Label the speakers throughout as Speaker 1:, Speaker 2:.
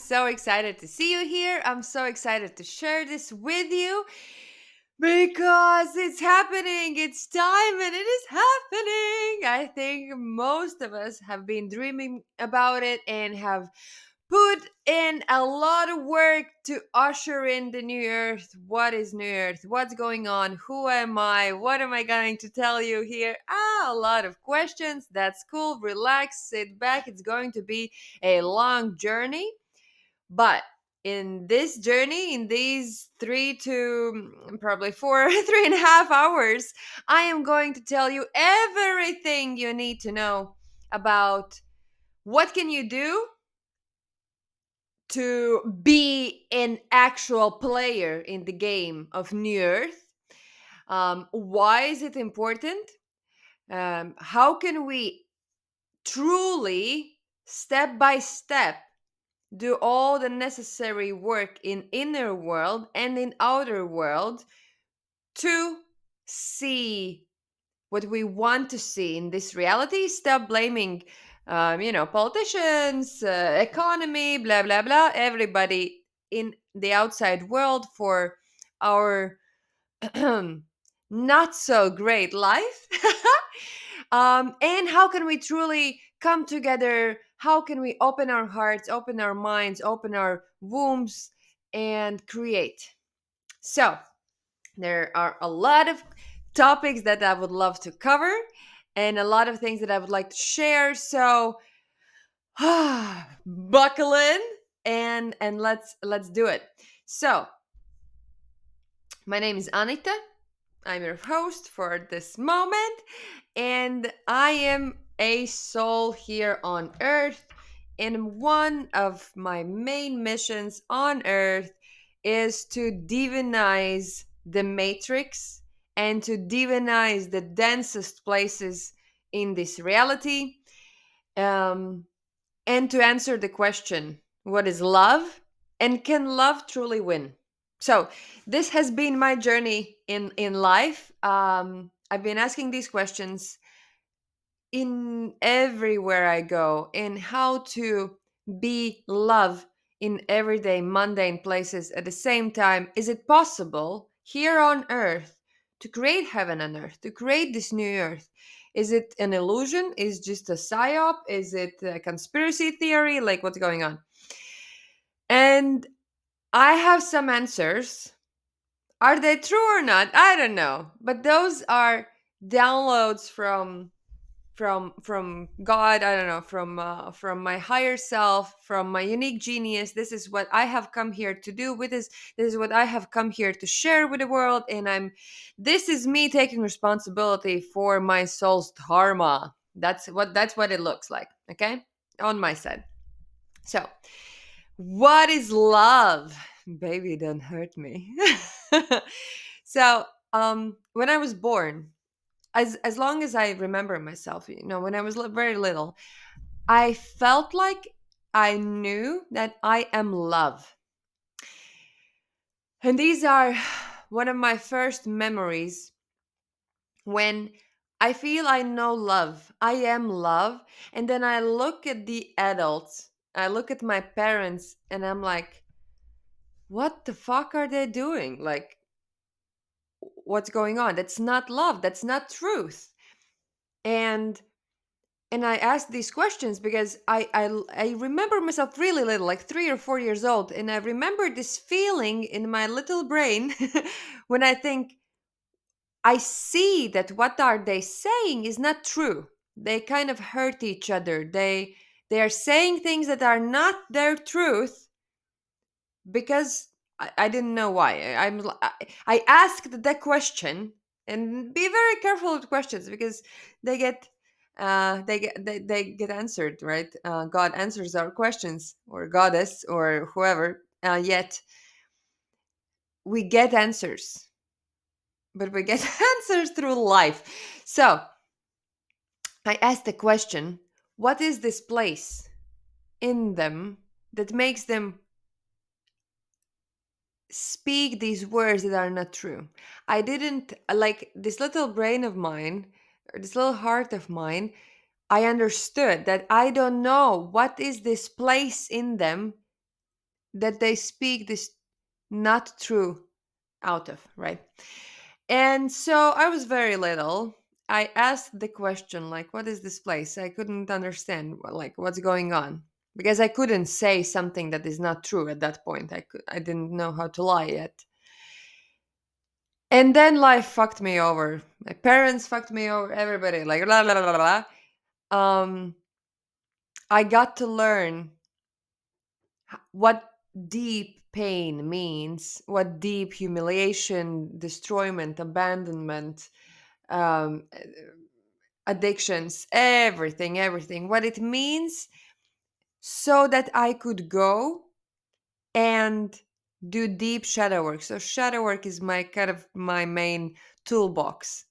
Speaker 1: so excited to see you here. I'm so excited to share this with you because it's happening. It's time and it is happening. I think most of us have been dreaming about it and have put in a lot of work to usher in the new earth. What is new earth? What's going on? Who am I? What am I going to tell you here? A lot of questions. That's cool. Relax, sit back. It's going to be a long journey. But in this journey, in these probably four, 3.5 hours, I am going to tell you everything you need to know about what can you do to be an actual player in the game of New Earth. Why is it important? How can we truly, step by step, do all the necessary work in inner world and in outer world to see what we want to see in this reality? Stop blaming politicians, economy, blah blah blah, everybody in the outside world for our not so great life. And how can we truly come together? How can we open our hearts, open our minds, open our wombs, and create? So there are a lot of topics that I would love to cover and a lot of things that I would like to share. So buckle in and let's do it. So, my name is Anita. I'm your host for this moment, and I am a soul here on Earth. And one of my main missions on Earth is to divinize the matrix and to divinize the densest places in this reality. Um, and to answer the question, what is love? And can love truly win? So, this has been my journey in life. I've been asking these questions in everywhere I go, and how to be love in everyday mundane places at the same time. Is it possible here on earth to create heaven on earth, to create this new earth? Is it an illusion? Is it just a psyop? Is it a conspiracy theory? Like, what's going on? And I have some answers. Are they true or not? I don't know. But those are downloads from God. I don't know, from my higher self, from my unique genius. This is what I have come here to do with this. This is what I have come here to share with the world, and this is me taking responsibility for my soul's dharma. That's what it looks like. Okay, on my side. So, what is love? Baby, don't hurt me. So, when I was born, as long as I remember myself, when I was very little, I felt like I knew that I am love. And these are one of my first memories when I feel I know love. I am love. And then I look at the adults, I look at my parents, and I'm like, what the fuck are they doing? Like, what's going on? That's not love. That's not truth. And I asked these questions because I remember myself really little, like 3 or 4 years old, and I remember this feeling in my little brain when I think I see that what are they saying is not true. They kind of hurt each other. They are saying things that are not their truth because I didn't know why. I asked the question, and be very careful with questions because they get they get answered, right. God answers our questions, or goddess, or whoever. Yet we get answers, but we get answers through life. So I asked the question, what is this place in them that makes them speak these words that are not true? I didn't, like, this little brain of mine, or this little heart of mine. I understood that I don't know what is this place in them that they speak this not true out of, right? And so I was very little. I asked the question, like, what is this place? I couldn't understand, like, what's going on. Because I couldn't say something that is not true at that point. I didn't know how to lie yet. And then life fucked me over. My parents fucked me over. Everybody, like, la la la la la. Um, I got to learn what deep pain means, what deep humiliation, destroyment, abandonment, um, addictions, everything, what it means, so that I could go and do deep shadow work. So shadow work is my kind of my main toolbox.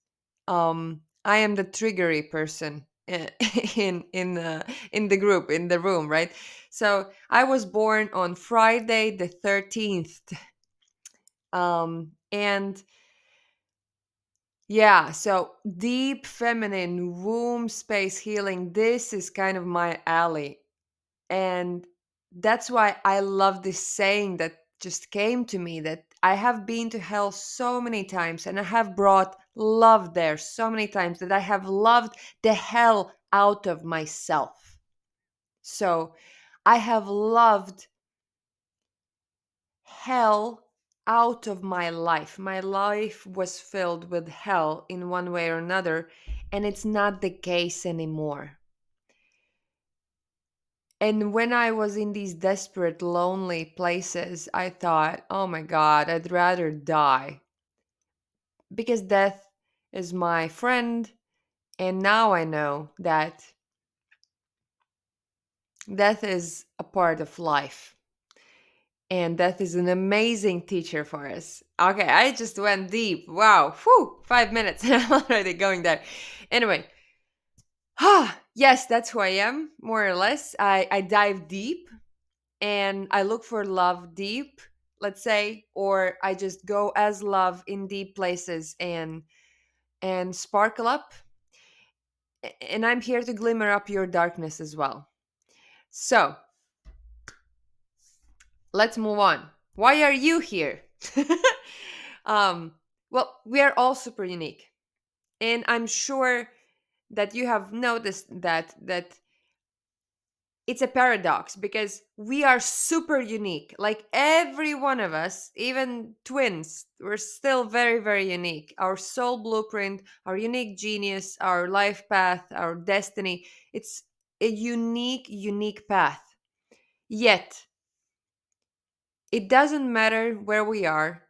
Speaker 1: I am the triggery person in the group, in the room, right? So I was born on Friday the 13th. And yeah, so deep feminine womb space healing, this is kind of my alley. And that's why I love this saying that just came to me, that I have been to hell so many times and I have brought love there so many times, that I have loved the hell out of myself. So I have loved hell out of my life. My life was filled with hell in one way or another, and it's not the case anymore. And when I was in these desperate, lonely places, I thought, oh my God, I'd rather die. Because death is my friend. And now I know that death is a part of life. And death is an amazing teacher for us. Okay, I just went deep. Wow. Whew, 5 minutes and I'm already going there. Anyway, yes, that's who I am, more or less. I dive deep and I look for love deep, let's say, or I just go as love in deep places and sparkle up. And I'm here to glimmer up your darkness as well. So let's move on. Why are you here? um, well, we are all super unique, and I'm sure that you have noticed that it's a paradox because we are super unique. Like every one of us, even twins, we're still very, very unique. Our soul blueprint, our unique genius, our life path, our destiny. It's a unique path. Yet, it doesn't matter where we are,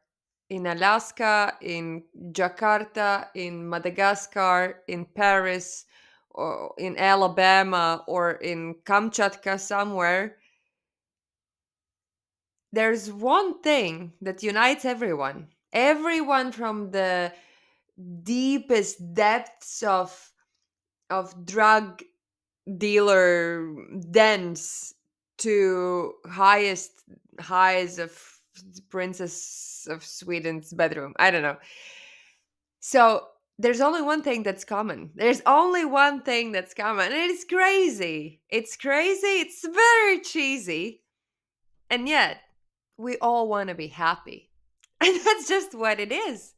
Speaker 1: in Alaska, in Jakarta, in Madagascar, in Paris, or in Alabama, or in Kamchatka somewhere. There's one thing that unites everyone. Everyone from the deepest depths of drug dealer dens to highest highs of Princess of Sweden's bedroom. I don't know. So there's only one thing that's common. There's only one thing that's common. And it's crazy. It's crazy. It's very cheesy. And yet, we all want to be happy. And that's just what it is.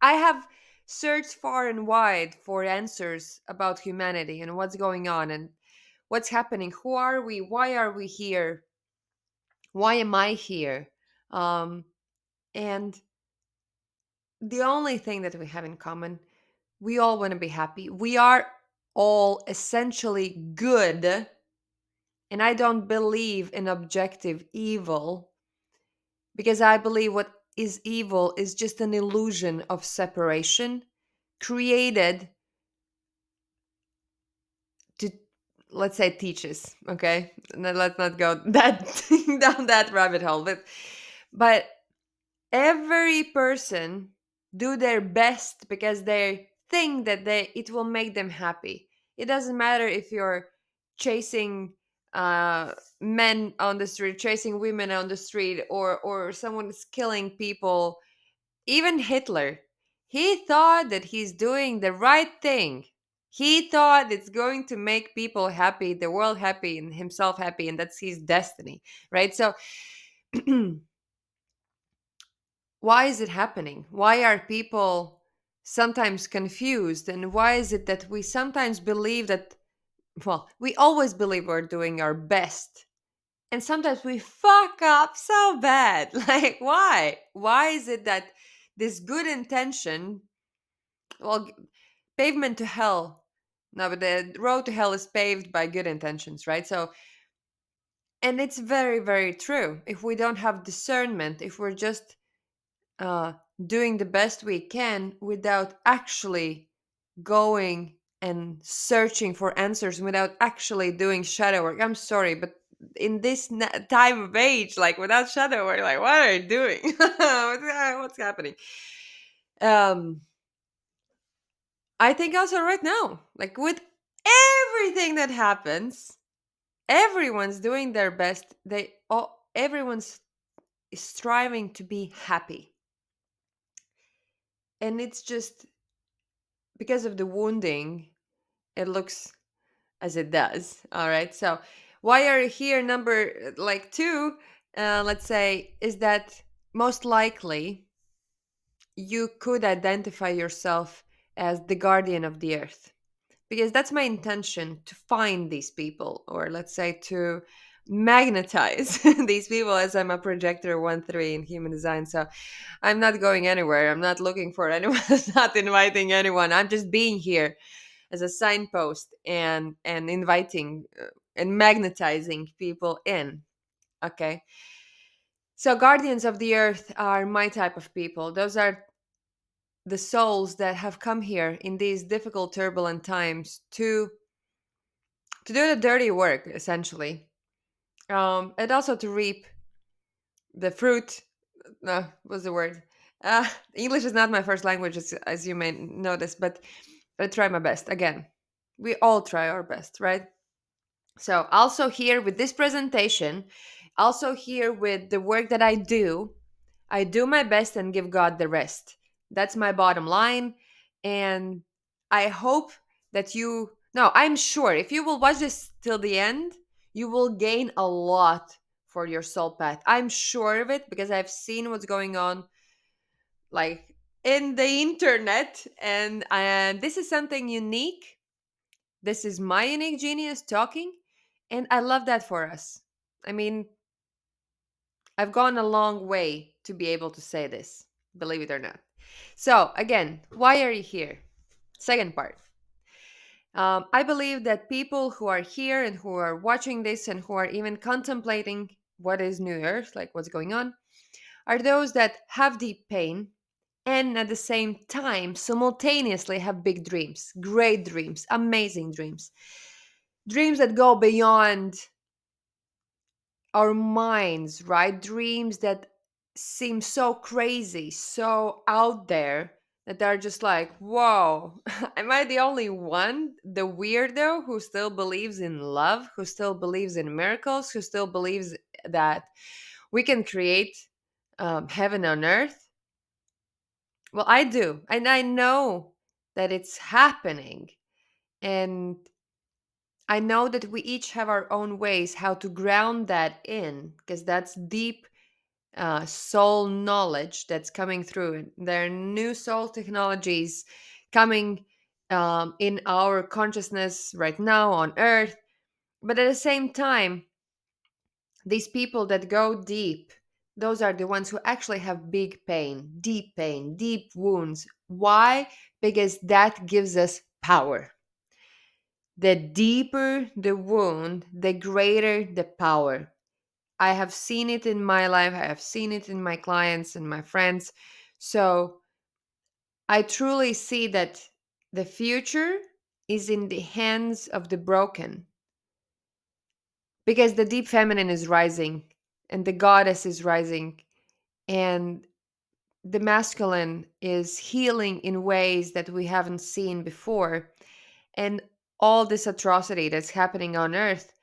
Speaker 1: I have searched far and wide for answers about humanity and what's going on and what's happening. Who are we? Why are we here? Why am I here? Um, and the only thing that we have in common, we all want to be happy. We are all essentially good. And I don't believe in objective evil because I believe what is evil is just an illusion of separation created to, let's say, teach us. Okay, let's not go that down that rabbit hole, but every person do their best because they think that they it will make them happy. It doesn't matter if you're chasing men on the street, chasing women on the street, or someone is killing people. Even Hitler, he thought that he's doing the right thing. He thought it's going to make people happy, the world happy, and himself happy, and that's his destiny, right? So, why is it happening? Why are people sometimes confused? And why is it that we sometimes believe that, well, we always believe we're doing our best. And sometimes we fuck up so bad. Like, why? Why is it that this good intention, well, pavement to hell, no, but the road to hell is paved by good intentions, right? So, and it's very, very true. If we don't have discernment, if we're just uh, doing the best we can without actually going and searching for answers, without actually doing shadow work. I'm sorry, but in this time of age, like without shadow work, like what are you doing? What's happening? Um, I think also right now, like with everything that happens, everyone's doing their best. They all, everyone's striving to be happy, and it's just because of the wounding, it looks as it does. All right. So why are you here? Number like two, let's say, is that most likely you could identify yourself as the guardian of the earth, because that's my intention, to find these people, or let's say to magnetize these people, as I'm a projector 1-3 in human design. So I'm not going anywhere. I'm not looking for anyone. Not inviting anyone. I'm just being here as a signpost and inviting and magnetizing people in. Okay. So guardians of the earth are my type of people. Those are the souls that have come here in these difficult, turbulent times to do the dirty work, essentially, and also to reap the fruit. No, what's the word? uh, English is not my first language, as you may notice, but I try my best. Again, we all try our best, right? So, also here with this presentation, also here with the work that I do my best and give God the rest. That's my bottom line. And I hope that you, no, I'm sure if you will watch this till the end, you will gain a lot for your soul path. I'm sure of it because I've seen what's going on, like in the internet, and this is something unique. This is my unique genius talking, and I love that for us. I mean, I've gone a long way to be able to say this, believe it or not. So, again, why are you here? Second part. I believe that people who are here and who are watching this and who are even contemplating what is New Earth, like what's going on, are those that have deep pain and at the same time simultaneously have big dreams, great dreams, amazing dreams, dreams that go beyond our minds, right? Dreams that seem so crazy, so out there, that they're just like, whoa, am I the only one, the weirdo, who still believes in love, who still believes in miracles, who still believes that we can create heaven on earth? Well, I do. And I know that it's happening. And I know that we each have our own ways how to ground that in, because that's deep soul knowledge that's coming through. And there are new soul technologies coming in our consciousness right now on Earth. But at the same time, these people that go deep, those are the ones who actually have big pain, deep wounds. Why? Because that gives us power. The deeper the wound, the greater the power. I have seen it in my life. I have seen it in my clients and my friends. So I truly see that the future is in the hands of the broken, because the deep feminine is rising and the goddess is rising, and the masculine is healing in ways that we haven't seen before. And all this atrocity that's happening on earth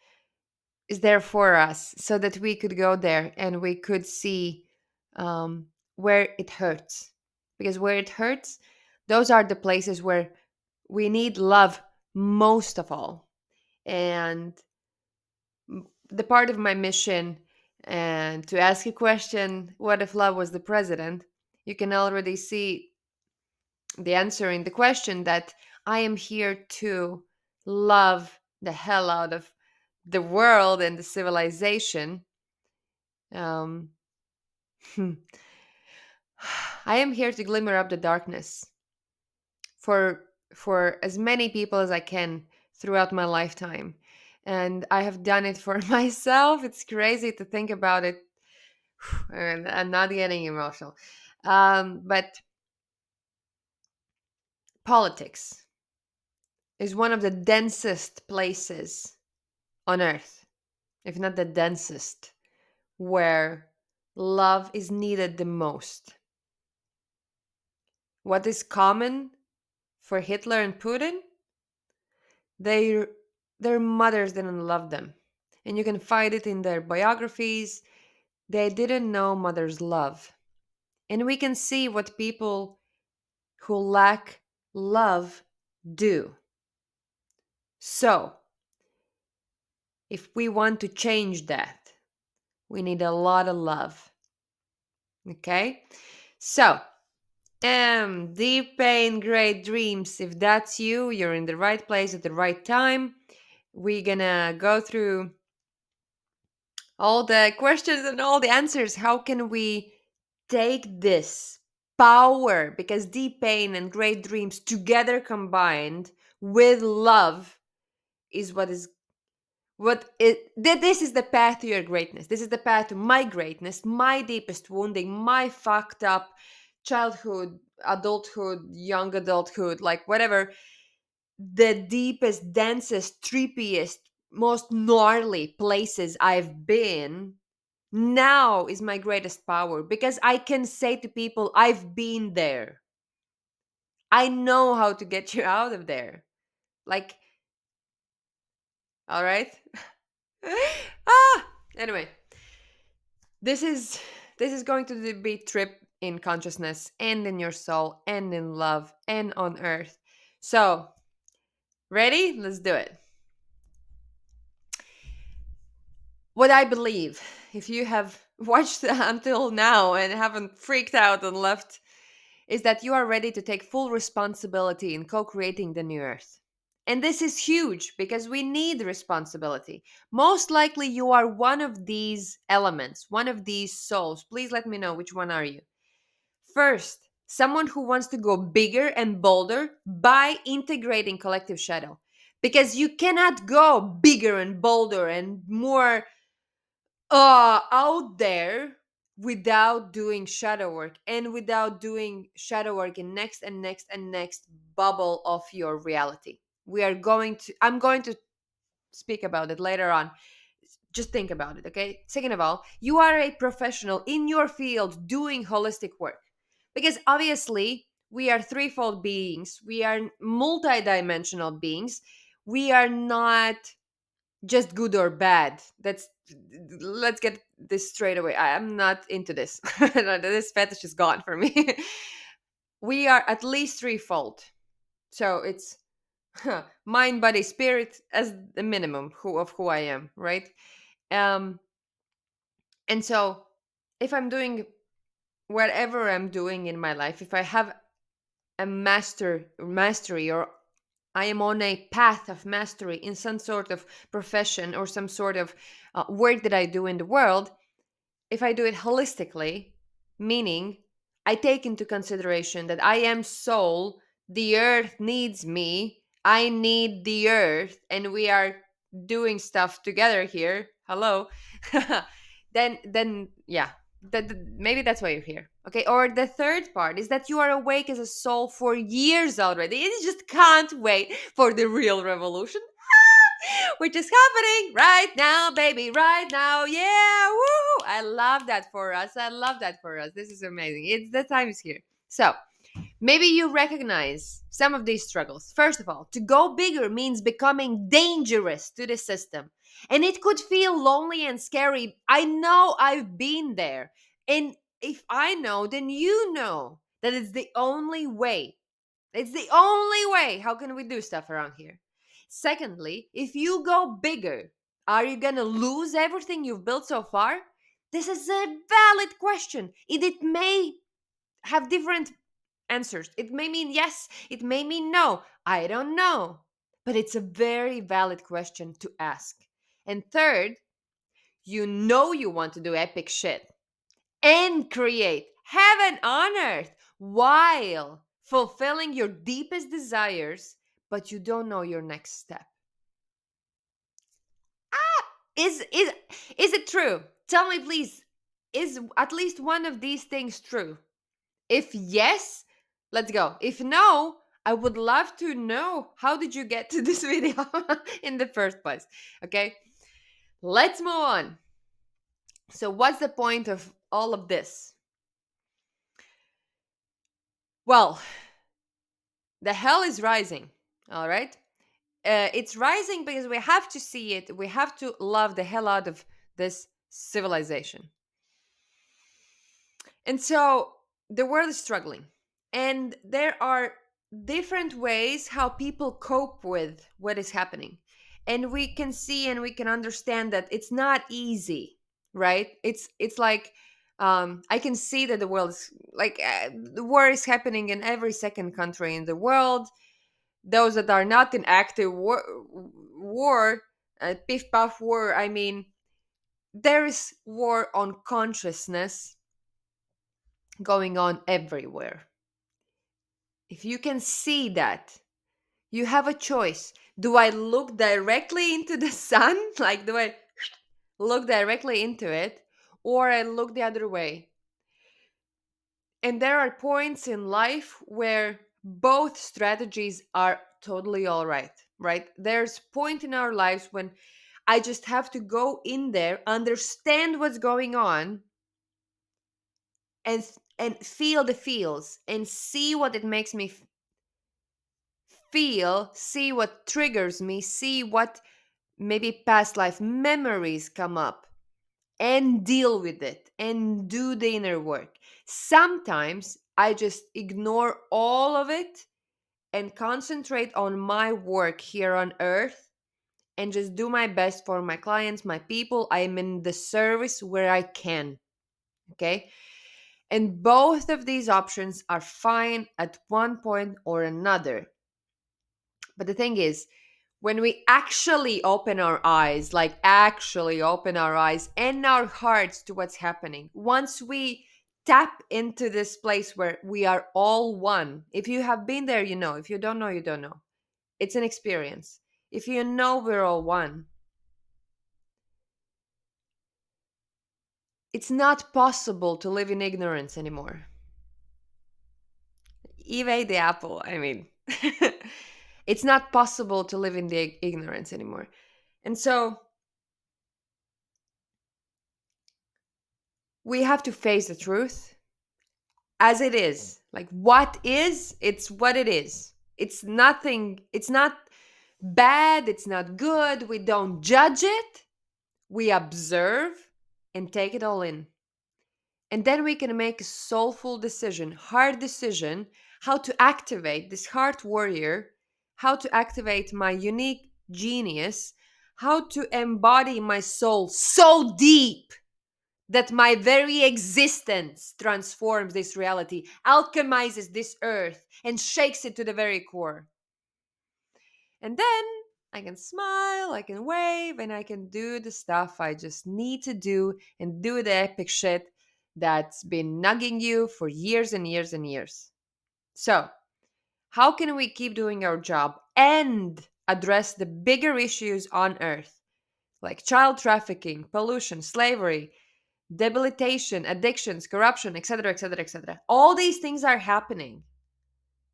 Speaker 1: is there for us so that we could go there and we could see um, where it hurts. Because where it hurts, those are the places where we need love most of all. And the part of my mission and to ask a question, what if love was the president? You can already see the answer in the question that I am here to love the hell out of the world and the civilization. Um, I am here to glimmer up the darkness for as many people as I can throughout my lifetime. And I have done it for myself. It's crazy to think about it. And I'm not getting emotional. But politics is one of the densest places on earth, if not the densest, where love is needed the most. What is common for Hitler and Putin? They, their mothers didn't love them. And you can find it in their biographies. They didn't know mother's love. And we can see what people who lack love do. So, if we want to change that, we need a lot of love. Okay? So, deep pain, great dreams. If that's you, you're in the right place at the right time. We're gonna go through all the questions and all the answers. How can we take this power? Because deep pain and great dreams together combined with love is this is the path to your greatness. This is the path to my greatness, my deepest wounding, my fucked up childhood, adulthood, young adulthood, like whatever, the deepest, densest, trippiest, most gnarly places I've been. Now is my greatest power because I can say to people, I've been there. I know how to get you out of there. Like, all right. Anyway, this is going to be trip in consciousness and in your soul and in love and on earth. So, ready? Let's do it. What I believe, if you have watched until now and haven't freaked out and left, is that you are ready to take full responsibility in co creating the new earth. And this is huge because we need responsibility. Most likely, you are one of these elements, one of these souls. Please let me know which one are you. First, someone who wants to go bigger and bolder by integrating collective shadow. Because you cannot go bigger and bolder and more out there without doing shadow work and without doing shadow work in next and next and next bubble of your reality. I'm going to speak about it later on. Just think about it, okay? Second of all, you are a professional in your field doing holistic work. Because obviously, we are threefold beings, we are multidimensional beings. We are not just good or bad. Let's get this straight away. I'm not into this. This fetish is gone for me. We are at least threefold. So it's mind, body, spirit as the minimum who I am, right? Um, and so if I'm doing whatever I'm doing in my life, if I have a mastery, or I am on a path of mastery in some sort of profession or some sort of work that I do in the world, if I do it holistically, meaning I take into consideration that I am soul, the earth needs me, I need the earth, and we are doing stuff together here. Hello. Then yeah, maybe that's why you're here. Okay, or the third part is that you are awake as a soul for years already. You just can't wait for the real revolution, which is happening right now, baby, right now. Yeah, woo! I love that for us. I love that for us. This is amazing. It's the time is here. So maybe you recognize some of these struggles. First of all, to go bigger means becoming dangerous to the system. And it could feel lonely and scary. I know, I've been there. And if I know, then you know that it's the only way. It's the only way. How can we do stuff around here? Secondly, if you go bigger, are you going to lose everything you've built so far? This is a valid question. It may have different answers. It may mean yes, it may mean no. I don't know. But it's a very valid question to ask. And third, you know you want to do epic shit and create heaven on earth while fulfilling your deepest desires, but you don't know your next step. Is is it true? Tell me please. Is at least one of these things true? If yes, let's go. If no, I would love to know how did you get to this video in the first place. Okay? Let's move on. So what's the point of all of this? Well, the hell is rising. All right? It's rising because we have to see it. We have to love the hell out of this civilization. And so the world is struggling. And there are different ways how people cope with what is happening. And we can see and we can understand that it's not easy, right? It's like I can see that the world is like the war is happening in every second country in the world. Those that are not in active war, piff puff war, I mean, there is war on consciousness going on everywhere. If you can see that, you have a choice. Do I look directly into the sun? Like, do I look directly into it? Or I look the other way? And there are points in life where both strategies are totally all right, right? There's point in our lives when I just have to go in there, understand what's going on, and feel the feels and see what it makes me feel, see what triggers me, see what maybe past life memories come up, and deal with it and do the inner work. Sometimes I just ignore all of it and concentrate on my work here on earth and just do my best for my clients, my people. I'm in the service where I can. Okay. And both of these options are fine at one point or another. But the thing is, when we actually open our eyes, like actually open our eyes and our hearts to what's happening, once we tap into this place where we are all one, if you have been there, you know. If you don't know, you don't know. It's an experience. If you know we're all one, it's not possible to live in ignorance anymore. Eve ate the apple. I mean, it's not possible to live in the ignorance anymore. And so we have to face the truth as it is. Like what is, it's what it is. It's nothing, it's not bad, it's not good. We don't judge it. We observe and take it all in. And then we can make a soulful decision, hard decision, how to activate this heart warrior, how to activate my unique genius, how to embody my soul so deep that my very existence transforms this reality, alchemizes this earth, and shakes it to the very core. And then I can smile, I can wave, and I can do the stuff I just need to do and do the epic shit that's been nugging you for years and years and years. So, how can we keep doing our job and address the bigger issues on earth, like child trafficking, pollution, slavery, debilitation, addictions, corruption, etc., etc., etc. All these things are happening.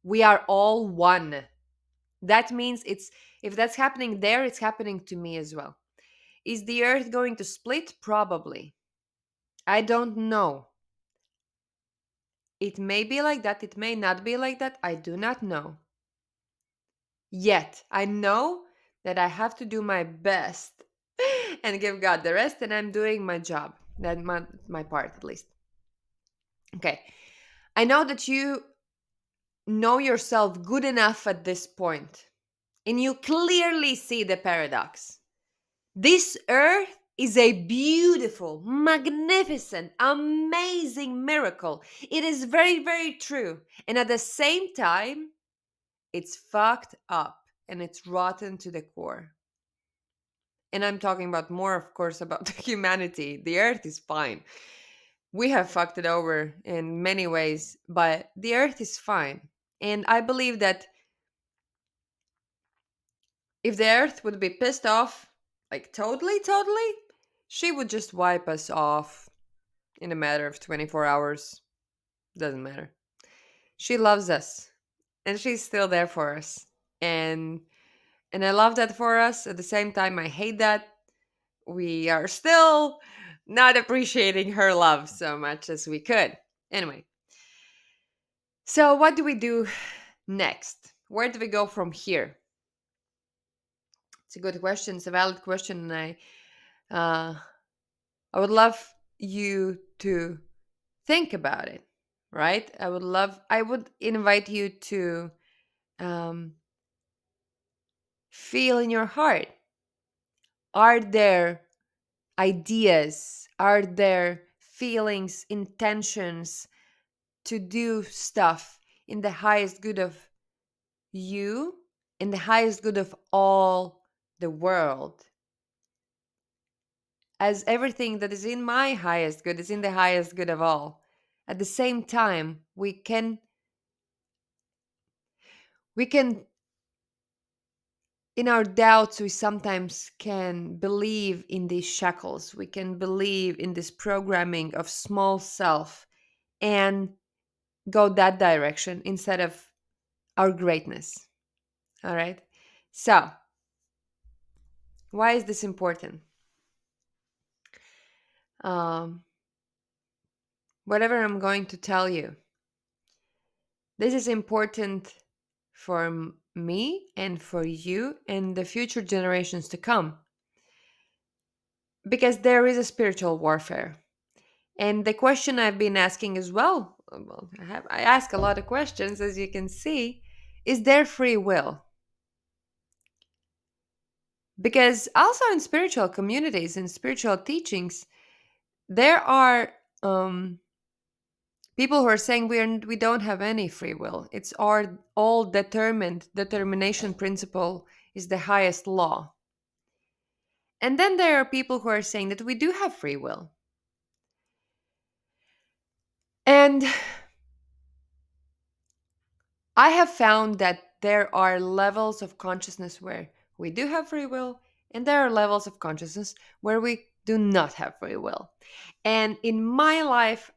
Speaker 1: We are all one. That means it's if that's happening there, it's happening to me as well. Is the earth going to split? Probably. I don't know. It may be like that, it may not be like that. I do not know. Yet, I know that I have to do my best and give God the rest, and I'm doing my job. That my part at least. Okay. I know that you know yourself good enough at this point and you clearly see the paradox. This earth is a beautiful, magnificent, amazing miracle. It is very, very true. And at the same time, it's fucked up and it's rotten to the core. And I'm talking about more, of course, about humanity. The earth is fine. We have fucked it over in many ways, but the earth is fine. And I believe that if the earth would be pissed off, like totally, totally, she would just wipe us off in a matter of 24 hours. Doesn't matter. She loves us and she's still there for us. And and I love that for us. At the same time, I hate that we are still not appreciating her love so much as we could. Anyway, so what do we do next? Where do we go from here? It's a good question. It's a valid question, and uh, I would love you to think about it. Right? I would invite you to um, feel in your heart. Are there ideas? Are there feelings, intentions to do stuff in the highest good of you, in the highest good of all the world? As everything that is in my highest good is in the highest good of all. At the same time, we can in our doubts, we sometimes can believe in these shackles. We can believe in this programming of small self and go that direction instead of our greatness. All right. So, why is this important? Um, Whatever I'm going to tell you, this is important for me and for you and the future generations to come because there is a spiritual warfare. And the question I've been asking as well, I ask a lot of questions, as you can see, is there free will? Because also in spiritual communities, in spiritual teachings, there are people who are saying we don't have any free will. It's our all determined determination principle is the highest law. And then there are people who are saying that we do have free will. And I have found that there are levels of consciousness where we do have free will, and there are levels of consciousness where we do not have free will. And in my life,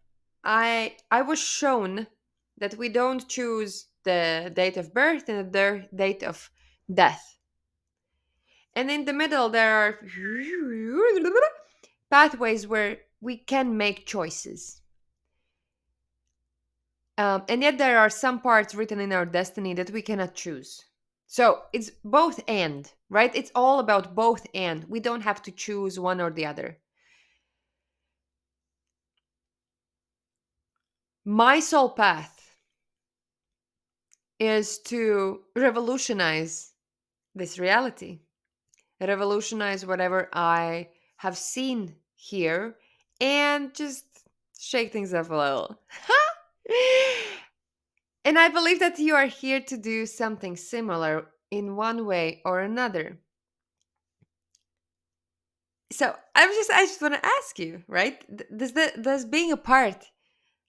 Speaker 1: I was shown that we don't choose the date of birth and the date of death. And in the middle, there are pathways where we can make choices. And yet, there are some parts written in our destiny that we cannot choose. So it's both and, right? It's all about both and. We don't have to choose one or the other. My soul path is to revolutionize this reality, revolutionize whatever I have seen here, and just shake things up a little. And I believe that you are here to do something similar in one way or another. So I just want to ask you, right? Does being a part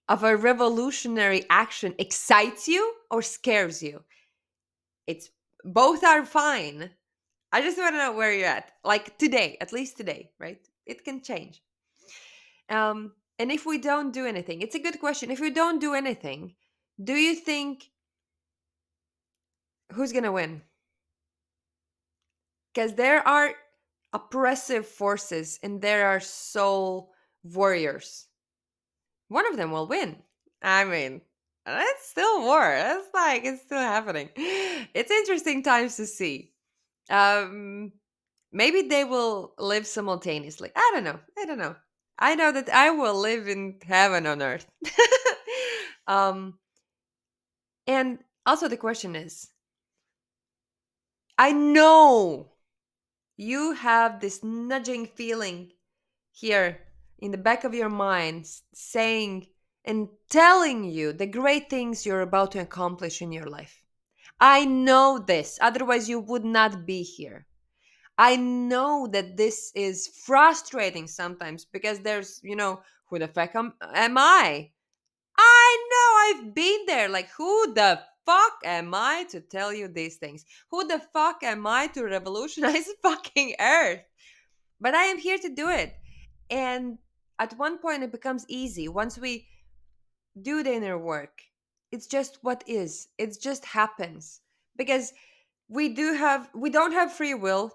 Speaker 1: of a revolutionary action excites you or scares you? It's both are fine. I just want to know where you're at. Like today, at least today, right? It can change. And if we don't do anything, it's a good question. If we don't do anything, do you think who's gonna win? Because there are oppressive forces and there are soul warriors. One of them will win. I mean, it's still war. It's like it's still happening. It's interesting times to see. Um, Maybe they will live simultaneously. I don't know. I don't know. I know that I will live in heaven on earth. um, and also the question is, I know you have this nudging feeling here in the back of your mind saying and telling you the great things you're about to accomplish in your life. I know this, otherwise, you would not be here. I know that this is frustrating sometimes because who the fuck am I? I know I've been there. Like, who the fuck am I to tell you these things? Who the fuck am I to revolutionize fucking Earth? But I am here to do it. And at one point, it becomes easy. Once we do the inner work, it's just what is, it just happens. Because we don't have free will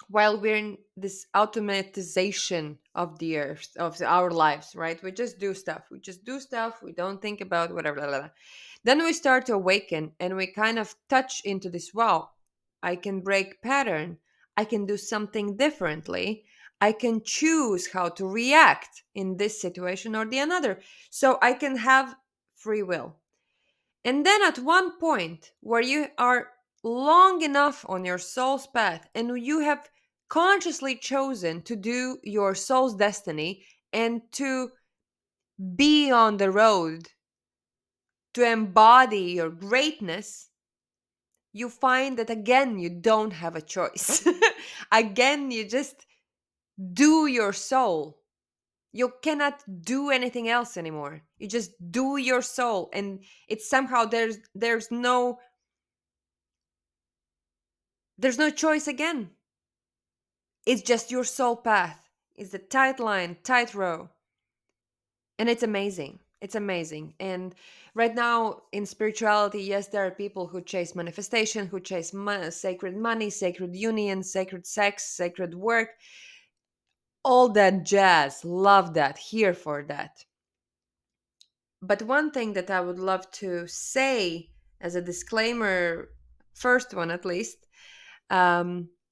Speaker 1: while we're in this automatization of the earth of our lives, right? We just do stuff, we don't think about whatever, blah, blah, blah. Then we start to awaken and we kind of touch into this, wow, I can break pattern, I can do something differently, I can choose how to react in this situation or the another, so I can have free will. And then at one point where you are long enough on your soul's path and you have consciously chosen to do your soul's destiny and to be on the road to embody your greatness, you find that again you don't have a choice. Again, you just do your soul. You cannot do anything else anymore. You just do your soul, and it's somehow there's no choice again. It's just your soul path. It's a tight line, tight row. And it's amazing. It's amazing. And right now in spirituality, yes, there are people who chase manifestation, who chase sacred money, sacred union, sacred sex, sacred work, all that jazz. Love that. Here for that. But one thing that I would love to say as a disclaimer, first one at least,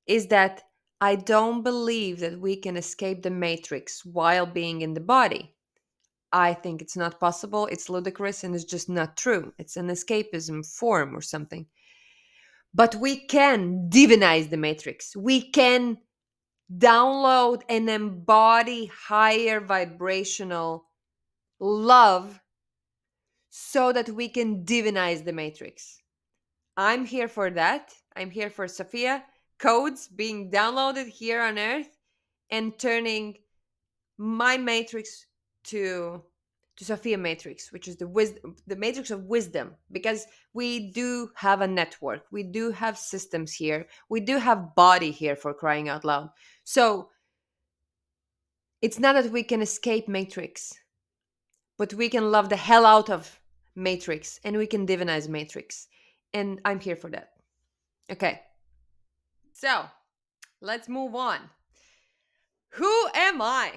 Speaker 1: is that I don't believe that we can escape the matrix while being in the body. I think it's not possible. It's ludicrous and it's just not true. It's an escapism form or something. But we can divinize the matrix. We can download and embody higher vibrational love so that we can divinize the matrix. I'm here for that. I'm here for Sophia codes being downloaded here on Earth and turning my matrix to Sophia matrix, which is the matrix of wisdom, because we do have a network, we do have systems here, we do have body here, for crying out loud. So it's not that we can escape matrix, but we can love the hell out of matrix and we can divinize matrix, and I'm here for that. Okay, so let's move on. Who am I?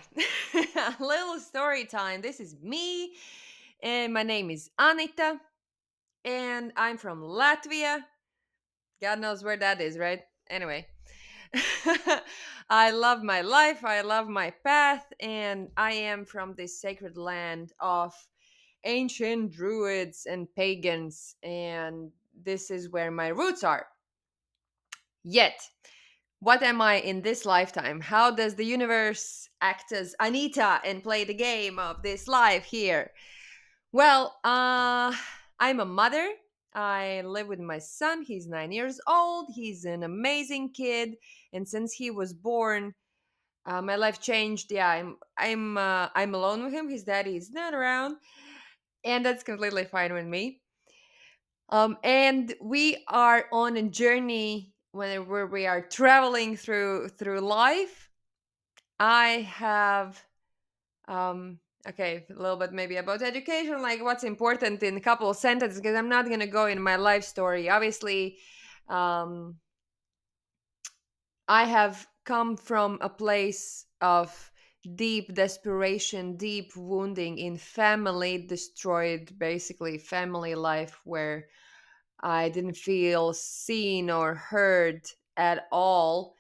Speaker 1: A little story time. This is me, and my name is Anita, and I'm from Latvia. God knows where that is, right? Anyway, I love my life, I love my path, and I am from this sacred land of ancient druids and pagans, and this is where my roots are. Yet, what am I in this lifetime? How does the universe act as Anita and play the game of this life here? Well, I'm a mother. I live with my son. He's 9 years old. He's an amazing kid, and since he was born, my life changed. Yeah, I'm alone with him. His daddy is not around, and that's completely fine with me. And we are on a journey where we are traveling through life. I have okay, a little bit maybe about education, like what's important in a couple of sentences, because I'm not gonna go in my life story. Obviously, um, I have come from a place of deep desperation, deep wounding in family, destroyed basically family life, where I didn't feel seen or heard at all.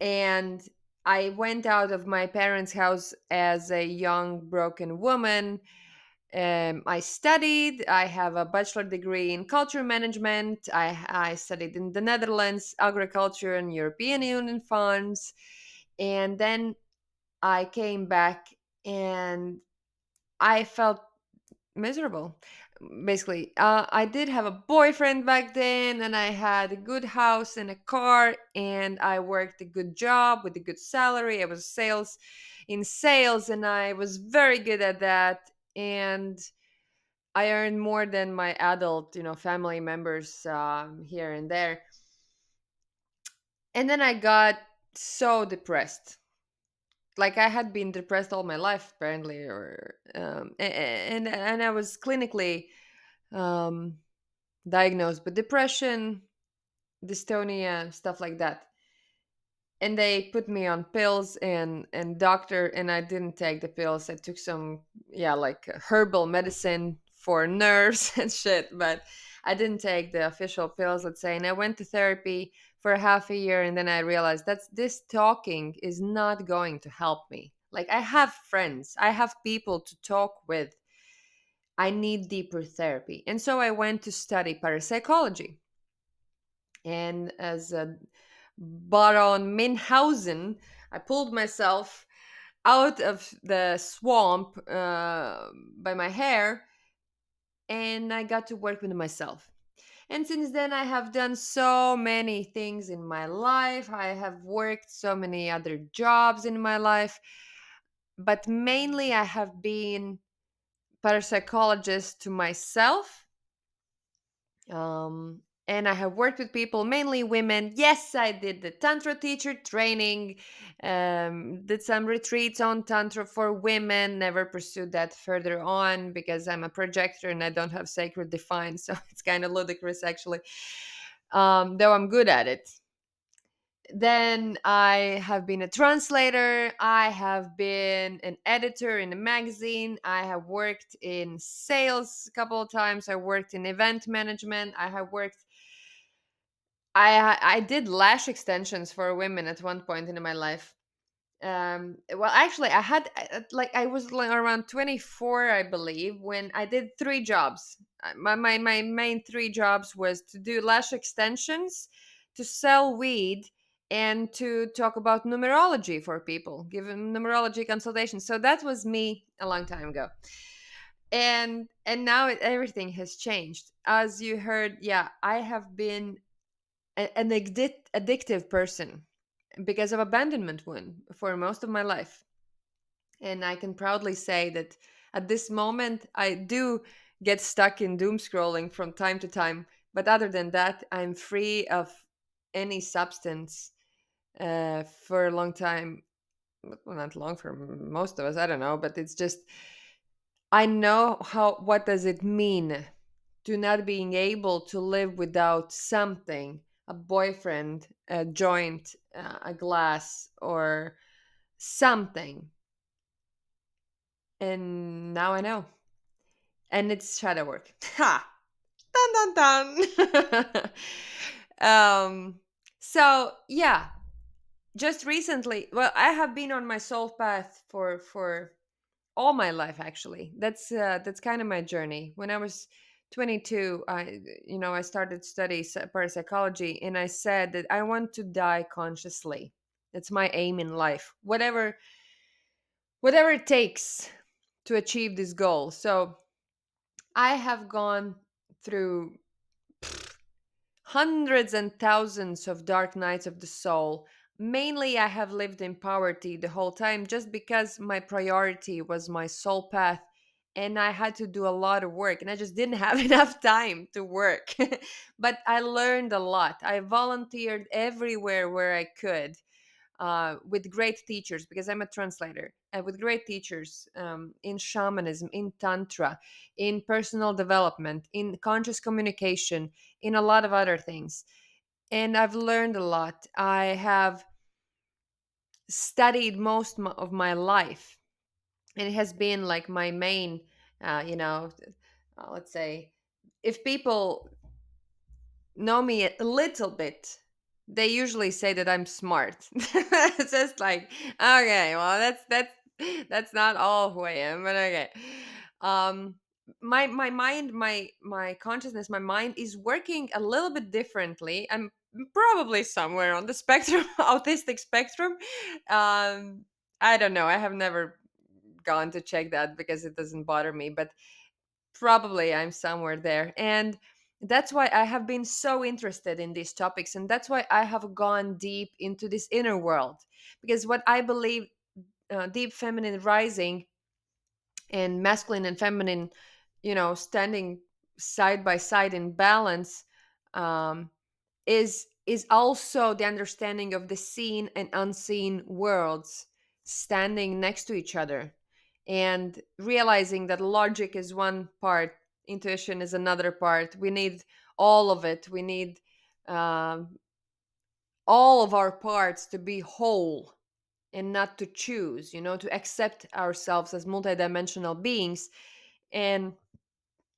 Speaker 1: And I went out of my parents' house as a young, broken woman. I studied. I have a bachelor degree in culture management. I studied in the Netherlands, agriculture and European Union funds. And then I came back and I felt miserable. Basically, I did have a boyfriend back then, and I had a good house and a car, and I worked a good job with a good salary. I was in sales, and I was very good at that. And I earned more than my adult, family members here and there. And then I got so depressed. Like I had been depressed all my life, apparently, or and I was clinically um, diagnosed with depression, dystonia, stuff like that. And they put me on pills and doctor, and I didn't take the pills. I took some, yeah, like herbal medicine for nerves and shit, but I didn't take the official pills, let's say. And I went to therapy for half a year, and then I realized that this talking is not going to help me. Like I have friends, I have people to talk with. I need deeper therapy. And so I went to study parapsychology. And as a Baron Minhausen, I pulled myself out of the swamp by my hair, and I got to work with myself. And since then, I have done so many things in my life. I have worked so many other jobs in my life, but mainly I have been parapsychologist to myself. And I have worked with people, mainly women. Yes, I did the Tantra teacher training, did some retreats on Tantra for women, never pursued that further on because I'm a projector and I don't have sacred defined. So it's kind of ludicrous, actually, though I'm good at it. Then I have been a translator. I have been an editor in a magazine. I have worked in sales a couple of times. I worked in event management. I did lash extensions for women at one point in my life. Well, actually, I was like around 24, I believe, when I did three jobs. My main three jobs was to do lash extensions, to sell weed, and to talk about numerology for people, give them numerology consultations. So that was me a long time ago. And now everything has changed. As you heard, yeah, I have been an addictive person because of abandonment wound for most of my life. And I can proudly say that at this moment, I do get stuck in doom scrolling from time to time. But other than that, I'm free of any substance for a long time. Well, not long for most of us, I don't know. But it's just, I know what does it mean to not being able to live without something, a boyfriend, a joint, a glass, or something. And now I know. And it's shadow work. Ha! Dun dun dun. So yeah, just recently, well, I have been on my soul path for all my life actually. That's kind of my journey. When I was 22, I started study parapsychology, and I said that I want to die consciously. That's my aim in life. Whatever it takes to achieve this goal. So I have gone through hundreds and thousands of dark nights of the soul. Mainly, I have lived in poverty the whole time just because my priority was my soul path, and I had to do a lot of work, and I just didn't have enough time to work. But I learned a lot. I volunteered everywhere where I could, with great teachers because I'm a translator, with great teachers in shamanism, in tantra, in personal development, in conscious communication, in a lot of other things. And I've learned a lot. I have studied most of my life, and it has been like my main, let's say, if people know me a little bit, they usually say that I'm smart. It's just like, okay, well, that's not all who I am, but okay. my mind, my consciousness, my mind is working a little bit differently. I'm probably somewhere on the spectrum, autistic spectrum. I don't know, I have never gone to check that because it doesn't bother me, but probably I'm somewhere there. And that's why I have been so interested in these topics, and that's why I have gone deep into this inner world, because what I believe, deep feminine rising and masculine and feminine, standing side by side in balance, um, is also the understanding of the seen and unseen worlds standing next to each other, and realizing that logic is one part, intuition is another part. We need all of it. We need um, all of our parts to be whole and not to choose, to accept ourselves as multidimensional beings, and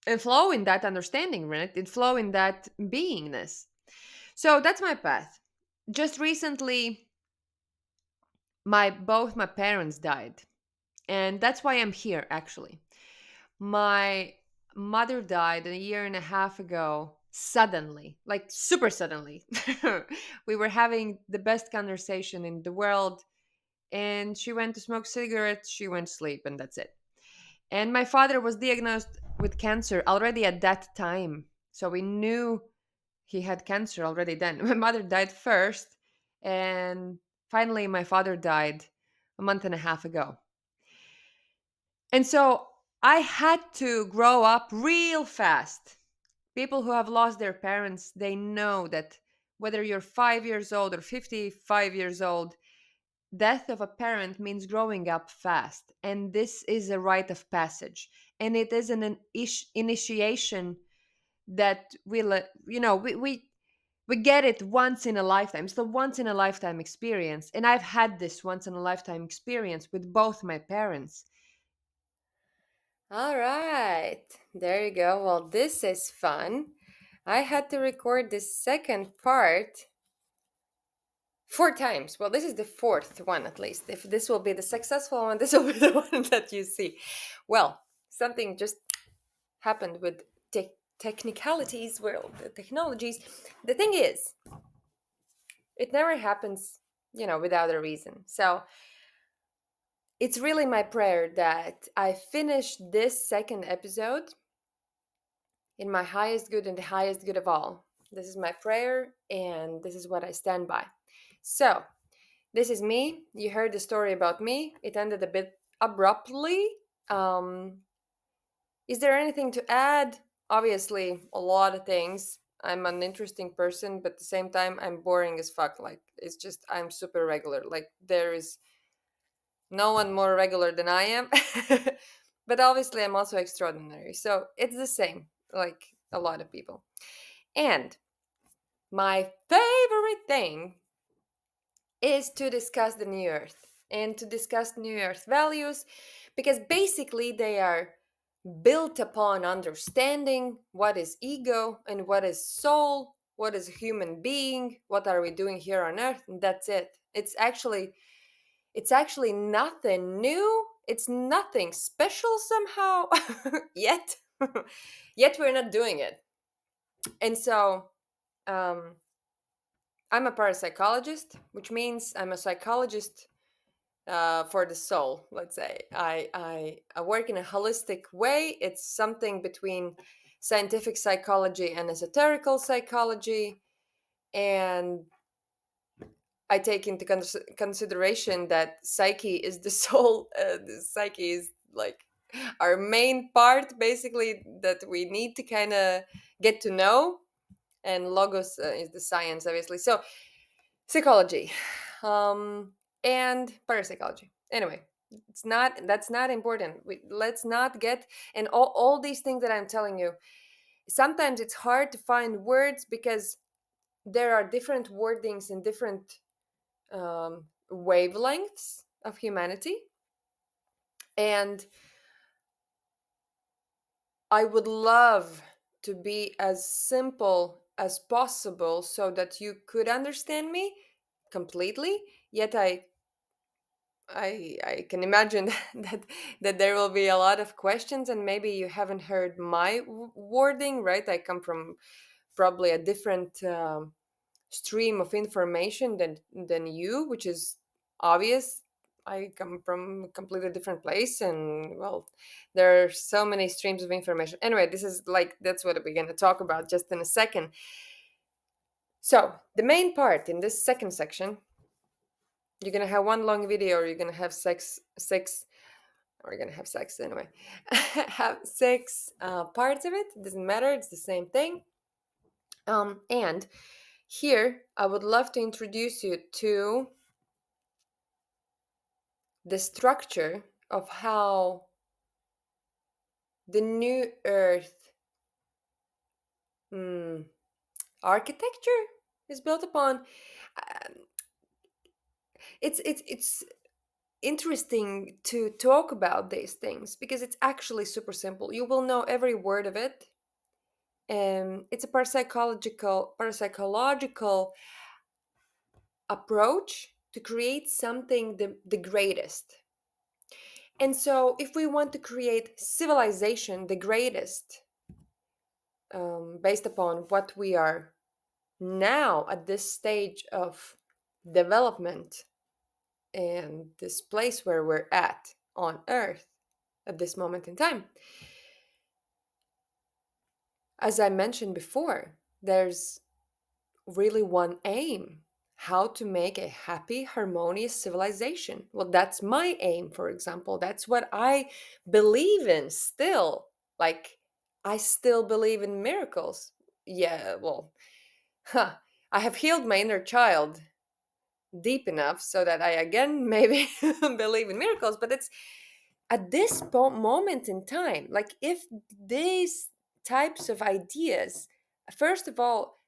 Speaker 1: and flow in that understanding, right? And flow in that beingness. So that's my path. Just recently, my both my parents died, and that's why I'm here actually. My mother died a year and a half ago, suddenly, like super suddenly. We were having the best conversation in the world, and she went to smoke cigarettes, she went to sleep, and that's it. And my father was diagnosed with cancer already at that time. So we knew he had cancer already then. My mother died first, and finally, my father died a month and a half ago. And so I had to grow up real fast. People who have lost their parents, they know that whether you're 5 years old or 55 years old, death of a parent means growing up fast. And this is a rite of passage. And it is an initiation that will, we get it once in a lifetime. It's the once in a lifetime experience. And I've had this once in a lifetime experience with both my parents. All right. There you go. Well, this is fun. I had to record this second part 4 times. Well, this is the fourth one at least. If this will be the successful one, this will be the one that you see. Well, something just happened with technicalities, well, the technologies. The thing is, it never happens, without a reason. So it's really my prayer that I finish this second episode in my highest good and the highest good of all. This is my prayer, and this is what I stand by. So, this is me. You heard the story about me. It ended a bit abruptly. Um, is there anything to add? Obviously, a lot of things. I'm an interesting person, but at the same time, I'm boring as fuck. Like, it's just, I'm super regular. Like, there is no one more regular than I am. But obviously, I'm also extraordinary. So, it's the same, like a lot of people. And my favorite thing is to discuss the new earth and to discuss new earth values, because basically they are built upon understanding what is ego and what is soul, what is a human being, what are we doing here on earth, and that's it. It's actually nothing new, it's nothing special somehow. Yet. Yet we're not doing it. And so um I'm a parapsychologist, which means I'm a psychologist for the soul. Let's say I work in a holistic way. It's something between scientific psychology and esoterical psychology, and I take into consideration that psyche is the soul. The psyche is like our main part, basically, that we need to kind of get to know, and logos is the science, obviously. So psychology, and parapsychology. Anyway, that's not important. Let's not get, and all these things that I'm telling you, sometimes it's hard to find words because there are different wordings and different wavelengths of humanity. And I would love to be as simple as possible so that you could understand me completely, yet I I can imagine that there will be a lot of questions, and maybe you haven't heard my wording, right? I come from probably a different stream of information than you, which is obvious. I come from a completely different place, and well, there are so many streams of information. Anyway, this is like that's what we're going to talk about just in a second. So the main part in this second section, you're going to have one long video, or you're going to have six, or you're going to have sex anyway. Have six parts of it. It doesn't matter. It's the same thing. And here I would love to introduce you to the structure of how the new earth mm, architecture is built upon. It's interesting to talk about these things because it's actually super simple. You will know every word of it. It's a parapsychological approach to create something the greatest. And so, if we want to create civilization, the greatest, based upon what we are now at this stage of development and this place where we're at on Earth at this moment in time, as I mentioned before, there's really one aim: how to make a happy, harmonious civilization. Well, that's my aim, for example. That's what I believe in still. Like, I still believe in miracles. Yeah, well, huh, I have healed my inner child deep enough so that I again maybe believe in miracles, but it's at this moment in time, like if these types of ideas, first of all,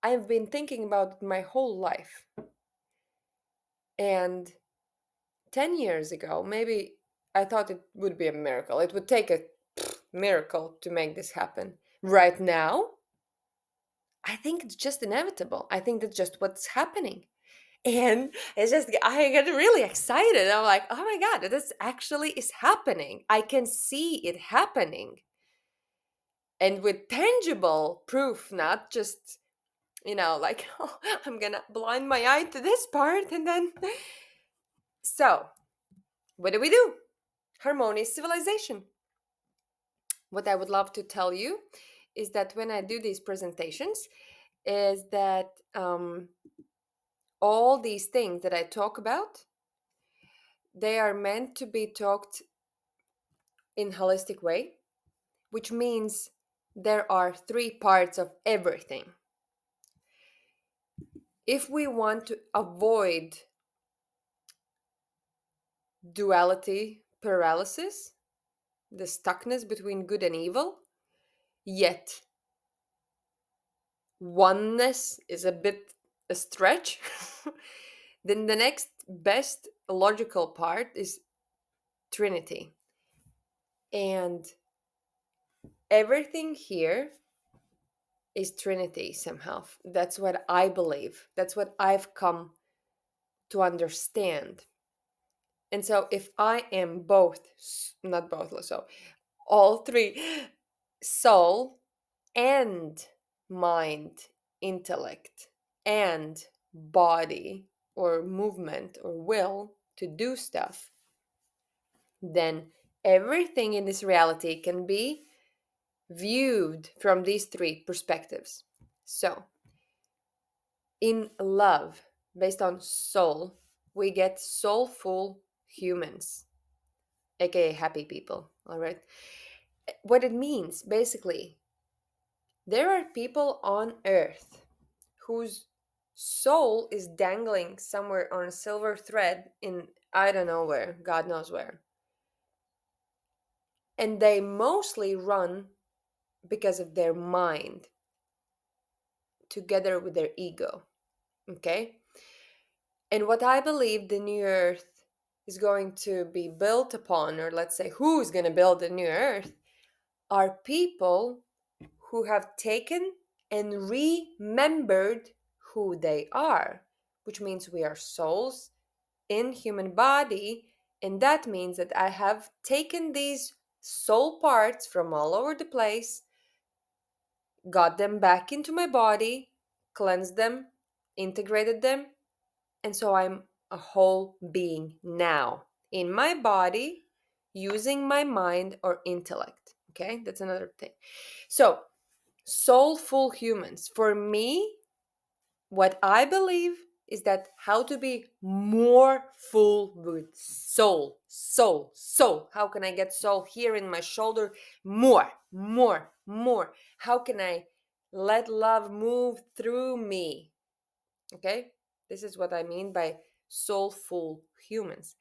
Speaker 1: I've been thinking about it my whole life. And 10 years ago, maybe I thought it would be a miracle. It would take a miracle to make this happen. Right now, I think it's just inevitable. I think that's just what's happening. And it's just, I get really excited. I'm like, oh my God, this actually is happening. I can see it happening. And with tangible proof, not just, like, oh, I'm gonna blind my eye to this part and then. So, what do we do? Harmonious civilization. What I would love to tell you is that when I do these presentations, is that all these things that I talk about, they are meant to be talked in holistic way, which means there are three parts of everything. If we want to avoid duality paralysis, the stuckness between good and evil, yet oneness is a bit a stretch, then the next best logical part is Trinity. And everything here is Trinity somehow. That's what I believe. That's what I've come to understand. And so if I am both, not both, so all three, soul and mind, intellect and body or movement or will to do stuff, then everything in this reality can be viewed from these three perspectives. So, in love, based on soul, we get soulful humans, aka happy people. All right. What it means, basically, there are people on earth whose soul is dangling somewhere on a silver thread in I don't know where, God knows where. And they mostly run because of their mind together with their ego. Okay? And what I believe the new earth is going to be built upon, or let's say who's going to build the new earth, are people who have taken and remembered who they are, which means we are souls in human body, and that means that I have taken these soul parts from all over the place, got them back into my body, cleansed them, integrated them, and so I'm a whole being now in my body using my mind or intellect. Okay, that's another thing. So, soulful humans, for me, what I believe is that how to be more full with soul, soul, soul. How can I get soul here in my shoulder? More, more, more. How can I let love move through me? Okay, this is what I mean by soulful humans.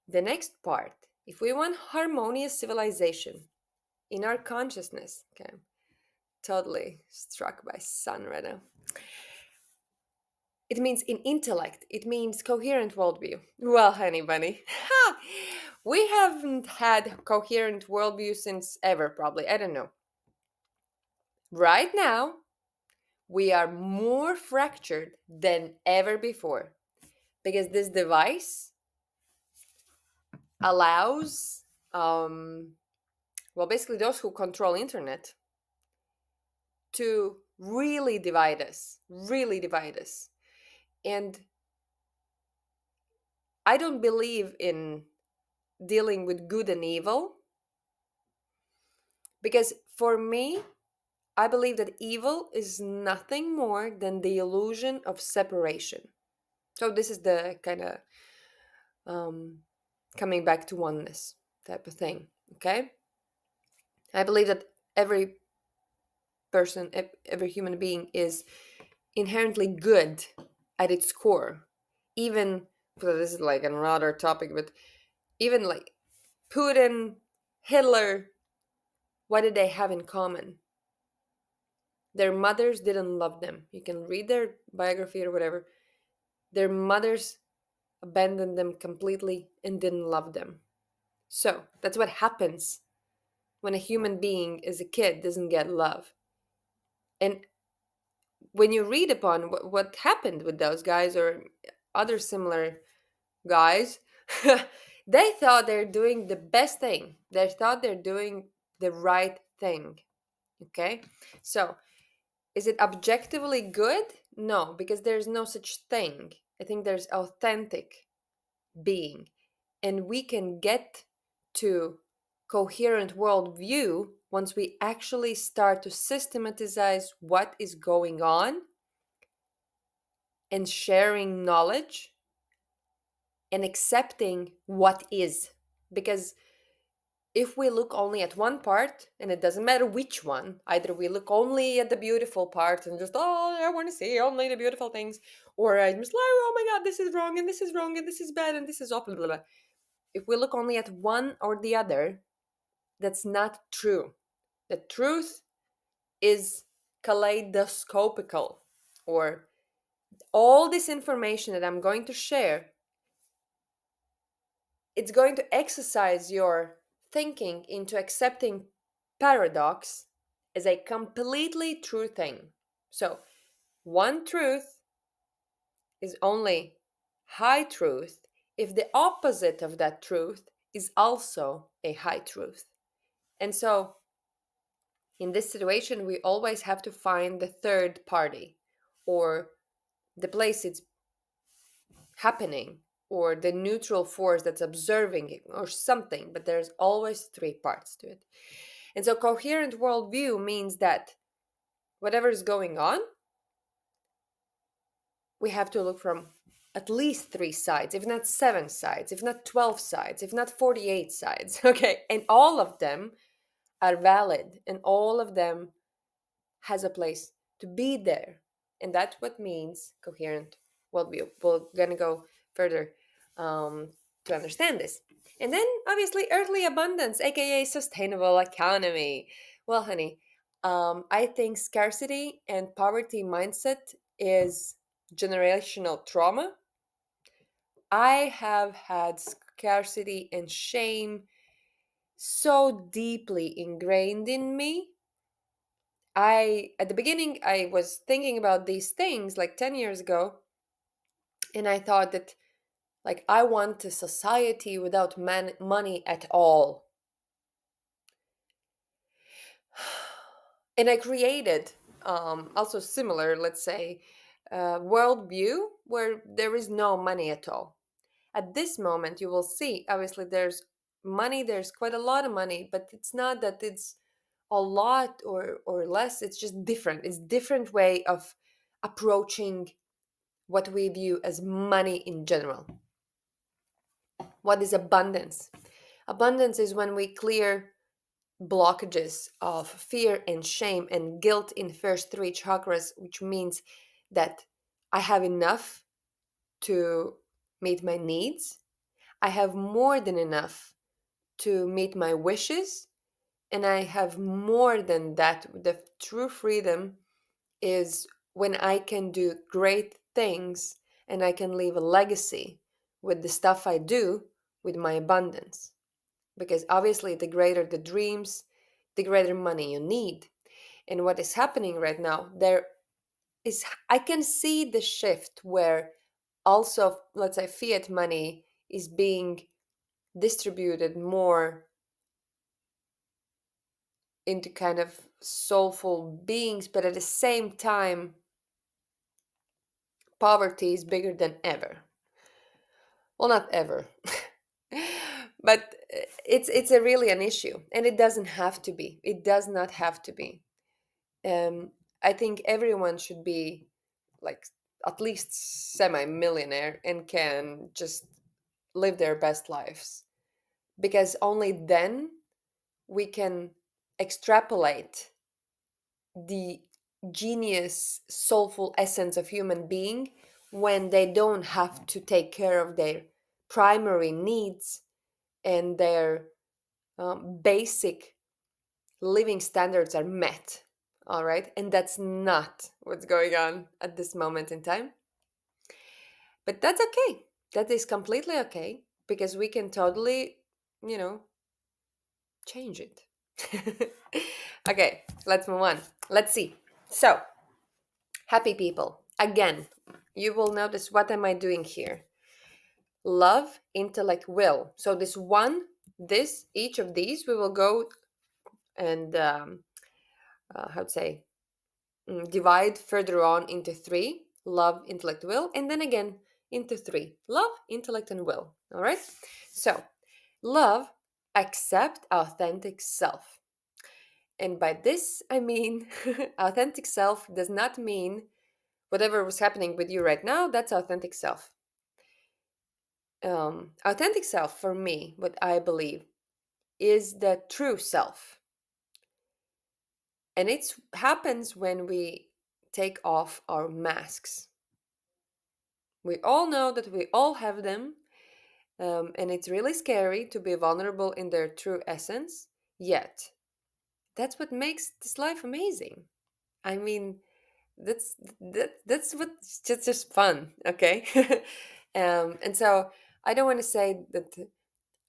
Speaker 1: The next part, if we want harmonious civilization in our consciousness, okay, totally struck by sun right now. It means in intellect, it means coherent worldview. Well, honey bunny, we haven't had coherent worldview since ever, probably. I don't know. Right now, we are more fractured than ever before because this device allows, well, basically those who control internet to really divide us. And I don't believe in dealing with good and evil because for me, I believe that evil is nothing more than the illusion of separation. So this is the kind of um, coming back to oneness type of thing. Okay, I believe that every person, every human being is inherently good at its core. Even, so this is like another topic, but even like Putin, Hitler, what did they have in common? Their mothers didn't love them. You can read their biography or whatever. Their mothers abandoned them completely and didn't love them. So that's what happens when a human being as a kid doesn't get love. And when you read upon what happened with those guys or other similar guys, they thought they're doing the best thing. They thought they're doing the right thing. Okay? So, is it objectively good? No, because there's no such thing. I think there's authentic being. And we can get to coherent worldview once we actually start to systematize what is going on and sharing knowledge and accepting what is. Because if we look only at one part, and it doesn't matter which one, either we look only at the beautiful part and just, oh, I want to see only the beautiful things, or I'm just like, oh my God, this is wrong, and this is wrong, and this is bad, and this is awful, blah, blah. If we look only at one or the other, that's not true. The truth is kaleidoscopical, or all this information that I'm going to share, it's going to exercise your thinking into accepting paradox as a completely true thing. So, one truth is only high truth if the opposite of that truth is also a high truth. And so, in this situation, we always have to find the third party or the place it's happening or the neutral force that's observing it or something, but there's always three parts to it. And so, coherent worldview means that whatever is going on, we have to look from at least three sides, if not seven sides, if not 12 sides, if not 48 sides. Okay. And all of them are valid and all of them has a place to be there. And that's what means coherent worldview. We're going to go further to understand this. And then, obviously, earthly abundance, aka sustainable economy. Well, honey, I think scarcity and poverty mindset is generational trauma. I have had scarcity and shame so deeply ingrained in me. At the beginning, I was thinking about these things like 10 years ago, and I thought that Like, I want a society without money at all. And I created also similar, let's say, worldview where there is no money at all. At this moment, you will see, obviously, there's money, there's quite a lot of money, but it's not that it's a lot or less, it's just different. It's different way of approaching what we view as money in general. What is abundance? Abundance is when we clear blockages of fear and shame and guilt in first three chakras, which means that I have enough to meet my needs, I have more than enough to meet my wishes, and I have more than that. The true freedom is when I can do great things and I can leave a legacy with the stuff I do with my abundance. Because obviously, the greater the dreams, the greater money you need. And what is happening right now, there is, I can see the shift where also, let's say, fiat money is being distributed more into kind of soulful beings, but at the same time, poverty is bigger than ever. Well, not ever. But it's a really an issue, and it doesn't have to be. It does not have to be. um, I think everyone should be like at least semi-millionaire and can just live their best lives, because only then we can extrapolate the genius soulful essence of human being when they don't have to take care of their primary needs and their basic living standards are met. All right. And that's not what's going on at this moment in time. But that's okay. That is completely okay because we can totally, you know, change it. Okay, let's move on. Let's see. So, happy people. Again, you will notice what am I doing here? Love, intellect, will. So each of these, we will go and how to say, divide further on into three: love, intellect, will, and then again into three: love, intellect, and will. All right. So, love, accept authentic self. And by this, I mean authentic self does not mean whatever was happening with you right now, that's authentic self. Authentic self, for me, what I believe, is the true self. And it happens when we take off our masks. We all know that we all have them, and it's really scary to be vulnerable in their true essence. Yet, that's what makes this life amazing. I mean, that's what's just fun, okay? And so I don't want to say that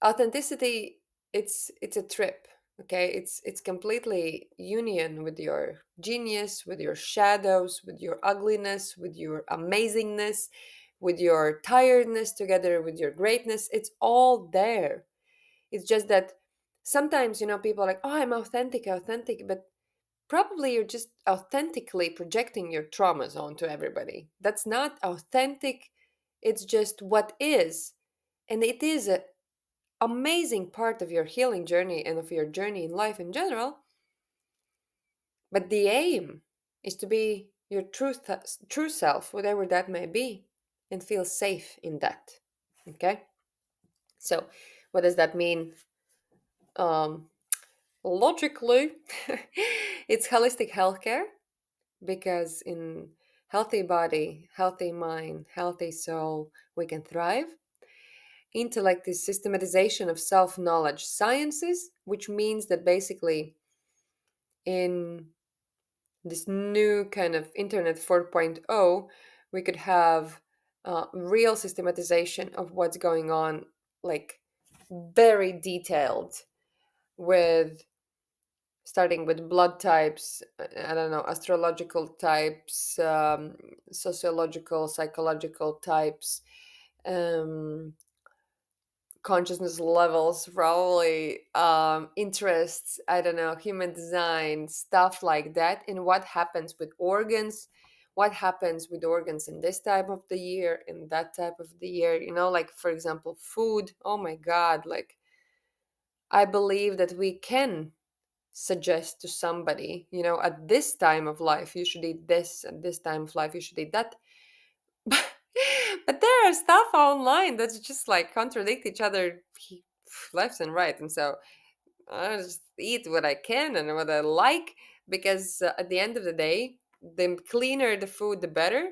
Speaker 1: authenticity, it's a trip, okay? It's completely union with your genius, with your shadows, with your ugliness, with your amazingness, with your tiredness, together with your greatness. It's all there. It's just that sometimes, people are like, oh, I'm authentic, but probably you're just authentically projecting your traumas onto everybody. That's not authentic. It's just what is. And it is an amazing part of your healing journey and of your journey in life in general. But the aim is to be your true self, whatever that may be, and feel safe in that. Okay? So, what does that mean? Um, Logically, it's holistic healthcare, because in healthy body, healthy mind, healthy soul, we can thrive. Intellect is systematization of self-knowledge sciences, which means that basically in this new kind of internet 4.0, we could have real systematization of what's going on, like very detailed, with starting with blood types, I don't know, astrological types, sociological, psychological types, um, consciousness levels, probably interests, I don't know, human design, stuff like that, and what happens with organs, what happens with organs in this type of the year, in that type of the year, like for example, food. Oh my God, like I believe that we can suggest to somebody, at this time of life, you should eat this, at this time of life, you should eat that. But there are stuff online that's just like contradict each other left and right. And so I just eat what I can and what I like because at the end of the day, the cleaner the food, the better.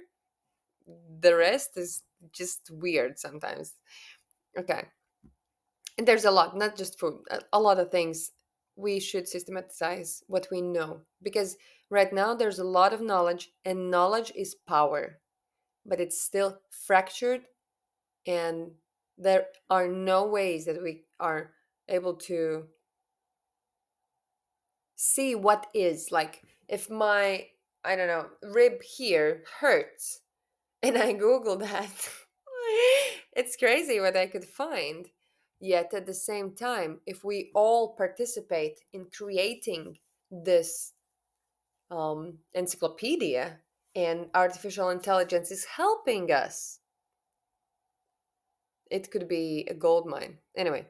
Speaker 1: The rest is just weird sometimes. Okay. And there's a lot, not just food, a lot of things. We should systematize what we know because right now there's a lot of knowledge, and knowledge is power, but it's still fractured, and there are no ways that we are able to see what is. Like if my, I don't know, rib here hurts and I google that, it's crazy what I could find. Yet at the same time, if we all participate in creating this encyclopedia, and artificial intelligence is helping us, it could be a gold mine. Anyway,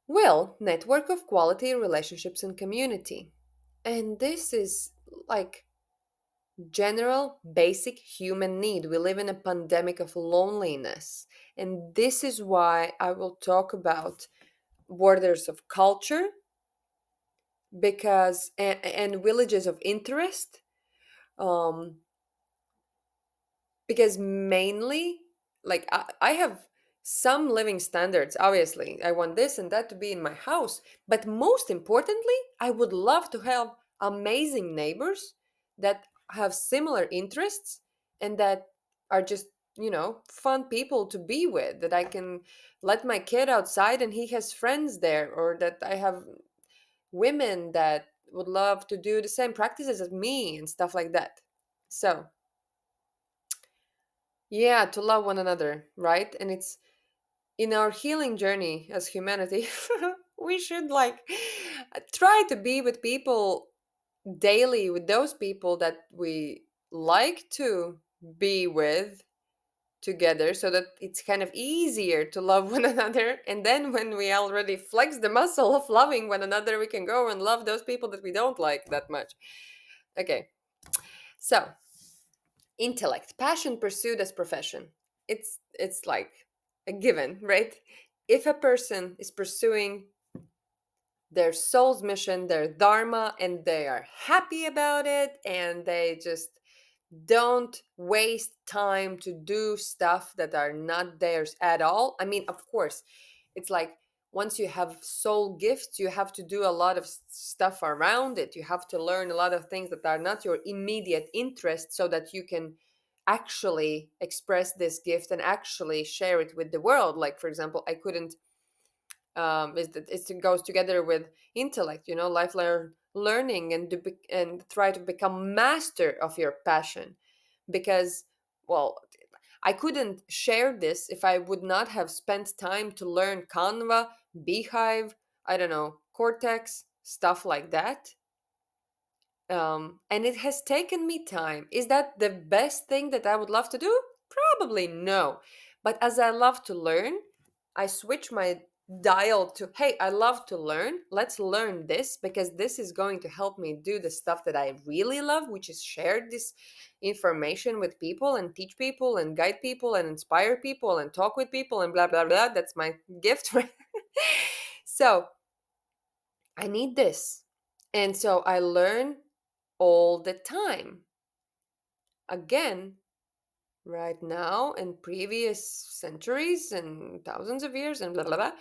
Speaker 1: well, network of quality relationships and community. And this is like general basic human need. We live in a pandemic of loneliness. And this is why I will talk about borders of culture because and villages of interest. Um, because mainly like I have some living standards. Obviously I want this and that to be in my house, but most importantly I would love to have amazing neighbors that have similar interests and that are just fun people to be with, that I can let my kid outside and he has friends there, or that I have women that would love to do the same practices as me and stuff like that. So yeah, to love one another, right? And it's in our healing journey as humanity, we should like try to be with people daily, with those people that we like to be with together, so that it's kind of easier to love one another. And then when we already flex the muscle of loving one another, we can go and love those people that we don't like that much. Okay, so intellect, passion pursued as profession. It's like a given, right? If a person is pursuing their soul's mission, their dharma, and they are happy about it, and they just don't waste time to do stuff that are not theirs at all. I mean, of course, it's like once you have soul gifts, you have to do a lot of stuff around it. You have to learn a lot of things that are not your immediate interest so that you can actually express this gift and actually share it with the world. Like, for example, I couldn't it goes together with intellect, lifelong learning, and and try to become master of your passion. Because, well, I couldn't share this if I would not have spent time to learn Canva, Beehive, I don't know, Cortex, stuff like that. And it has taken me time. Is that the best thing that I would love to do? Probably no. But as I love to learn, I switch my dial to, hey, I love to learn. Let's learn this because this is going to help me do the stuff that I really love, which is share this information with people and teach people and guide people and inspire people and talk with people and blah, blah, blah. That's my gift. So I need this. And so I learn all the time. Again, right now and previous centuries and thousands of years and blah blah blah,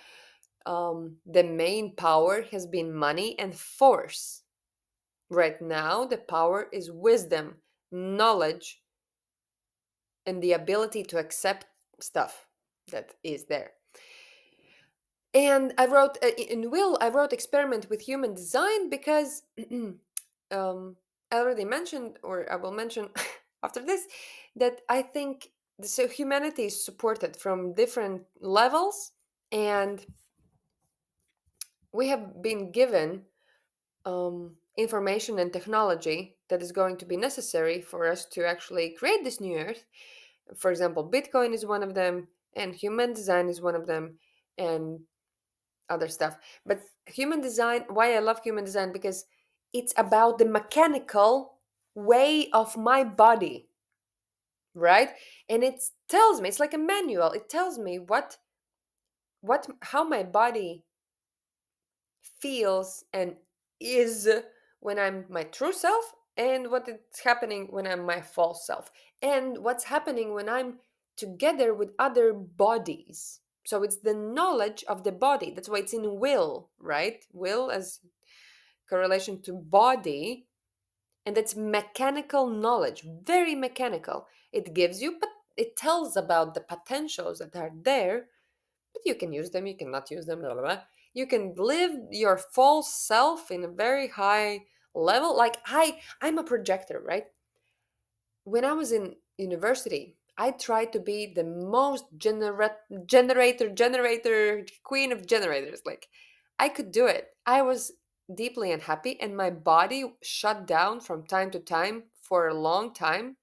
Speaker 1: the main power has been money and force. Right now, the power is wisdom, knowledge, and the ability to accept stuff that is there. And I wrote in Will, I wrote experiment with human design because I already mentioned, or I will mention after this, that I think So humanity is supported from different levels, and we have been given information and technology that is going to be necessary for us to actually create this new earth. For example, Bitcoin is one of them, and human design is one of them, and other stuff. But human design, why I love human design, because it's about the mechanical way of my body, right? And it tells me, it's like a manual. It tells me what how my body feels and is when I'm my true self, and what is happening when I'm my false self, and what's happening when I'm together with other bodies. So it's the knowledge of the body. That's why it's in will, right? Will as correlation to body, and that's mechanical knowledge, very mechanical. It gives you, but it tells about the potentials that are there, but you can use them, you cannot use them, blah, blah, blah. You can live your false self in a very high level. Like I'm a projector, right? When I was in university, I tried to be the most generator queen of generators. Like I could do it. I was deeply unhappy, and my body shut down from time to time for a long time,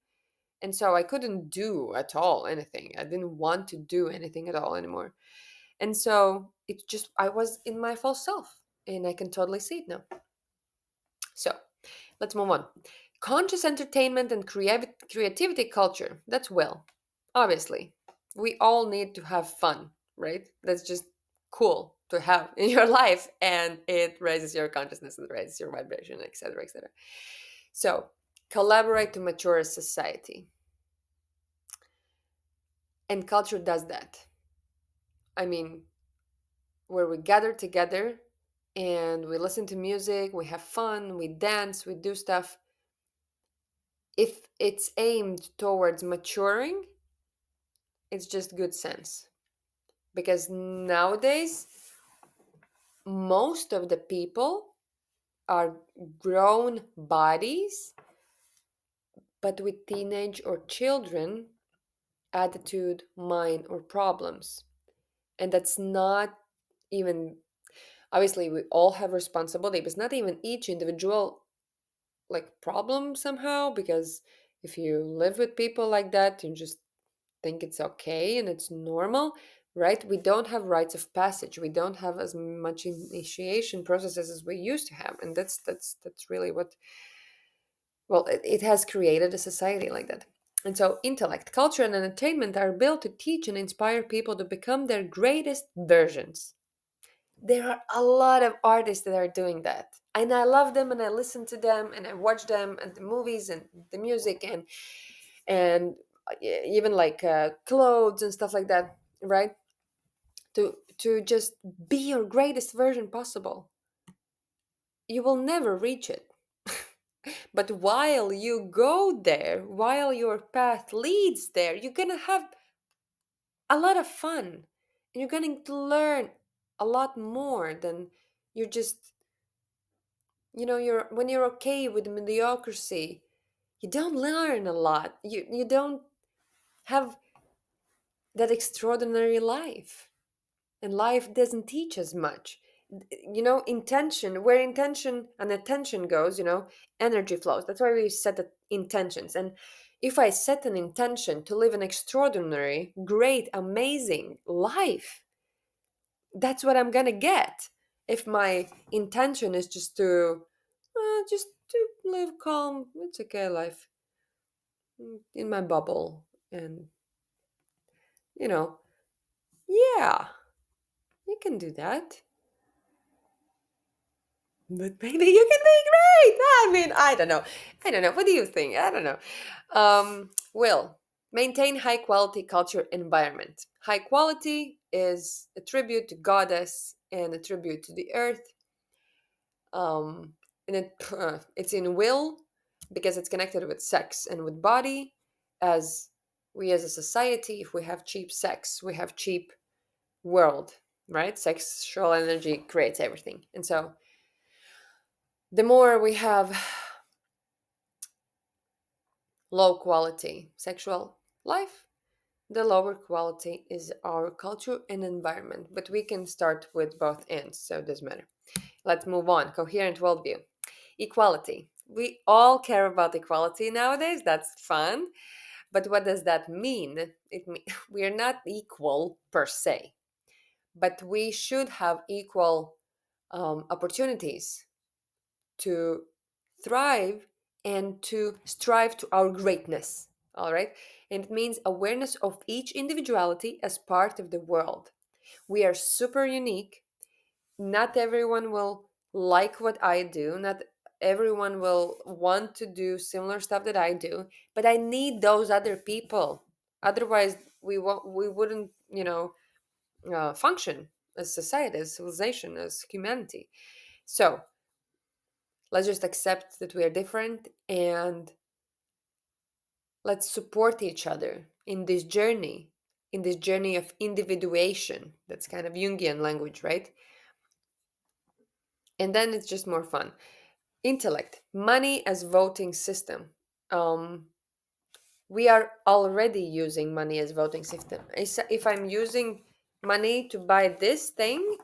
Speaker 1: and so I couldn't do at all anything. I didn't want to do anything at all anymore. And so it just, I was in my false self, and I can totally see it now. So let's move on. Conscious entertainment and creativity culture. That's will. Obviously, we all need to have fun, right? That's just cool to have in your life, and it raises your consciousness and raises your vibration, etc., etc. So, collaborate to mature a society. And culture does that. I mean, where we gather together and we listen to music, we have fun, we dance, we do stuff. If it's aimed towards maturing, it's just good sense. Because nowadays, most of the people are grown bodies, but with teenage or children attitude, mind, or problems. And that's not even, obviously, we all have responsibility, but it's not even each individual like problem somehow, because if you live with people like that, you just think it's okay and it's normal, right? We don't have rites of passage, we don't have as much initiation processes as we used to have, and that's really what, well, it has created a society like that. And so intellect, culture, and entertainment are built to teach and inspire people to become their greatest versions. There are a lot of artists that are doing that, and I love them, and I listen to them, and I watch them, and the movies and the music, and even like clothes and stuff like that, right? To just be your greatest version possible. You will never reach it, but while you go there, while your path leads there, you're gonna have a lot of fun, and you're going to learn a lot more than you're just, you're, when you're okay with mediocrity, you don't learn a lot, you don't have that extraordinary life, and life doesn't teach us much. Intention, where intention and attention goes, energy flows. That's why we set the intentions. And if I set an intention to live an extraordinary, great, amazing life, that's what I'm gonna get. If my intention is just to live calm, it's okay life, in my bubble, and you know yeah, you can do that, but maybe you can be great. I mean, I don't know, what do you think? I don't know. Will maintain high quality culture environment. High quality is a tribute to goddess and a tribute to the earth. And it's in will, because it's connected with sex and with body. As we as a society, if we have cheap sex, we have cheap world, right? Sexual energy creates everything, and so the more we have low quality sexual life, The lower quality is our culture and environment, but we can start with both ends, so it doesn't matter. Let's move on. Coherent worldview. Equality. We all care about equality nowadays. That's fun. But what does that mean? We are not equal per se, but we should have equal opportunities to thrive and to strive to our greatness. All right. And it means awareness of each individuality as part of the world. We are super unique. Not everyone will like what I do. Not everyone will want to do similar stuff that I do, but I need those other people. Otherwise, we wouldn't, function as society, as civilization, as humanity. So let's just accept that we are different and let's support each other in this journey of individuation. That's kind of Jungian language, right? And then it's just more fun. Intellect, money as voting system. Um, we are already using money as voting system. If I'm using money to buy this thing,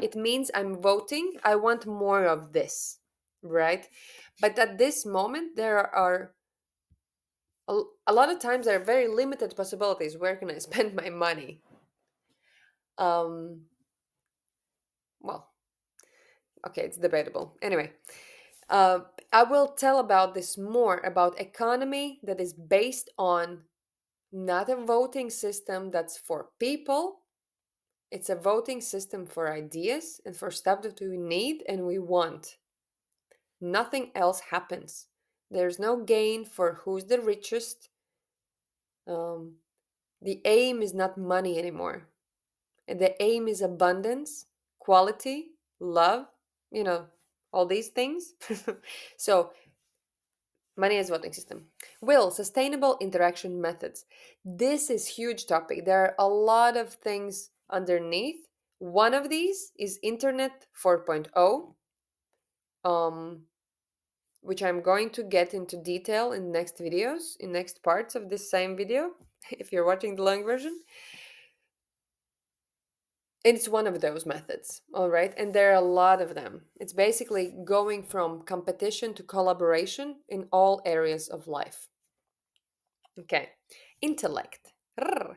Speaker 1: it means I'm voting. I want more of this, right? But at this moment, there are a lot of times there are very limited possibilities. Where can I spend my money? Um, well, okay, it's debatable. Anyway, uh, I will tell about this more about economy that is based on not a voting system that's for people. It's a voting system for ideas and for stuff that we need and we want. Nothing else happens. There's no gain for who's the richest. Um, the aim is not money anymore. And the aim is abundance, quality, love, you know, all these things. So, money as voting system. Will, sustainable interaction methods. This is huge topic. There are a lot of things underneath. One of these is Internet 4.0, um, which I'm going to get into detail in next videos, in next parts of this same video, if you're watching the long version. It's one of those methods, all right? And there are a lot of them. It's basically going from competition to collaboration in all areas of life. Okay. Intellect. Rrr.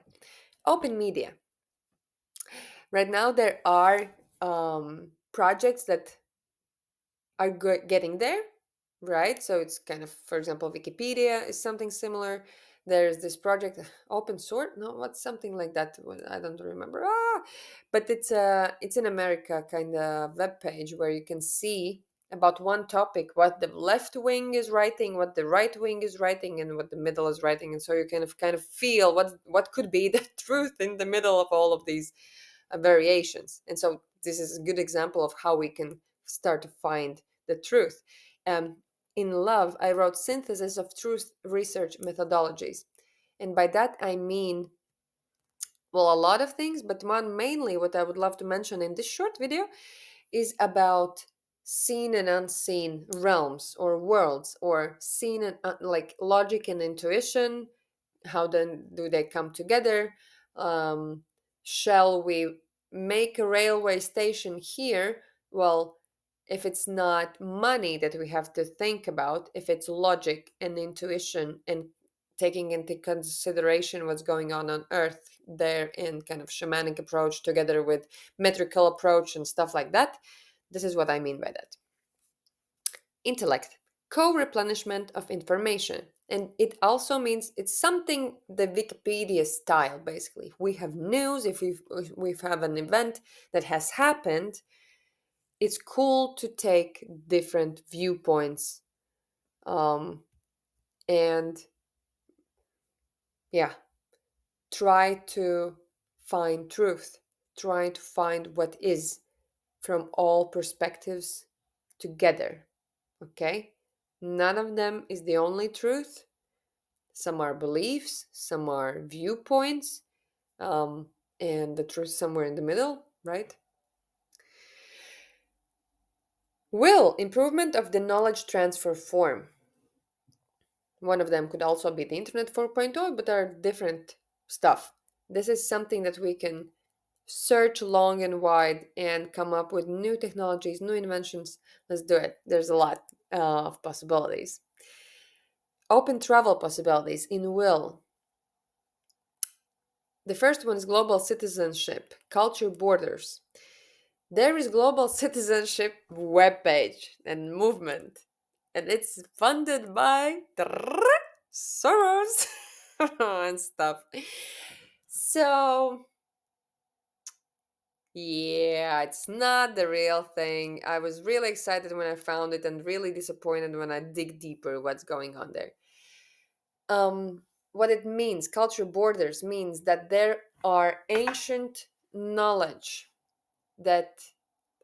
Speaker 1: Open media. Right now, there are projects that are getting there, right? So it's kind of, for example, Wikipedia is something similar. There's this project, open source. No, what's something like that? I don't remember. But it's in America kind of web page where you can see about one topic what the left wing is writing, what the right wing is writing, and what the middle is writing, and so you kind of feel what could be the truth in the middle of all of these variations. And so this is a good example of how we can start to find the truth. Um, in Love, I wrote synthesis of truth research methodologies. And by that, I mean, well, a lot of things, but one mainly what I would love to mention in this short video is about seen and unseen realms or worlds, or seen and like logic and intuition. How then do they come together? um, shall we make a railway station here? Well, if it's not money that we have to think about, if it's logic and intuition and taking into consideration what's going on earth there in kind of shamanic approach together with metrical approach and stuff like that, this is what I mean by that. Intellect, co-replenishment of information. And it also means it's something the Wikipedia style, basically. If we have news, if we have an event that has happened, it's cool to take different viewpoints, um, and yeah, try to find truth, try to find what is from all perspectives together. Okay? None of them is the only truth. Some are beliefs, some are viewpoints, um, and the truth somewhere in the middle, right? Will, improvement of the knowledge transfer form. One of them could also be the Internet 4.0, but there are different stuff. This is something that we can search long and wide and come up with new technologies, new inventions. Let's do it. There's a lot of possibilities. Open travel possibilities in will. The first one is global citizenship, culture borders. There is global citizenship webpage and movement, and it's funded by Soros and stuff. So, yeah, it's not the real thing. I was really excited when I found it and really disappointed when I dig deeper what's going on there. What it means, culture borders, means that there are ancient knowledge that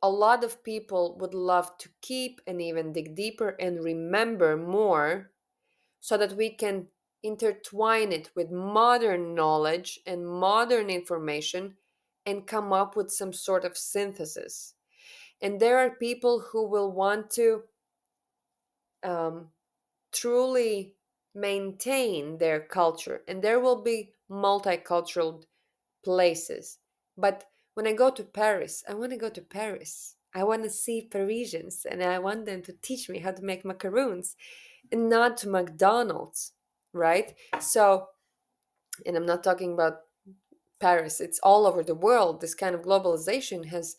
Speaker 1: a lot of people would love to keep and even dig deeper and remember more so that we can intertwine it with modern knowledge and modern information and come up with some sort of synthesis. And there are people who will want to um, truly maintain their culture, and there will be multicultural places. But when I go to Paris, I want to go to Paris. I want to see Parisians and I want them to teach me how to make macaroons and not to McDonald's, right? So, and I'm not talking about Paris, it's all over the world. This kind of globalization has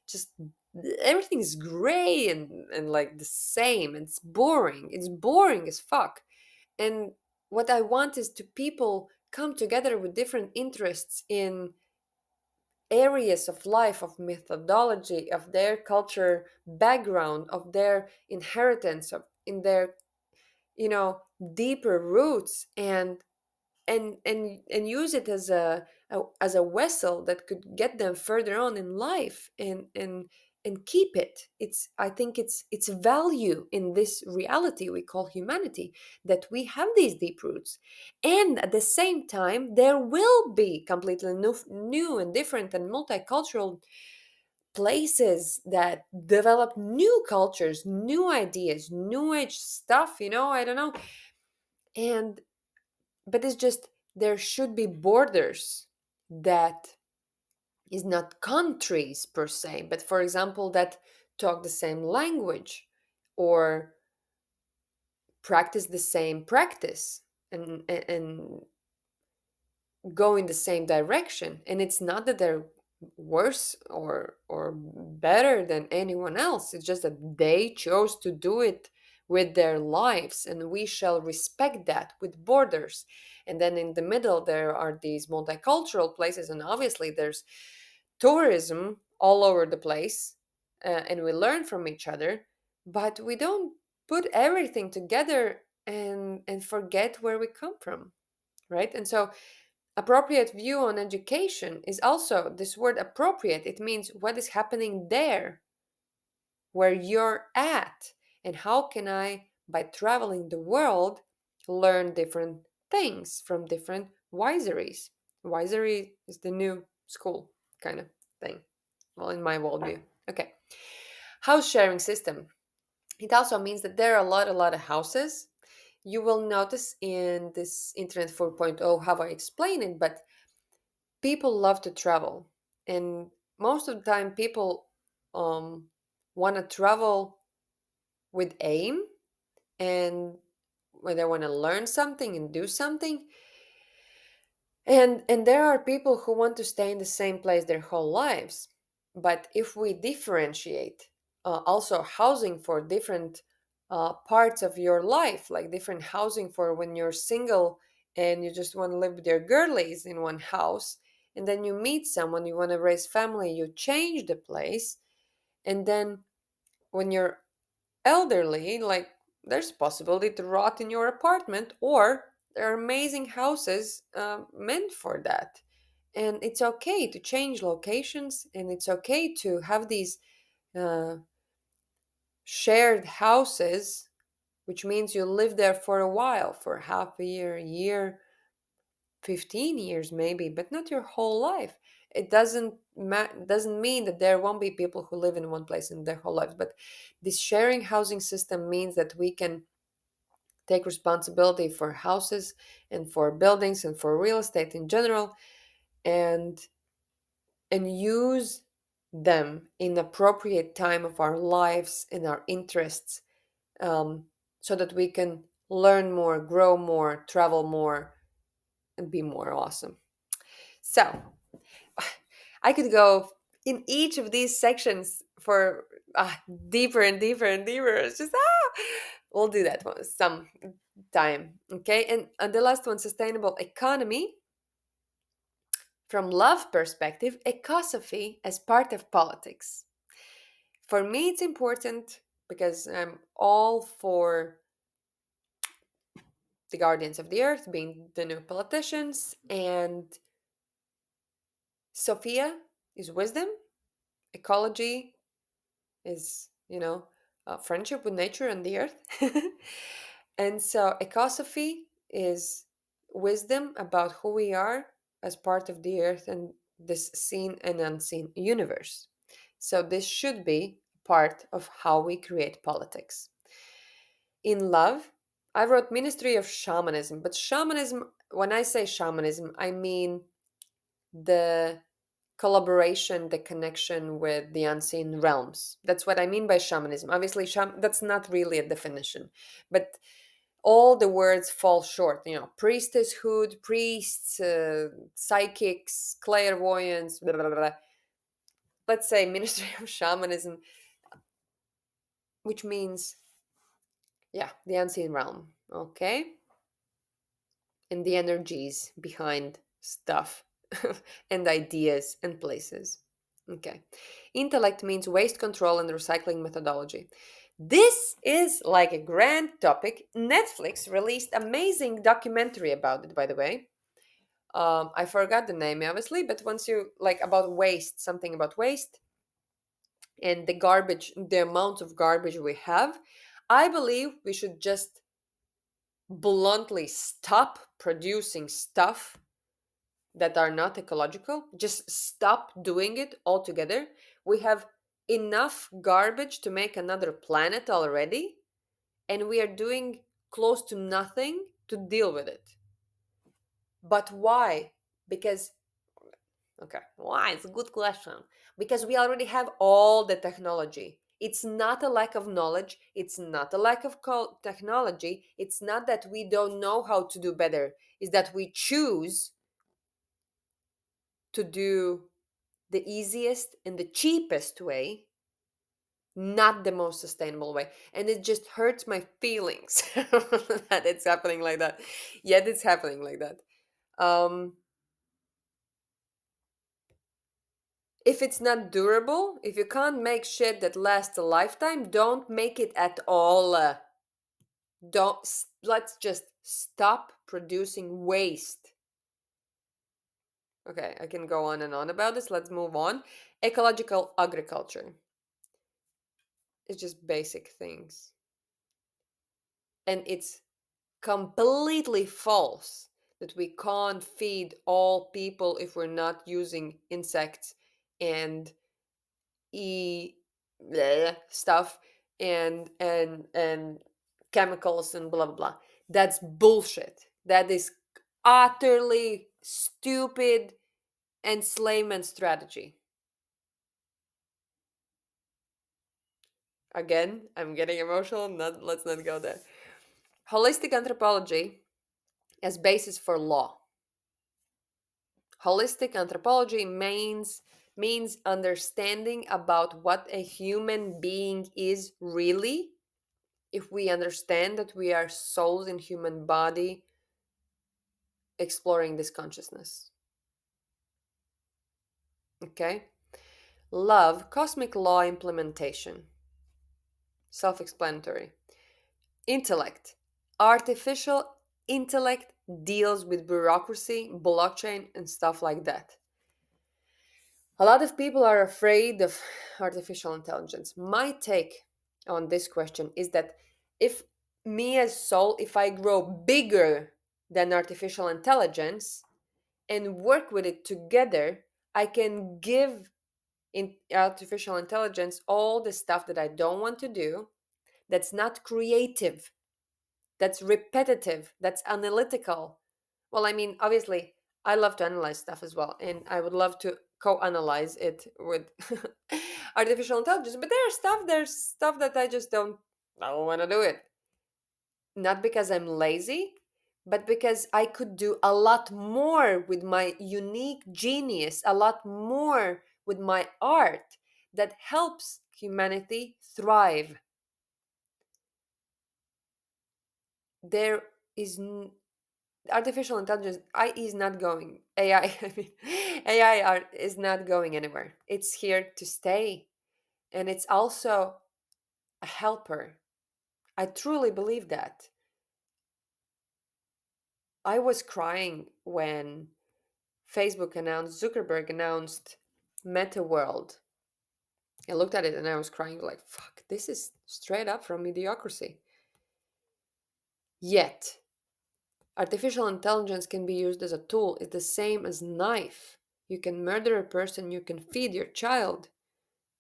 Speaker 1: just everything's gray and like the same. It's boring. It's boring as fuck. And what I want is to people come together with different interests in areas of life, of methodology, of their culture background, of their inheritance, of in their you know deeper roots, and use it as a vessel that could get them further on in life, and keep it. It's I think it's value in this reality we call humanity, that we have these deep roots, and at the same time there will be completely new and different and multicultural places that develop new cultures, new ideas, new age stuff, I don't know. And but it's just there should be borders that is not countries per se, but for example that talk the same language or practice the same practice, and go in the same direction. And it's not that they're worse or better than anyone else, it's just that they chose to do it with their lives, and we shall respect that with borders. And then in the middle there are these multicultural places, and obviously there's tourism all over the place, and we learn from each other, but we don't put everything together and forget where we come from, right? And so appropriate view on education is also this word appropriate. It means what is happening there where you're at. And how can I, by traveling the world, learn different things from different wiseries? Wisery is the new school kind of thing. Well, in my worldview. Okay. House sharing system. It also means that there are a lot of houses. You will notice in this Internet 4.0 how I explain it, but people love to travel, and most of the time people want to travel with aim, and when they want to learn something and do something. And there are people who want to stay in the same place their whole lives. But if we differentiate also housing for different parts of your life, like different housing for when you're single and you just want to live with your girlies in one house, and then you meet someone, you want to raise family, you change the place. And then when you're elderly, like there's possibility to rot in your apartment, or there are amazing houses meant for that. And it's okay to change locations, and it's okay to have these uh, shared houses, which means you live there for a while, for half a year, 15 years maybe, but not your whole life. It doesn't mean that there won't be people who live in one place in their whole lives, but this sharing housing system means that we can take responsibility for houses and for buildings and for real estate in general, and use them in appropriate time of our lives and our interests, um, so that we can learn more, grow more, travel more, and be more awesome. So I could go in each of these sections for deeper and deeper and deeper. It's just we'll do that one some time. Okay, and the last one, sustainable economy. From love perspective, ecosophy as part of politics. For me, it's important because I'm all for the guardians of the earth being the new politicians, and Sophia is wisdom, ecology is, friendship with nature and the earth. And so ecosophy is wisdom about who we are as part of the earth and this seen and unseen universe. So this should be part of how we create politics. In love, I wrote Ministry of Shamanism, but shamanism, when I say shamanism, I mean the collaboration, the connection with the unseen realms. That's what I mean by shamanism. Obviously, that's not really a definition, but all the words fall short. Priestesshood, priests, psychics, clairvoyance, blah, blah, blah. Let's say Ministry of Shamanism, which means, yeah, the unseen realm. Okay. And the energies behind stuff and ideas and places. Okay. Intellect means waste control and recycling methodology. This is like a grand topic. Netflix released amazing documentary about it, by the way. I forgot the name, obviously, but once you like about waste, something about waste and the garbage, the amount of garbage we have, I believe we should just bluntly stop producing stuff that are not ecological. Just stop doing it altogether. We have enough garbage to make another planet already, and we are doing close to nothing to deal with it. But why? Because, okay, why? It's a good question. Because we already have all the technology. It's not a lack of knowledge. It's not a lack of technology. It's not that we don't know how to do better. It's that we choose to do the easiest and the cheapest way, not the most sustainable way. And it just hurts my feelings that it's happening like that. Yet it's happening like that. Um, if it's not durable, if you can't make shit that lasts a lifetime, don't make it at all. Let's just stop producing waste. Okay, I can go on and on about this. Let's move on. Ecological agriculture. It's just basic things. And it's completely false that we can't feed all people if we're not using insects and stuff and chemicals and blah blah blah. That's bullshit. That is utterly stupid enslavement strategy. Again, I'm getting emotional. Not let's not go there. Holistic anthropology as basis for law. Holistic anthropology means understanding about what a human being is really. If we understand that we are souls in human body exploring this consciousness. Okay? Love, cosmic law implementation. Self-explanatory. Intellect. Artificial intellect deals with bureaucracy, blockchain, and stuff like that. A lot of people are afraid of artificial intelligence. My take on this question is that if me as soul, if I grow bigger than artificial intelligence and work with it together, I can give artificial intelligence all the stuff that I don't want to do, that's not creative. that's repetitive, that's analytical. Well, I mean, obviously, I love to analyze stuff as well, and I would love to co-analyze it with artificial intelligence. But there's stuff that I don't want to do it. Not because I'm lazy, but because I could do a lot more with my unique genius, a lot more with my art that helps humanity thrive. There is artificial intelligence I is not going AI. I mean, AI is not going anywhere. It's here to stay, and it's also a helper. I truly believe that. I was crying when Zuckerberg announced Meta World. I looked at it and I was crying like, fuck, this is straight up from mediocrity. Yet, artificial intelligence can be used as a tool. It's the same as knife. You can murder a person, you can feed your child,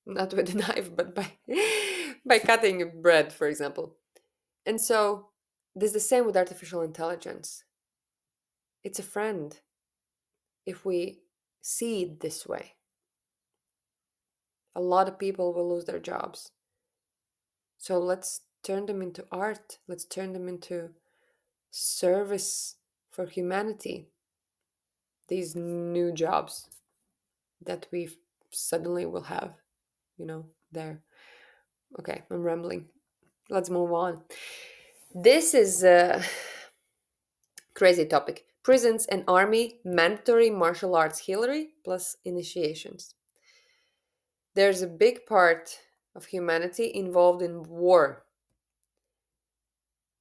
Speaker 1: not with a knife, but by by cutting bread, for example. And so, this is the same with artificial intelligence. It's a friend if we see it this way. A lot of people will lose their jobs. So let's turn them into art. Let's turn them into service for humanity. These new jobs that we suddenly will have, there. Okay, I'm rambling. Let's move on. This is a crazy topic. Prisons and army, mandatory martial arts Hillary plus initiations. There's a big part of humanity involved in war,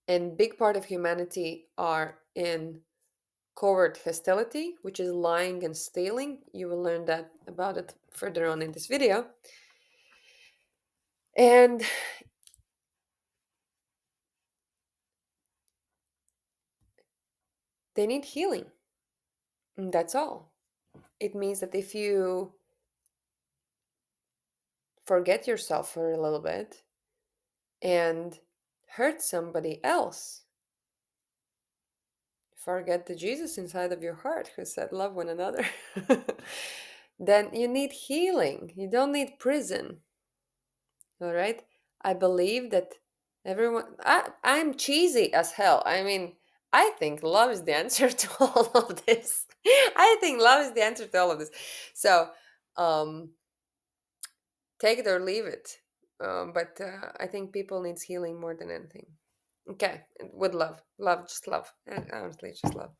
Speaker 1: and big part of humanity are in covert hostility, which is lying and stealing. You will learn that about it further on in this video. And they need healing. And that's all. It means that if you forget yourself for a little bit and hurt somebody else, forget the Jesus inside of your heart who said, love one another, then you need healing. You don't need prison. All right. I believe that I'm cheesy as hell. I mean, I think love is the answer to all of this. I think love is the answer to all of this. So, um, take it or leave it. But I think people needs healing more than anything. Okay, with love, just love, and honestly, just love.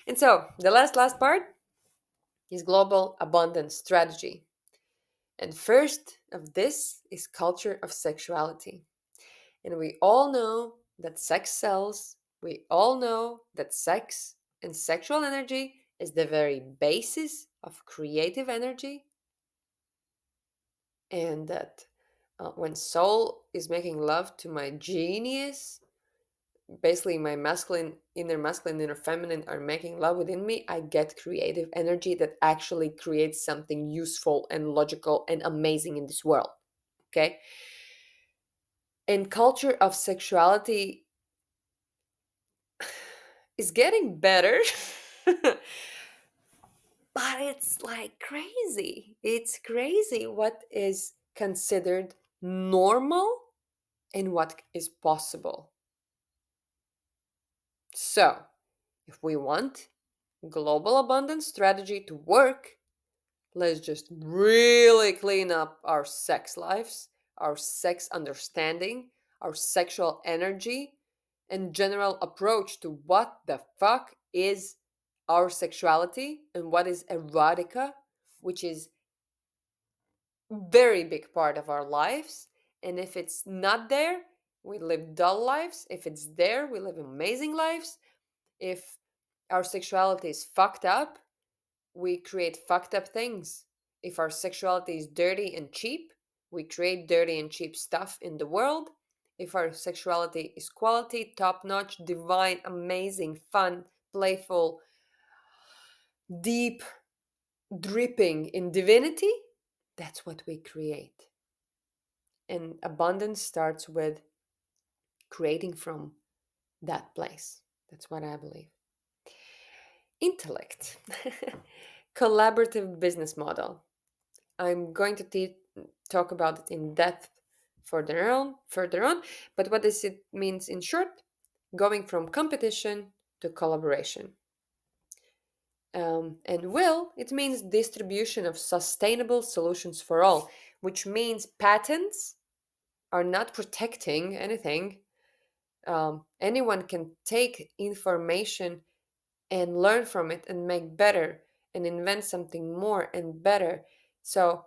Speaker 1: And so the last part is global abundance strategy. And first of this is culture of sexuality. And we all know that sex sells. We all know that sex and sexual energy is the very basis of creative energy. And that when soul is making love to my genius, basically my masculine, inner feminine are making love within me, I get creative energy that actually creates something useful and logical and amazing in this world. Okay? And culture of sexuality is getting better. But it's like crazy. It's crazy what is considered normal and what is possible. So, if we want global abundance strategy to work, let's just really clean up our sex lives, our sex understanding, our sexual energy, and general approach to what the fuck is our sexuality and what is erotica, which is very big part of our lives. And if it's not there, we live dull lives. If it's there, we live amazing lives. If our sexuality is fucked up, we create fucked up things. If our sexuality is dirty and cheap, we create dirty and cheap stuff in the world. If our sexuality is quality, top notch, divine, amazing, fun, playful, deep, dripping in divinity, that's what we create. And abundance starts with creating from that place. That's what I believe. Intellect. Collaborative business model. I'm going to talk about it in depth further on, but what does it means in short? Going from competition to collaboration. And will, it means distribution of sustainable solutions for all, which means patents are not protecting anything. Anyone can take information and learn from it and make better and invent something more and better. So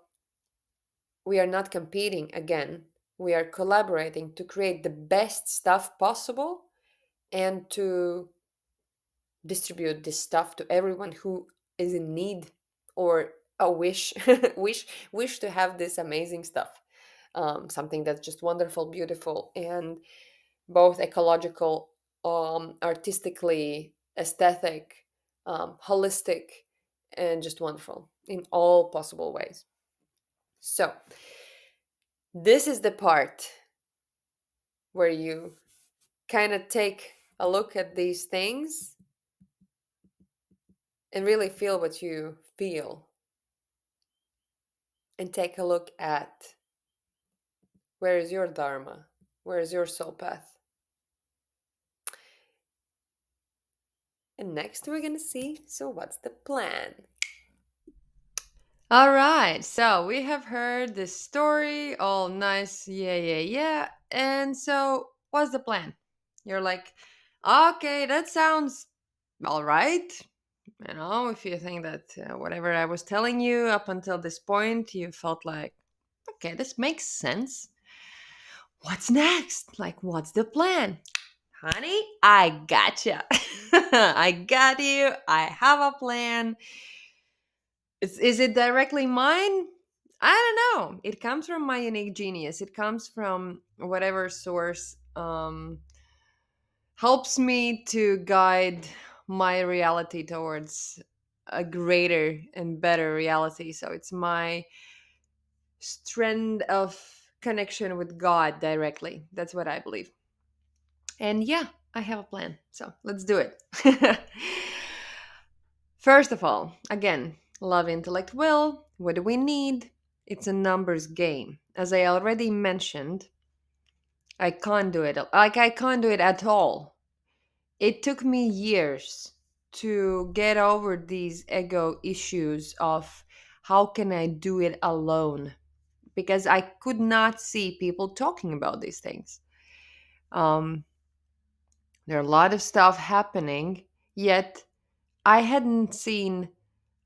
Speaker 1: we are not competing again. We are collaborating to create the best stuff possible and to distribute this stuff to everyone who is in need or a wish wish to have this amazing stuff. Something that's just wonderful, beautiful, and both ecological, artistically aesthetic, holistic, and just wonderful in all possible ways. So this is the part where you kind of take a look at these things and really feel what you feel, and take a look at where is your dharma, where is your soul path. And next we're gonna see, so what's the plan? All right, so we have heard this story, all nice, yeah, yeah, yeah. And so, what's the plan? You're like, okay, that sounds all right. You know, if you think that whatever I was telling you up until this point, you felt like, okay, this makes sense. What's next? Like, what's the plan? Honey, I gotcha. I got you. I have a plan. Is it directly mine? I don't know. It comes from my unique genius. It comes from whatever source helps me to guide my reality towards a greater and better reality. So it's my strand of connection with God directly. That's what I believe. And yeah, I have a plan. So let's do it. First of all, again, love, intellect, will. What do we need? It's a numbers game. As I already mentioned, I can't do it. Like, I can't do it at all. It took me years to get over these ego issues of how can I do it alone? Because I could not see people talking about these things. Um, there are a lot of stuff happening, yet I hadn't seen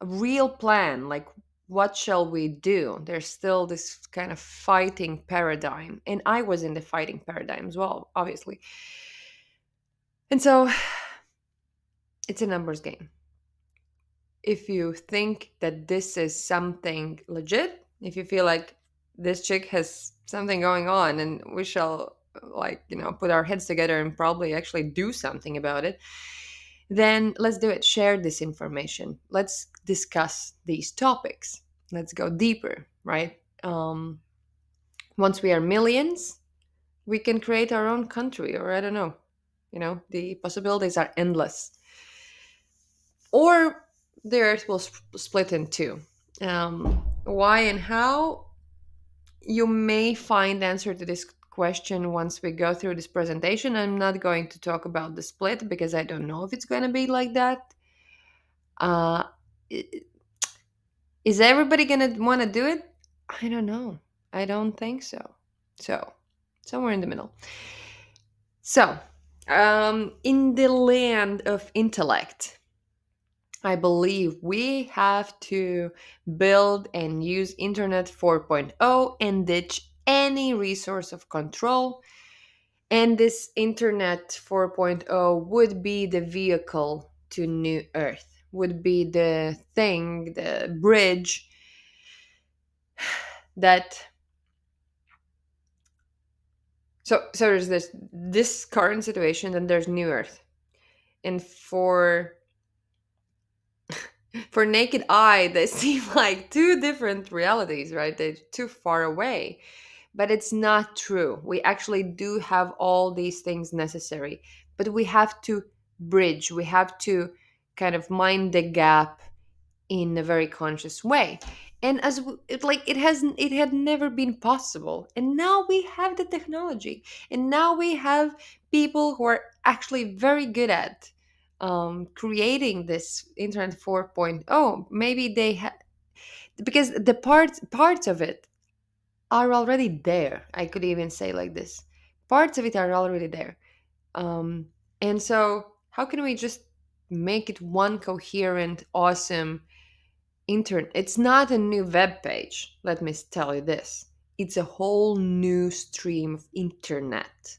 Speaker 1: a real plan. Like, what shall we do? There's still this kind of fighting paradigm. And I was in the fighting paradigm as well, obviously. And so it's a numbers game. If you think that this is something legit, if you feel like this chick has something going on and we shall, like, put our heads together and probably actually do something about it, then let's do it. Share this information. Let's discuss these topics. Let's go deeper, right? Once we are millions, we can create our own country, or I don't know. The possibilities are endless. Or the earth will split in two. Why and how? You may find answer to this question once we go through this presentation. I'm not going to talk about the split because I don't know if it's going to be like that. uh i- is everybody going to want to do it? I don't know. I don't think so. So somewhere in the middle. So in the land of intellect, I believe we have to build and use Internet 4.0 and ditch any resource of control. And this Internet 4.0 would be the vehicle to New Earth, would be the thing, the bridge that. So there's this current situation, and there's New Earth. And for naked eye, they seem like two different realities, right? They're too far away. But it's not true. We actually do have all these things necessary. but we have to bridge, we have to kind of mind the gap in a very conscious way. And it had never been possible, and now we have the technology, and now we have people who are actually very good at creating this internet 4.0. Maybe because the parts of it are already there. I could even say like this: parts of it are already there. um, and so how can we just make it one coherent, awesome internet? It's not a new web page, let me tell you this. It's a whole new stream of internet.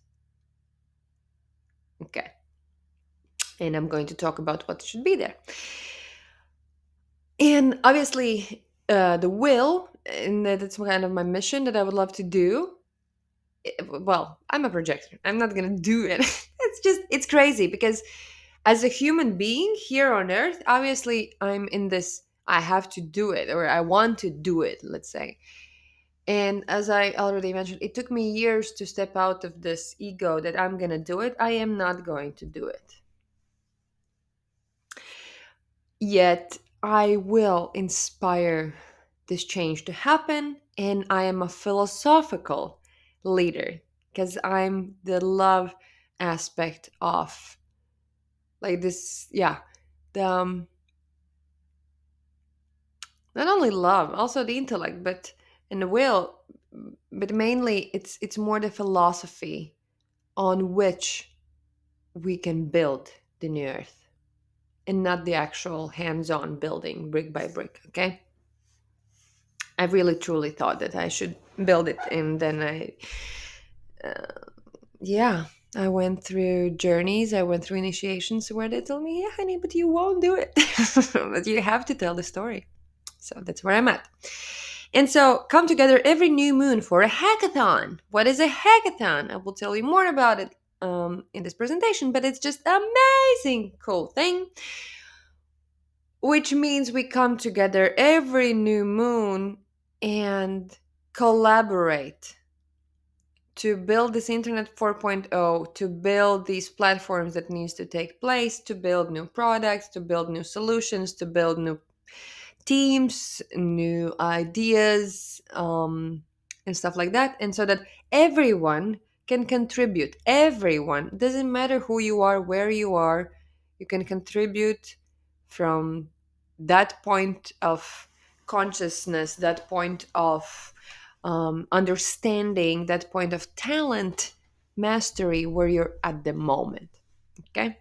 Speaker 1: Okay. And I'm going to talk about what should be there. And obviously, the will, and that's kind of my mission that I would love to do. Well, I'm a projector. I'm not going to do it. It's crazy because as a human being here on earth, obviously, I'm in this, I have to do it, or I want to do it, let's say. And as I already mentioned, it took me years to step out of this ego that I'm going to do it. I am not going to do it. Yet I will inspire this change to happen. And I am a philosophical leader because I'm the love aspect of like this. Yeah. The, not only love, also the intellect, but and the will, but mainly it's more the philosophy on which we can build the new earth, and not the actual hands-on building brick by brick. Okay, I really truly thought that I should build it, and then yeah, I went through journeys, I went through initiations where they told me, yeah honey, but you won't do it. But you have to tell the story. So that's where I'm at. And so come together every new moon for a hackathon. What is a hackathon? I will tell you more about it in this presentation, but it's just amazing cool thing, which means we come together every new moon and collaborate to build this internet 4.0, to build these platforms that needs to take place, to build new products, to build new solutions, to build new teams, new ideas, and stuff like that. And so that everyone can contribute. Everyone, doesn't matter who you are, where you are, you can contribute from that point of consciousness, that point of understanding, that point of talent, mastery, where you're at the moment. Okay?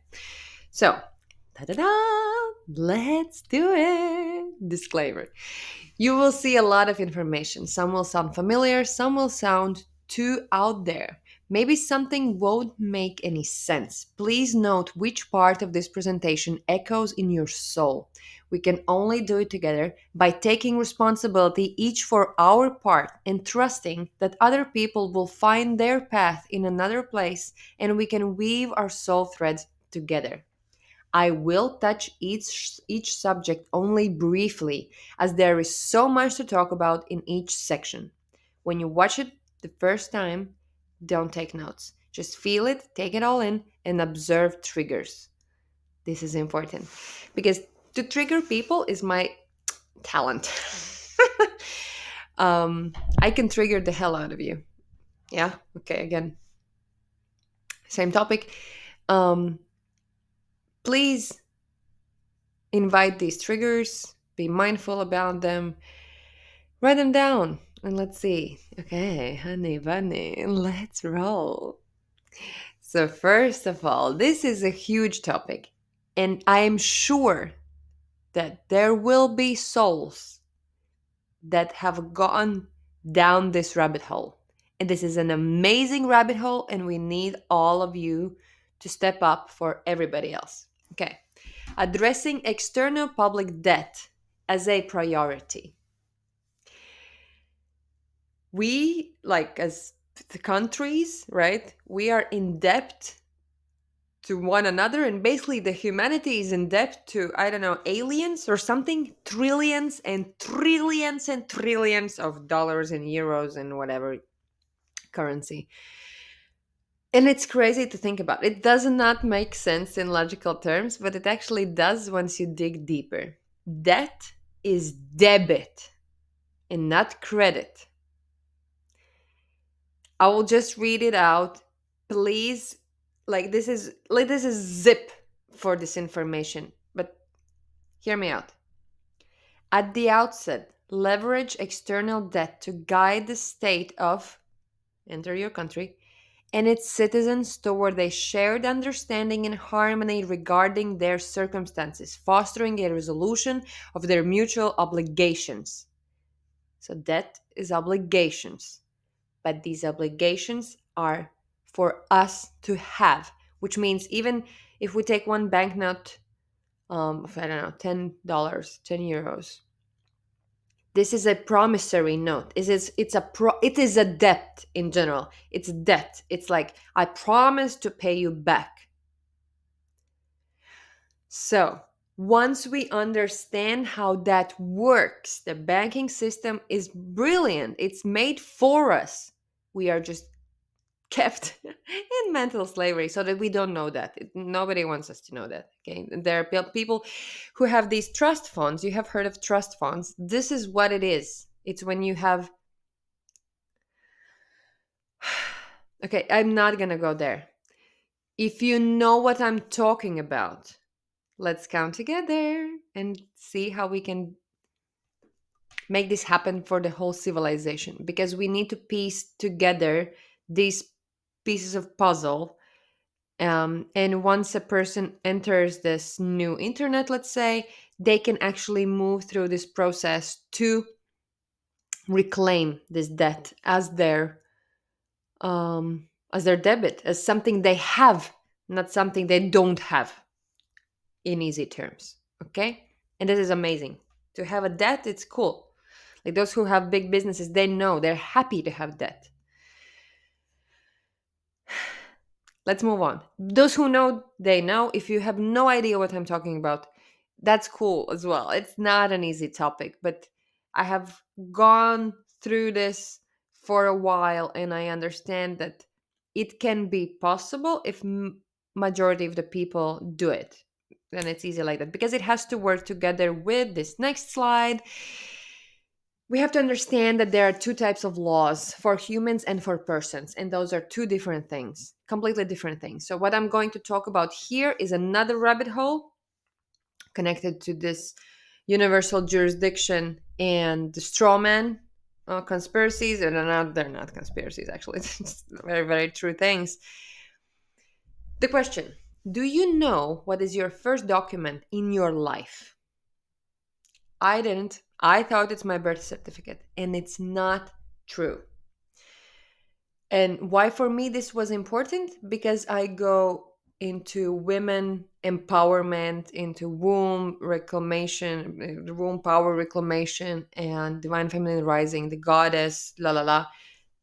Speaker 1: So, da da da, let's do it. Disclaimer. You will see a lot of information. Some will sound familiar, some will sound too out there. Maybe something won't make any sense. Please note which part of this presentation echoes in your soul. We can only do it together by taking responsibility each for our part and trusting that other people will find their path in another place, and we can weave our soul threads together. I will touch each subject only briefly, as there is so much to talk about in each section. When you watch it the first time, don't take notes. Just feel it, take it all in, and observe triggers. This is important because to trigger people is my talent. I can trigger the hell out of you. Yeah. Okay. Again, same topic. Um, please invite these triggers, be mindful about them, write them down, and let's see. Okay, honey bunny, let's roll. So, first of all, this is a huge topic, and I am sure that there will be souls that have gone down this rabbit hole. And this is an amazing rabbit hole, and we need all of you to step up for everybody else. Okay. Addressing external public debt as a priority. We, like as the countries, right? We are in debt to one another, and basically the humanity is in debt to, I don't know, aliens or something. Trillions and trillions and trillions of dollars and euros and whatever currency. And it's crazy to think about. It does not make sense in logical terms, but it actually does once you dig deeper. Debt is debit and not credit. I will just read it out. Please, this is zip for this information, but hear me out. At the outset, leverage external debt to guide the state of enter your country and its citizens toward a shared understanding and harmony regarding their circumstances, fostering a resolution of their mutual obligations. So, debt is obligations, but these obligations are for us to have, which means even if we take one banknote of, I don't know, $10, €10, this is a promissory note. It is a debt in general. It's debt. It's like I promise to pay you back. So, once we understand how that works, the banking system is brilliant. It's made for us. We are just kept in mental slavery so that we don't know that. Nobody wants us to know that. Okay. There are people who have these trust funds. You have heard of trust funds. This is what it is. It's when you have. Okay, I'm not going to go there. If you know what I'm talking about, let's count together and see how we can make this happen for the whole civilization, because we need to piece together these pieces of puzzle. And once a person enters this new internet, let's say, they can actually move through this process to reclaim this debt as their debit, as something they have, not something they don't have, in easy terms. Okay? And this is amazing. To have a debt, it's cool. Like those who have big businesses, they know they're happy to have debt. Let's move on. Those who know, they know. If you have no idea what I'm talking about, that's cool as well. It's not an easy topic, but I have gone through this for a while and I understand that it can be possible if majority of the people do it. Then it's easy like that, because it has to work together with this next slide. We have to understand that there are two types of laws, for humans and for persons, and those are two different things, completely different things. So what I'm going to talk about here is another rabbit hole connected to this universal jurisdiction and the straw man conspiracies. And they're not conspiracies, actually. It's just very, very true things. The question: do you know what is your first document in your life? I didn't. I thought it's my birth certificate, and it's not true. And why for me this was important? Because I go into women empowerment, into womb reclamation, womb power reclamation, and divine feminine rising, the goddess, la la la.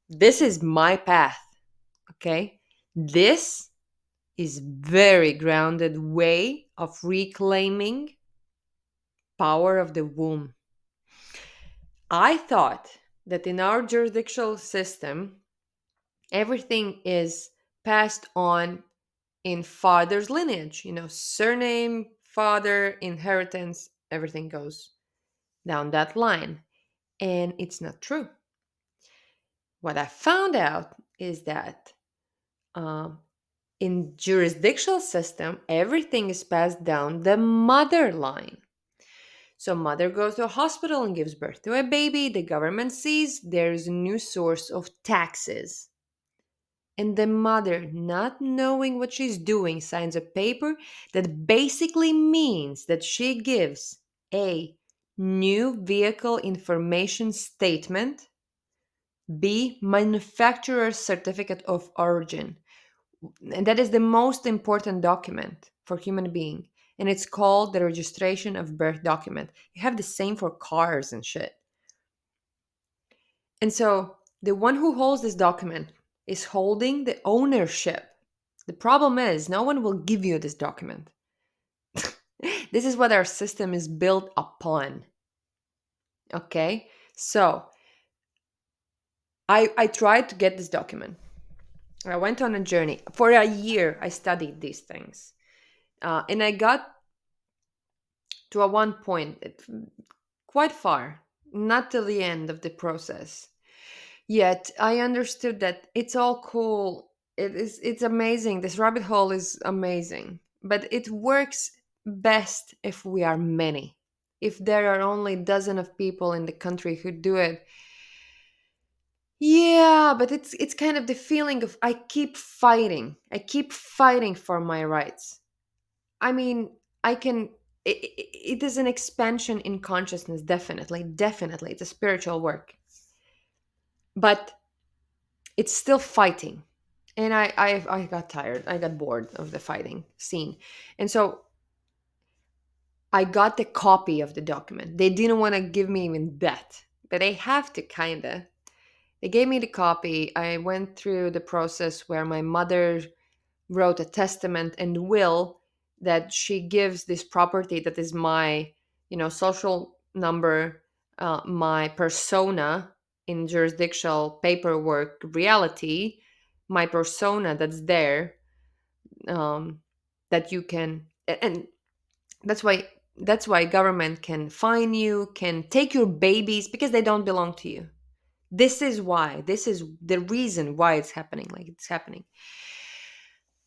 Speaker 1: This is my path, okay? This is very grounded way of reclaiming power of the womb. I thought that in our jurisdictional system, everything is passed on in father's lineage, surname, father, inheritance, everything goes down that line. And it's not true. What I found out is that um, in jurisdictional system, everything is passed down the mother line. So mother goes to a hospital and gives birth to a baby. The government sees there's a new source of taxes. And the mother, not knowing what she's doing, signs a paper that basically means that she gives A, new vehicle information statement, B, manufacturer's certificate of origin. And that is the most important document for human being. And it's called the registration of birth document. You have the same for cars and shit. And so the one who holds this document is holding the ownership. The problem is, no one will give you this document. This is what our system is built upon. Okay? So I tried to get this document. I went on a journey. For a year, I studied these things. And I got to a one point, quite far, not till the end of the process. Yet I understood that it's all cool. It's amazing. This rabbit hole is amazing. But it works best if we are many. If there are only a dozen of people in the country who do it, yeah, but it's kind of the feeling of I keep fighting. I keep fighting for my rights. I mean, I can. It is an expansion in consciousness, definitely, definitely. It's a spiritual work, but it's still fighting. And I got tired. I got bored of the fighting scene, and so I got the copy of the document. They didn't want to give me even that, but they have to kinda. They gave me the copy. I went through the process where my mother wrote a testament and will that she gives this property that is my, social number, my persona in jurisdictional paperwork reality, my persona that's there, um, that you can, and that's why government can fine you, can take your babies because they don't belong to you. This is the reason why it's happening like it's happening.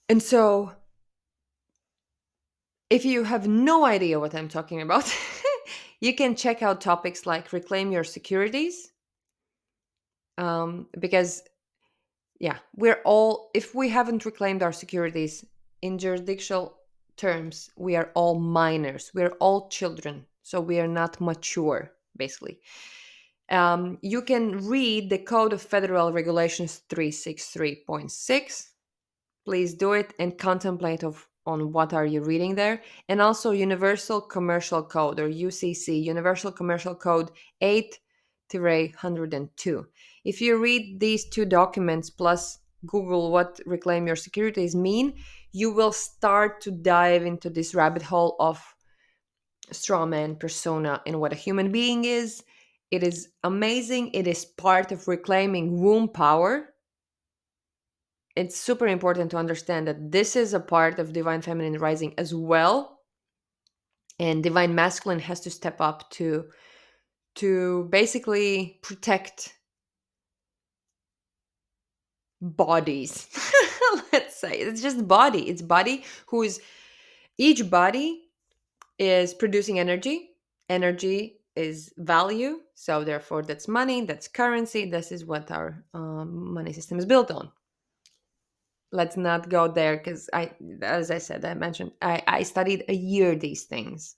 Speaker 1: And so if you have no idea what I'm talking about, you can check out topics like reclaim your securities. Because, yeah, we're all, if we haven't reclaimed our securities in jurisdictional terms, we are all minors. We're all children. So we are not mature, basically. You can read the Code of Federal Regulations 363.6. Please do it and contemplate on what are you reading there. And also Universal Commercial Code, or UCC, Universal Commercial Code 8-102. If you read these two documents plus Google what reclaim your securities mean, you will start to dive into this rabbit hole of strawman persona and what a human being is. It is amazing. It is part of reclaiming womb power. It's super important to understand that this is a part of divine feminine rising as well, and divine masculine has to step up to basically protect bodies. Let's say it's just body. It's body who is, each body is producing energy. Energy is value, so therefore that's money, that's currency. This is what our money system is built on. Let's not go there because as I said, I mentioned, I studied a year these things,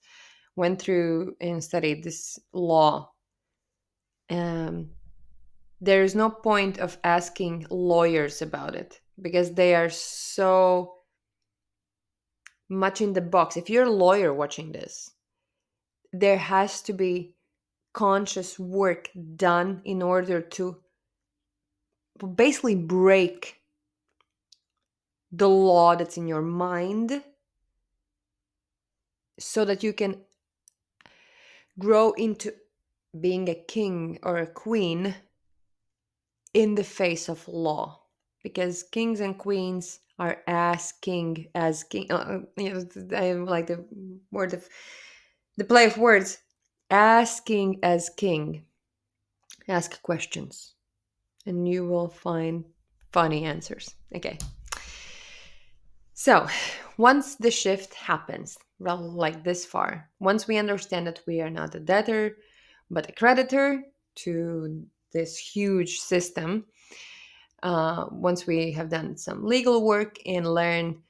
Speaker 1: went through and studied this law. um there is no point of asking lawyers about it because they are so much in the box. If you're a lawyer watching this, there has to be conscious work done in order to basically break the law that's in your mind so that you can grow into being a king or a queen in the face of law, because kings and queens are as king. I like the word of the play of words. Asking as king. Ask questions, and you will find funny answers. Okay. So, once the shift happens, well, like this far, once we understand that we are not a debtor but a creditor to this huge system, once we have done some legal work and learn,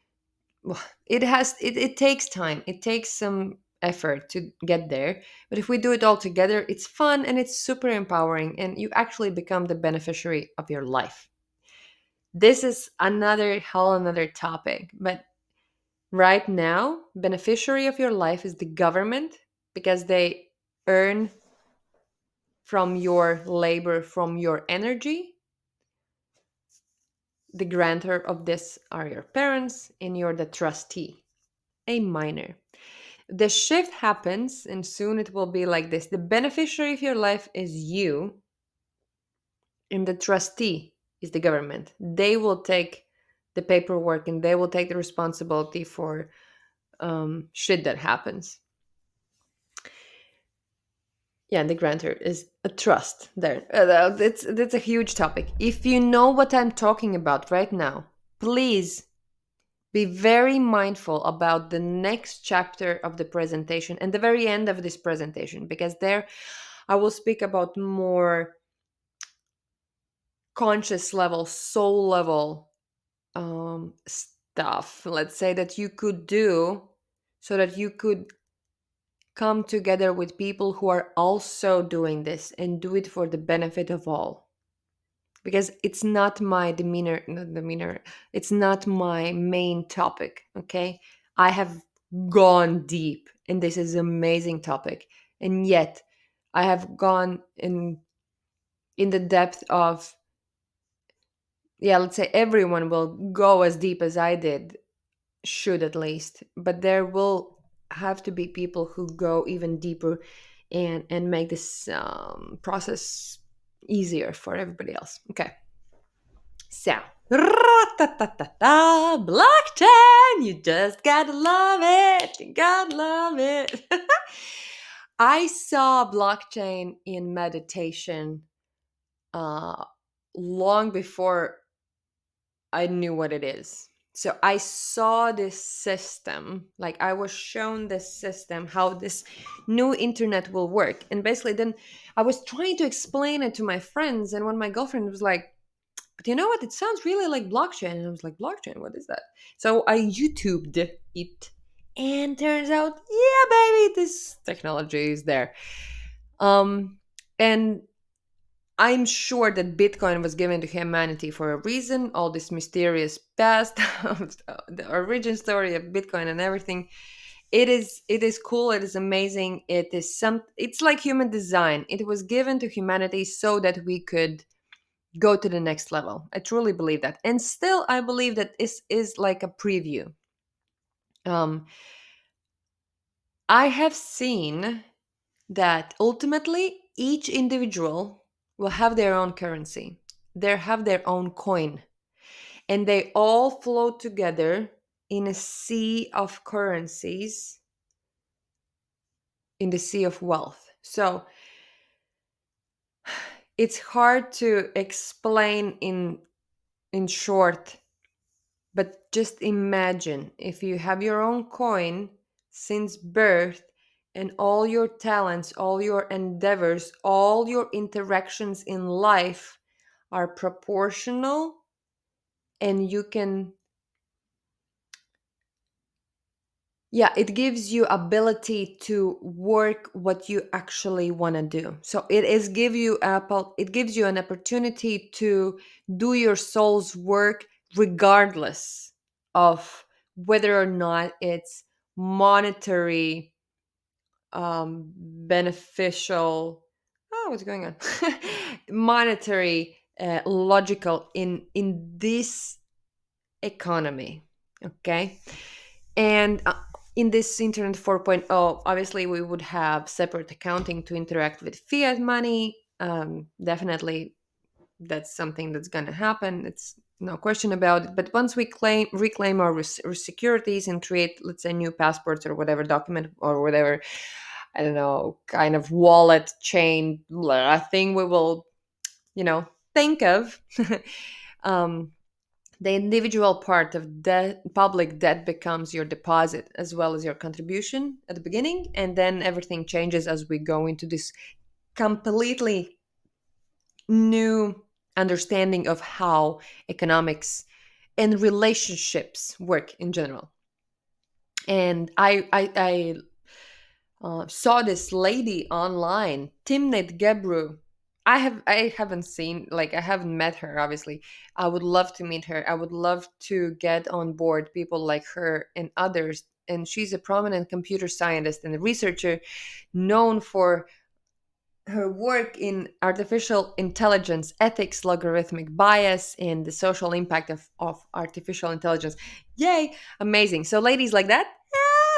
Speaker 1: well, it takes time, it takes some effort to get there, but if we do it all together, it's fun and it's super empowering, and you actually become the beneficiary of your life. This is another topic, but right now, beneficiary of your life is the government because they earn from your labor, from your energy. The grantor of this are your parents, and you're the trustee, a minor. The shift happens, and soon it will be like this: the beneficiary of your life is you, and the trustee. is the government. They will take the paperwork and they will take the responsibility for shit that happens. Yeah, the grantor is a trust there. That's a huge topic. If you know what I'm talking about right now, please be very mindful about the next chapter of the presentation and the very end of this presentation, because there I will speak about more conscious level, soul level stuff, let's say, that you could do so that you could come together with people who are also doing this and do it for the benefit of all. Because it's not my demeanor, not demeanor, it's not my main topic, okay? I have gone deep and this is amazing topic. And yet I have gone in the depth of, yeah, let's say everyone will go as deep as I did, should at least, but there will have to be people who go even deeper and make this process easier for everybody else. Okay, so blockchain, you just gotta love it, you gotta love it. I saw blockchain in meditation uh long before I knew what it is. So I saw this system, like I was shown this system, how this new internet will work. And basically, then I was trying to explain it to my friends. And when my girlfriend was like, but you know what? It sounds really like blockchain. And I was like, blockchain, what is that? So I YouTubed it. And turns out, yeah, baby, this technology is there. And I'm sure that Bitcoin was given to humanity for a reason. All this mysterious past, the origin story of Bitcoin and everything. It is cool. It is amazing. It is some. It's like human design. It was given to humanity so that we could go to the next level. I truly believe that, and still, I believe that this is like a preview. Um, I have seen that ultimately each individual will have their own currency. They have their own coin, and they all flow together in a sea of currencies, in the sea of wealth. So it's hard to explain in short, but just imagine if you have your own coin since birth, and all your talents, all your endeavors, all your interactions in life are proportional, and you can, yeah, it gives you ability to work what you actually want to do. So it gives you an opportunity to do your soul's work regardless of whether or not it's monetary, beneficial. Oh, what's going on? Monetary, logical in this economy. Okay. And in this Internet 4.0, obviously we would have separate accounting to interact with fiat money. Definitely, that's something that's going to happen. It's no question about it. But once we reclaim our securities and create, let's say, new passports or whatever document or whatever, I don't know, kind of wallet chain thing we will, think of. um, the individual part of debt, public debt, becomes your deposit as well as your contribution at the beginning, and then everything changes as we go into this completely new understanding of how economics and relationships work in general. And I saw this lady online, Timnit Gebru. I haven't seen, like, I haven't met her. Obviously, I would love to meet her. I would love to get on board people like her and others. And she's a prominent computer scientist and a researcher known for her work in artificial intelligence ethics, logarithmic bias, and the social impact of artificial intelligence. Yay, amazing. So ladies like that,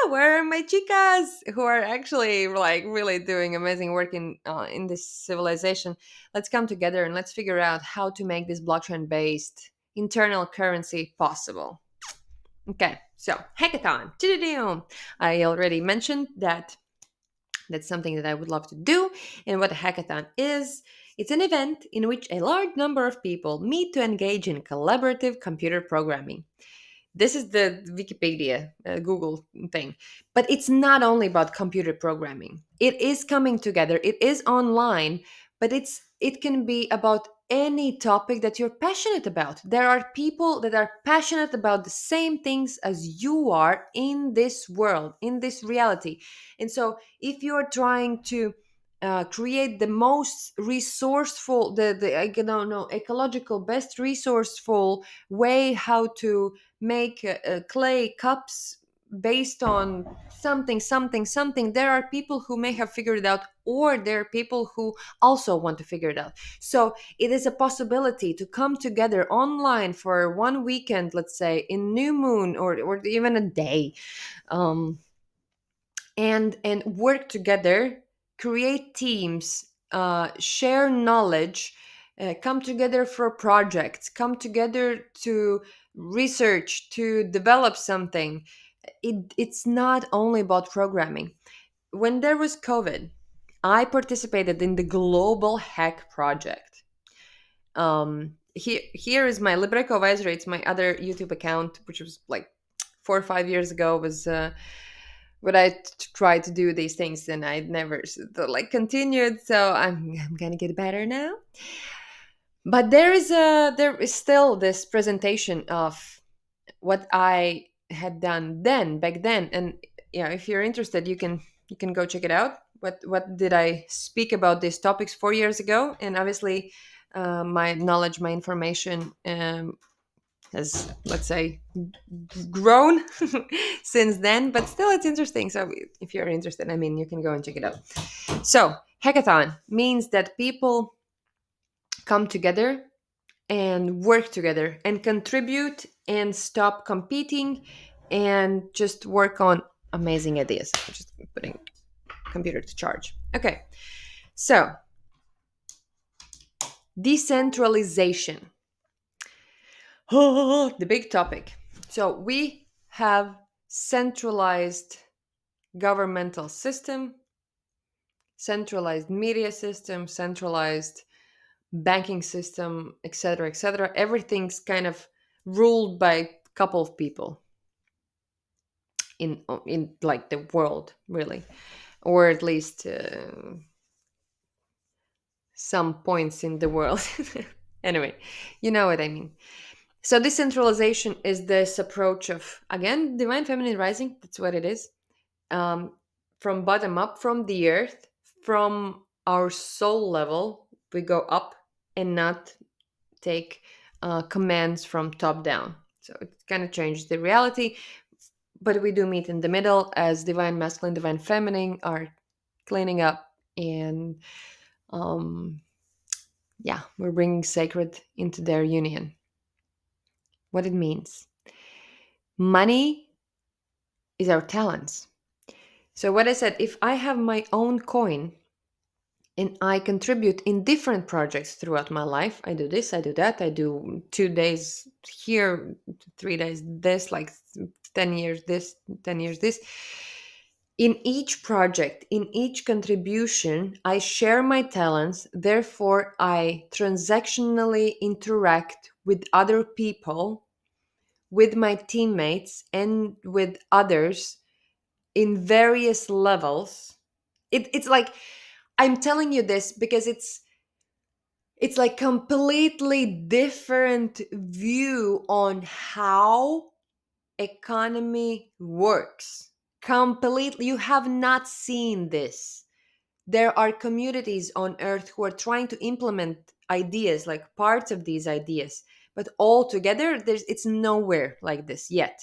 Speaker 1: Where are my chicas who are actually like really doing amazing work in this civilization? Let's come together and let's figure out how to make this blockchain based internal currency possible. Okay, so hackathon. Choo-doo-doo. I already mentioned that that's something that I would love to do. And what a hackathon is, it's an event in which a large number of people meet to engage in collaborative computer programming. This is the Wikipedia, Google thing. But it's not only about computer programming. It is coming together. It is online, but it can be about any topic that you're passionate about. There are people that are passionate about the same things as you are in this world, in this reality. And so if you're trying to create the most resourceful, the I don't know, ecological, best resourceful way how to make clay cups based on something, there are people who may have figured it out, or there are people who also want to figure it out. So it is a possibility to come together online for one weekend, let's say in new moon, or even a day, um, and work together, create teams, share knowledge, come together for projects, come together to research, to develop something. It's not only about programming. When there was COVID, I participated in the Global Hack Project. Here is my Libreco advisory. It's my other YouTube account, which was like 4 or 5 years ago. Was but tried to do these things and I never like continued. So I'm gonna get better now. But there is still this presentation of what I had done then back then, and yeah, if you're interested, you can go check it out. What did I speak about these topics 4 years ago? And obviously, my knowledge, my information has, let's say, grown since then, but still it's interesting. So if you're interested, I mean, you can go and check it out. So hackathon means that people come together and work together and contribute and stop competing and just work on amazing ideas. Just putting computer to charge. Okay, so decentralization. The big topic. So we have centralized governmental system, centralized media system, centralized banking system, etc., etc. Everything's kind of ruled by a couple of people in like the world, really, or at least some points in the world. Anyway, you know what I mean. So decentralization is this approach of, again, divine feminine rising. That's what it is. um, from bottom up, from the earth, from our soul level, we go up and not take commands from top down. So it kind of changes the reality, but we do meet in the middle as divine masculine, divine feminine are cleaning up, and um, yeah, we're bringing sacred into their union. What it means: money is our talents. So what I said, if I have my own coin and I contribute in different projects throughout my life. I do this, I do that, I do 2 days here, 3 days this, like 10 years this, 10 years this. In each project, in each contribution, I share my talents. Therefore, I transactionally interact with other people, with my teammates, and with others in various levels. It's like, I'm telling you this because it's like completely different view on how economy works. Completely, you have not seen this. There are communities on earth who are trying to implement ideas, like parts of these ideas, but all together it's nowhere like this yet.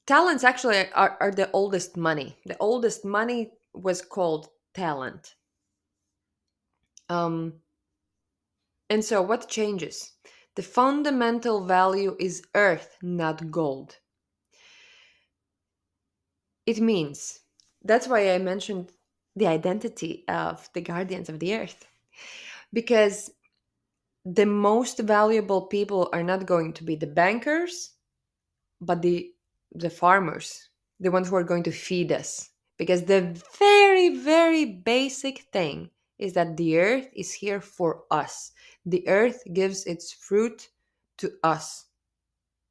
Speaker 1: Talents actually are the oldest money. The oldest money was called talent. um And so, what changes? The fundamental value is earth, not gold. It means, that's why I mentioned the identity of the guardians of the earth, because the most valuable people are not going to be the bankers, but the farmers, the ones who are going to feed us. Because the very, very basic thing is that the earth is here for us. The earth gives its fruit to us.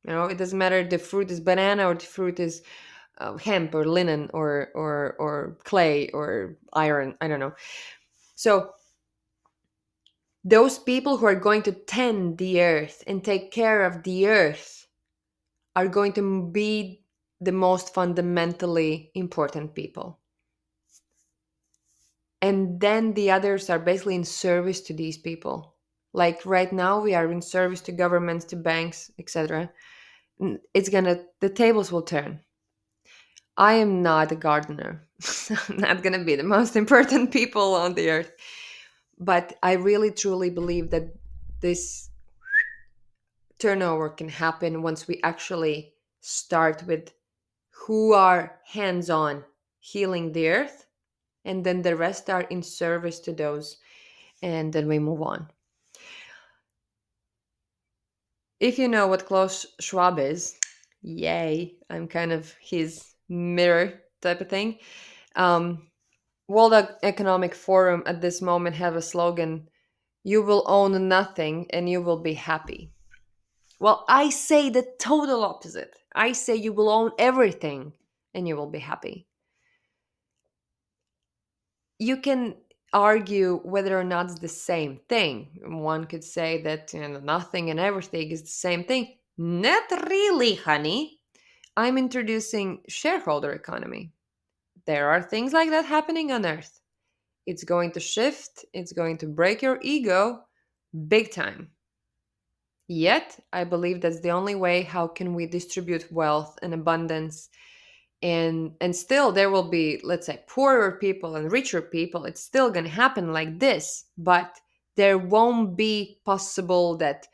Speaker 1: You know, it doesn't matter if the fruit is banana or the fruit is hemp or linen or clay or iron. I don't know. So those people who are going to tend the earth and take care of the earth are going to be the most fundamentally important people. And then the others are basically in service to these people. Like right now, we are in service to governments, to banks, etc. It's gonna, the tables will turn. I am not a gardener. I'm not gonna be the most important people on the earth. But I really truly believe that this turnover can happen once we actually start with who are hands on healing the earth, and then the rest are in service to those, and then we move on. If you know what Klaus Schwab is, yay, I'm kind of his mirror type of thing. Um, World Economic Forum at this moment have a slogan: "You will own nothing and you will be happy." Well, I say the total opposite. I say you will own everything and you will be happy. You can argue whether or not it's the same thing. One could say that, nothing and everything is the same thing. Not really, honey. I'm introducing shareholder economy. There are things like that happening on Earth. It's going to shift, it's going to break your ego big time. Yet, I believe that's the only way how can we distribute wealth and abundance, and still there will be, let's say, poorer people and richer people. It's still going to happen like this, but there won't be possible that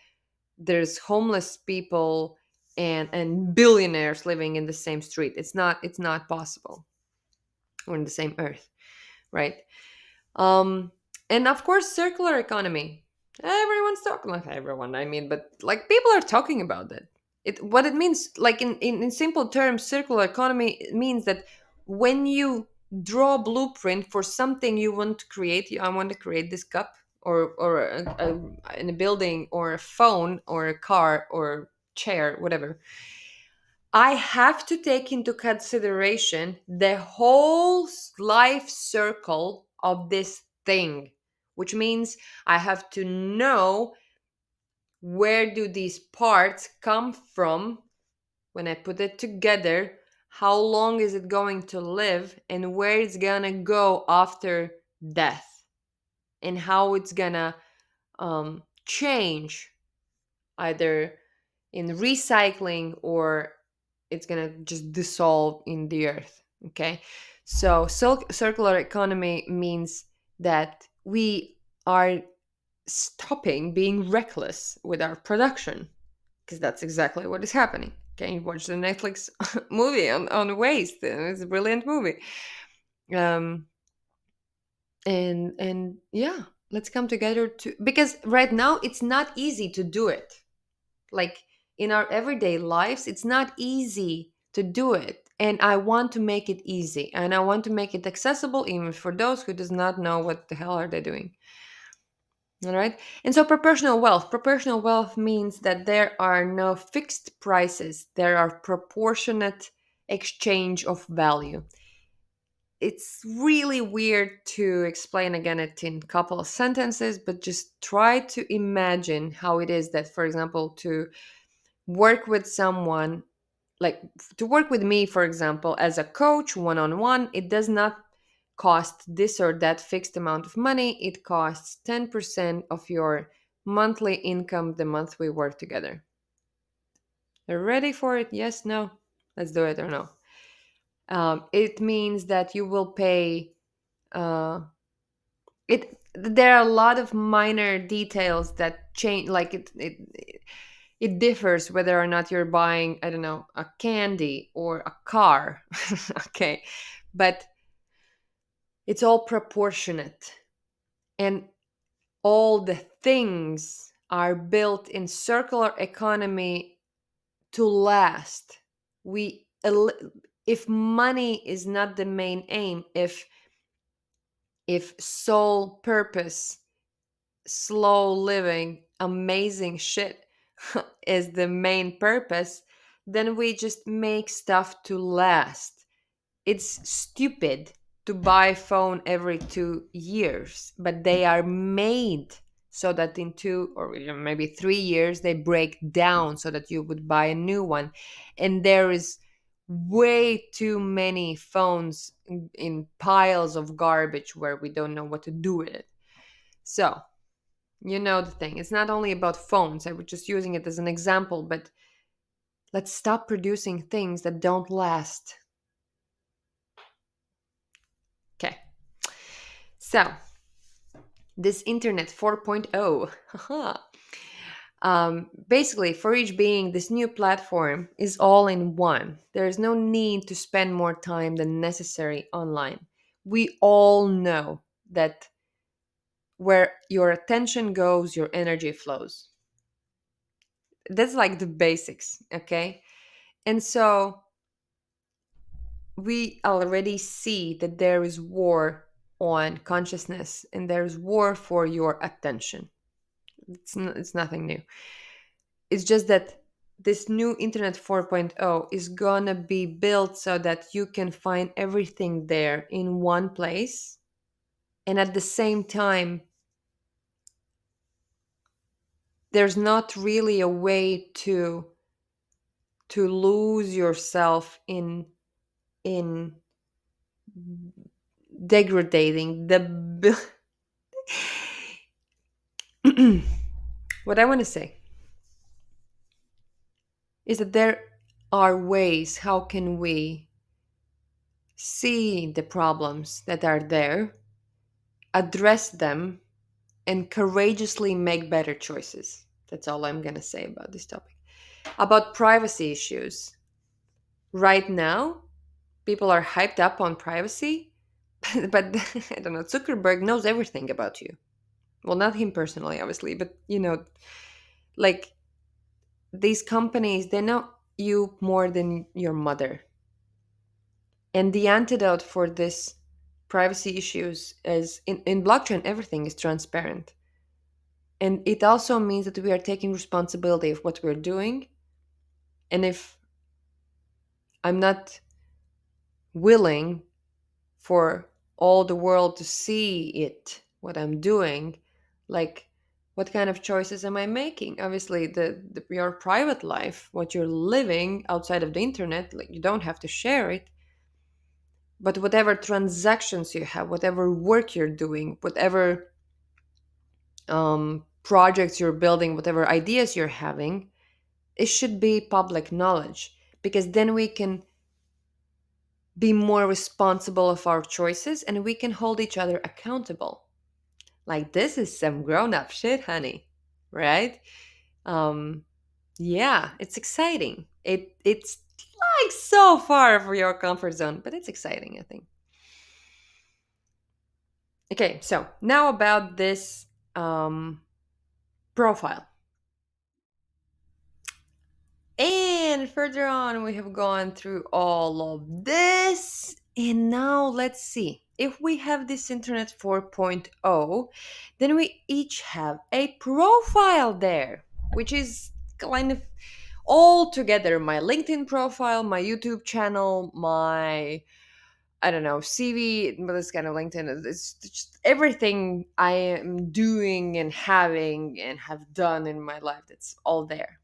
Speaker 1: there's homeless people and billionaires living in the same street. It's not possible, or in the same earth, right? um and of course, circular economy. Everyone's talking, like everyone, I mean, but like people are talking about it. What it means, like in simple terms, circular economy means that when you draw a blueprint for something you want to create, I want to create this cup, or in a building, or a phone, or a car, or chair, whatever. I have to take into consideration the whole life circle of this thing, which means I have to know where do these parts come from when I put it together, how long is it going to live, and where it's gonna go after death, and how it's gonna change, either in recycling, or it's gonna just dissolve in the earth. Okay, so circular economy means that we are stopping being reckless with our production, because that's exactly what is happening. Okay, you watch the Netflix movie on waste, and it's a brilliant movie. um and yeah, let's come together to, because right now it's not easy to do it. Like in our everyday lives, it's not easy to do it, and I want to make it easy, and I want to make it accessible even for those who does not know what the hell are they doing. All right. And so proportional wealth means that there are no fixed prices, there are proportionate exchange of value. It's really weird to explain again it in a couple of sentences, but just try to imagine how it is that, for example, to work with someone, like to work with me, for example, as a coach one on one, it does not cost this or that fixed amount of money. It costs 10% of your monthly income the month we work together. Are you ready for it? Yes, no? Let's do it or no. It means that you will pay. It There are a lot of minor details that change, like it It differs whether or not you're buying, I don't know, a candy or a car. Okay. But it's all proportionate. And all the things are built in circular economy to last. We if money is not the main aim, if sole purpose, slow living, amazing shit is the main purpose, then we just make stuff to last. It's stupid to buy a phone every 2 years, but they are made so that in 2 or maybe 3 years they break down so that you would buy a new one. And there is way too many phones in piles of garbage where we don't know what to do with it. So, you know the thing. It's not only about phones. I was just using it as an example, but let's stop producing things that don't last. Okay. So, this Internet 4.0, haha, basically, for each being, this new platform is all in one. There is no need to spend more time than necessary online. We all know that where your attention goes, your energy flows. That's like the basics, okay? And so we already see that there is war on consciousness and there's war for your attention. It's nothing new. It's just that this new Internet 4.0 is gonna be built so that you can find everything there in one place. And at the same time, there's not really a way to lose yourself in degrading the what I want to say is that there are ways how can we see the problems that are there, address them, and courageously make better choices. That's all I'm going to say about this topic. About privacy issues. Right now, people are hyped up on privacy, but I don't know, Zuckerberg knows everything about you. Well, not him personally, obviously, but like these companies, they know you more than your mother. And the antidote for this privacy issues is in blockchain, everything is transparent. And it also means that we are taking responsibility of what we're doing. And if I'm not willing for all the world to see it, what I'm doing, like what kind of choices am I making? Obviously, your private life, what you're living outside of the internet, like you don't have to share it. But whatever transactions you have, whatever work you're doing, whatever projects you're building, whatever ideas you're having, it should be public knowledge because then we can be more responsible of our choices and we can hold each other accountable. Like this is some grown up shit, honey, right? Um, yeah, it's exciting. It's like so far for your comfort zone, but it's exciting, I think. Okay, so now about this profile. And further on, we have gone through all of this. And now let's see. If we have this Internet 4.0, then we each have a profile there, which is kind of all together my LinkedIn profile, my YouTube channel, my, I don't know, CV, but it's kind of LinkedIn. It's just everything I am doing and having and have done in my life. That's all there.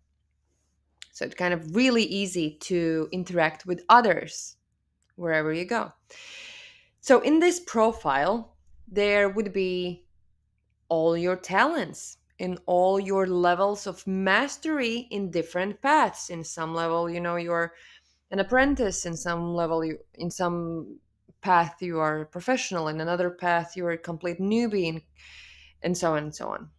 Speaker 1: So it's kind of really easy to interact with others wherever you go. So in this profile, there would be all your talents and all your levels of mastery in different paths. In some level, you're an apprentice. In some level, in some path, you are a professional. In another path, you're a complete newbie, and so on and so on.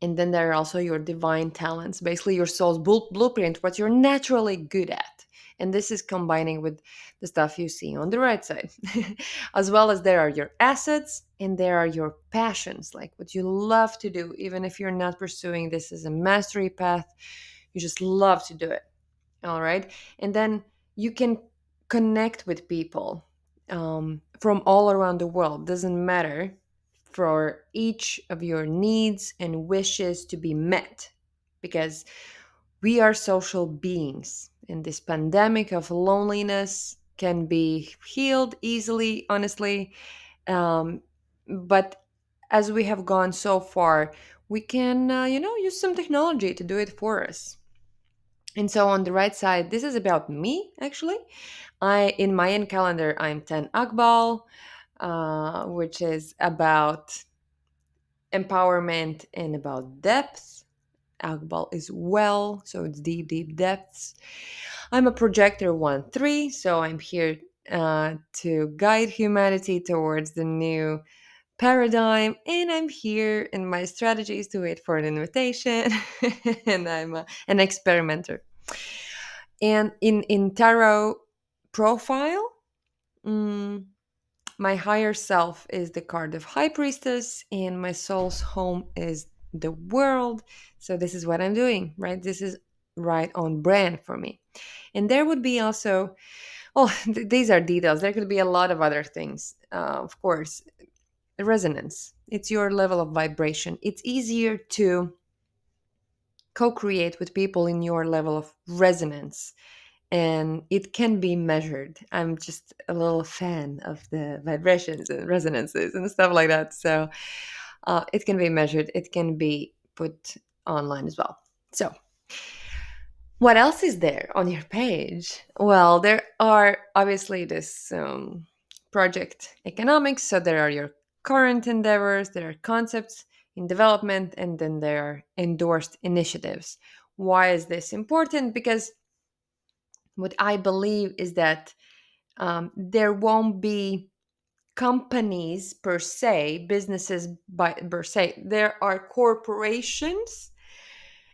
Speaker 1: And then there are also your divine talents, basically your soul's blueprint, what you're naturally good at. And this is combining with the stuff you see on the right side. As well as there are your assets and there are your passions, like what you love to do, even if you're not pursuing this as a mastery path, you just love to do it. All right. And then you can connect with people from all around the world. Doesn't matter, for each of your needs and wishes to be met, because we are social beings, and this pandemic of loneliness can be healed easily, honestly. Um, but as we have gone so far, we can, use some technology to do it for us. And so on the right side, this is about me actually. I in Mayan calendar I'm 10 Akbal, which is about empowerment and about depth. Akbal is well, so it's deep, deep depths. I'm a projector 1-3, so I'm here to guide humanity towards the new paradigm, and I'm here, and my strategy is to wait for an invitation, and I'm an experimenter. And in tarot profile, mm, my higher self is the card of High Priestess, and my soul's home is the world. So this is what I'm doing, right? This is right on brand for me. And there would be also, oh, these are details. There could be a lot of other things. Of course, resonance. It's your level of vibration. It's easier to co-create with people in your level of resonance, and it can be measured. I'm just a little fan of the vibrations and resonances and stuff like that. So it can be measured, it can be put online as well. So, what else is there on your page? Well, there are obviously this project economics. So, there are your current endeavors, there are concepts in development, and then there are endorsed initiatives. Why is this important? Because what I believe is that there won't be companies per se, businesses by per se. There are corporations,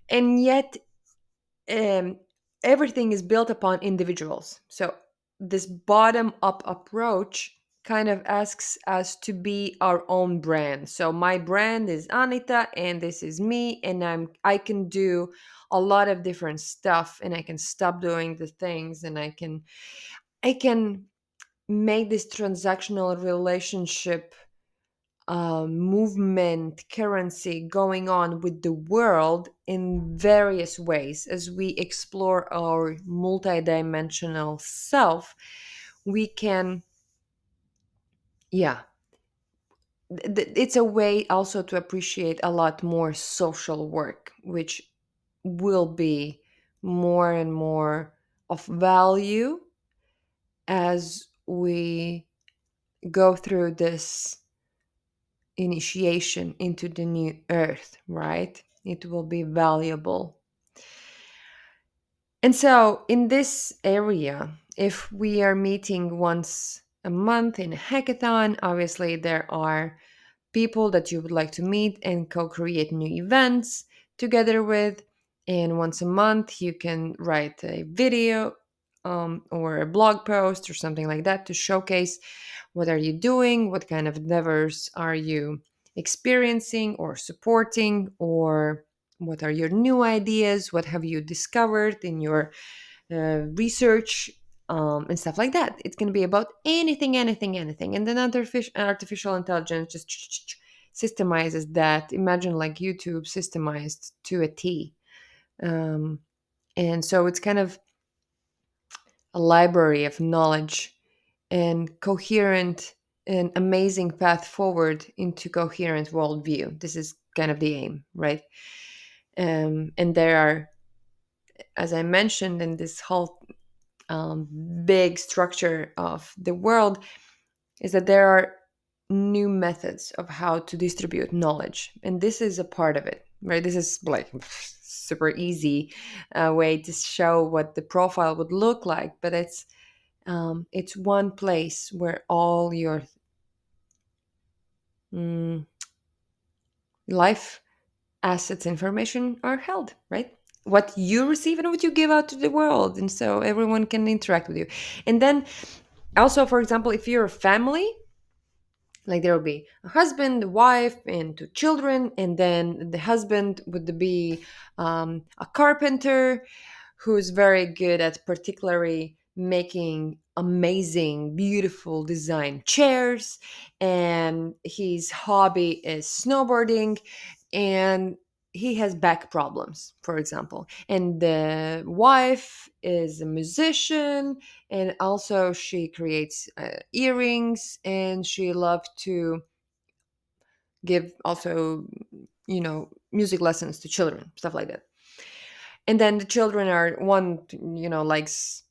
Speaker 1: and yet um, everything is built upon individuals. So this bottom up approach kind of asks us to be our own brand. So my brand is Anita, and this is me, and I can do a lot of different stuff, and I can stop doing the things, and I can make this transactional relationship movement currency going on with the world in various ways. As we explore our multidimensional self, we can, yeah, it's a way also to appreciate a lot more social work, which will be more and more of value as we go through this initiation into the new earth, right? It will be valuable. And so, in this area, if we are meeting once a month in a hackathon, obviously there are people that you would like to meet and co create new events together with. And once a month, you can write a video or a blog post or something like that to showcase what are you doing, what kind of endeavors are you experiencing or supporting, or what are your new ideas, what have you discovered in your research, and stuff like that. It can be about anything, anything, anything. And then artificial intelligence just systemizes that. Imagine like YouTube systemized to a T. Um, and so it's kind of a library of knowledge and coherent and amazing path forward into coherent worldview. This is kind of the aim, right? And there are, as I mentioned, in this whole big structure of the world, is that there are new methods of how to distribute knowledge, and this is a part of it, right? This is like super easy way to show what the profile would look like, but it's one place where all your mm, life assets information are held, right? What you receive and what you give out to the world, and so everyone can interact with you. And then also, for example, if you're a family, like there will be a husband, a wife, and two children, and then the husband would be a carpenter who's very good at particularly making amazing, beautiful design chairs, and his hobby is snowboarding, and he has back problems, for example. And the wife is a musician, and also she creates earrings, and she loves to give also, music lessons to children, stuff like that. And then the children are one, likes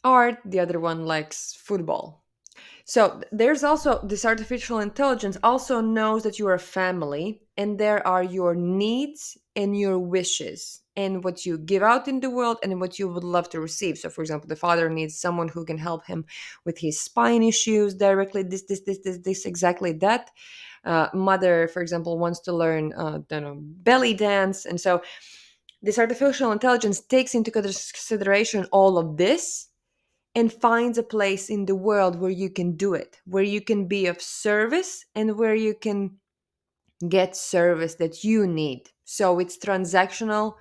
Speaker 1: art, the other one likes football. So there's also this artificial intelligence also knows that you are a family, and there are your needs and your wishes and what you give out in the world and what you would love to receive. So for example, the father needs someone who can help him with his spine issues directly, this, exactly that. Mother, for example, wants to learn, don't know, belly dance. And so this artificial intelligence takes into consideration all of this and finds a place in the world where you can do it, where you can be of service, and where you can get service that you need. So it's transactional,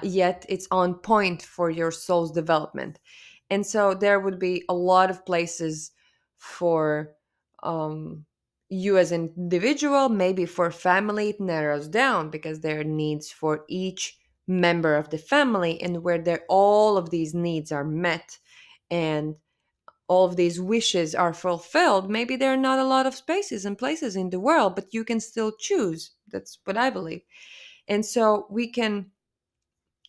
Speaker 1: yet it's on point for your soul's development. And so there would be a lot of places for um, you as an individual. Maybe for family, it narrows down because there are needs for each member of the family, and where there all of these needs are met and all of these wishes are fulfilled, maybe there are not a lot of spaces and places in the world, but you can still choose. That's what I believe. And so we can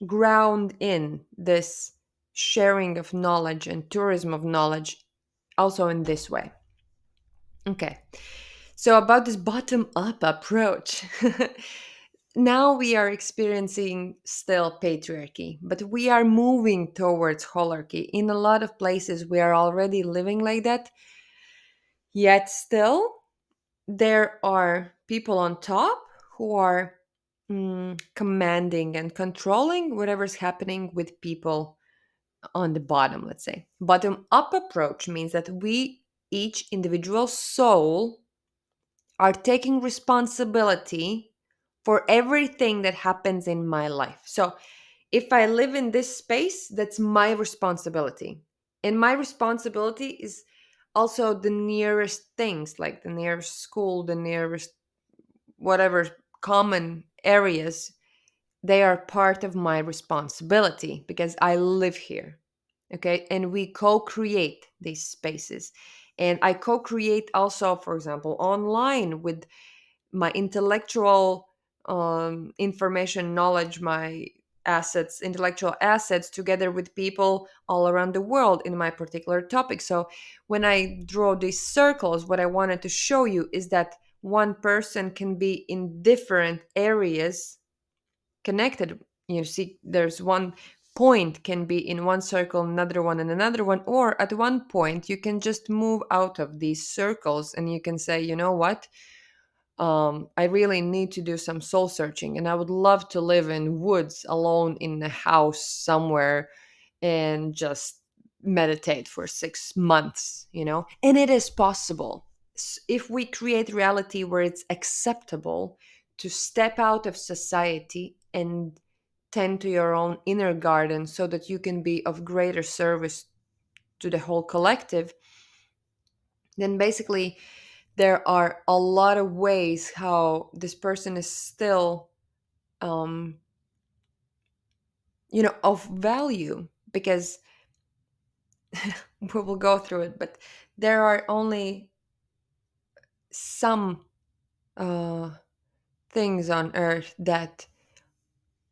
Speaker 1: ground in this sharing of knowledge and tourism of knowledge also in this way. Okay. So, about this bottom up approach, now we are experiencing still patriarchy, but we are moving towards holarchy. In a lot of places, we are already living like that. Yet still, there are people on top who are commanding and controlling whatever's happening with people on the bottom, let's say. Bottom up approach means that we, each individual soul, are taking responsibility for everything that happens in my life. So if I live in this space, that's my responsibility. And my responsibility is also the nearest things, like the nearest school, the nearest whatever common areas. They are part of my responsibility because I live here. Okay. And we co create these spaces. And I co create also, for example, online with my intellectual information, knowledge, my assets, intellectual assets, together with people all around the world in my particular topic. So when I draw these circles, what I wanted to show you is that one person can be in different areas connected. You see, there's one point can be in one circle, another one, and another one, or at one point you can just move out of these circles and you can say, you know what, I really need to do some soul searching, and I would love to live in woods alone in a house somewhere and just meditate for 6 months, and it is possible. If we create reality where it's acceptable to step out of society and tend to your own inner garden so that you can be of greater service to the whole collective, then basically there are a lot of ways how this person is still um of value, because we will go through it, but there are only some uh things on earth that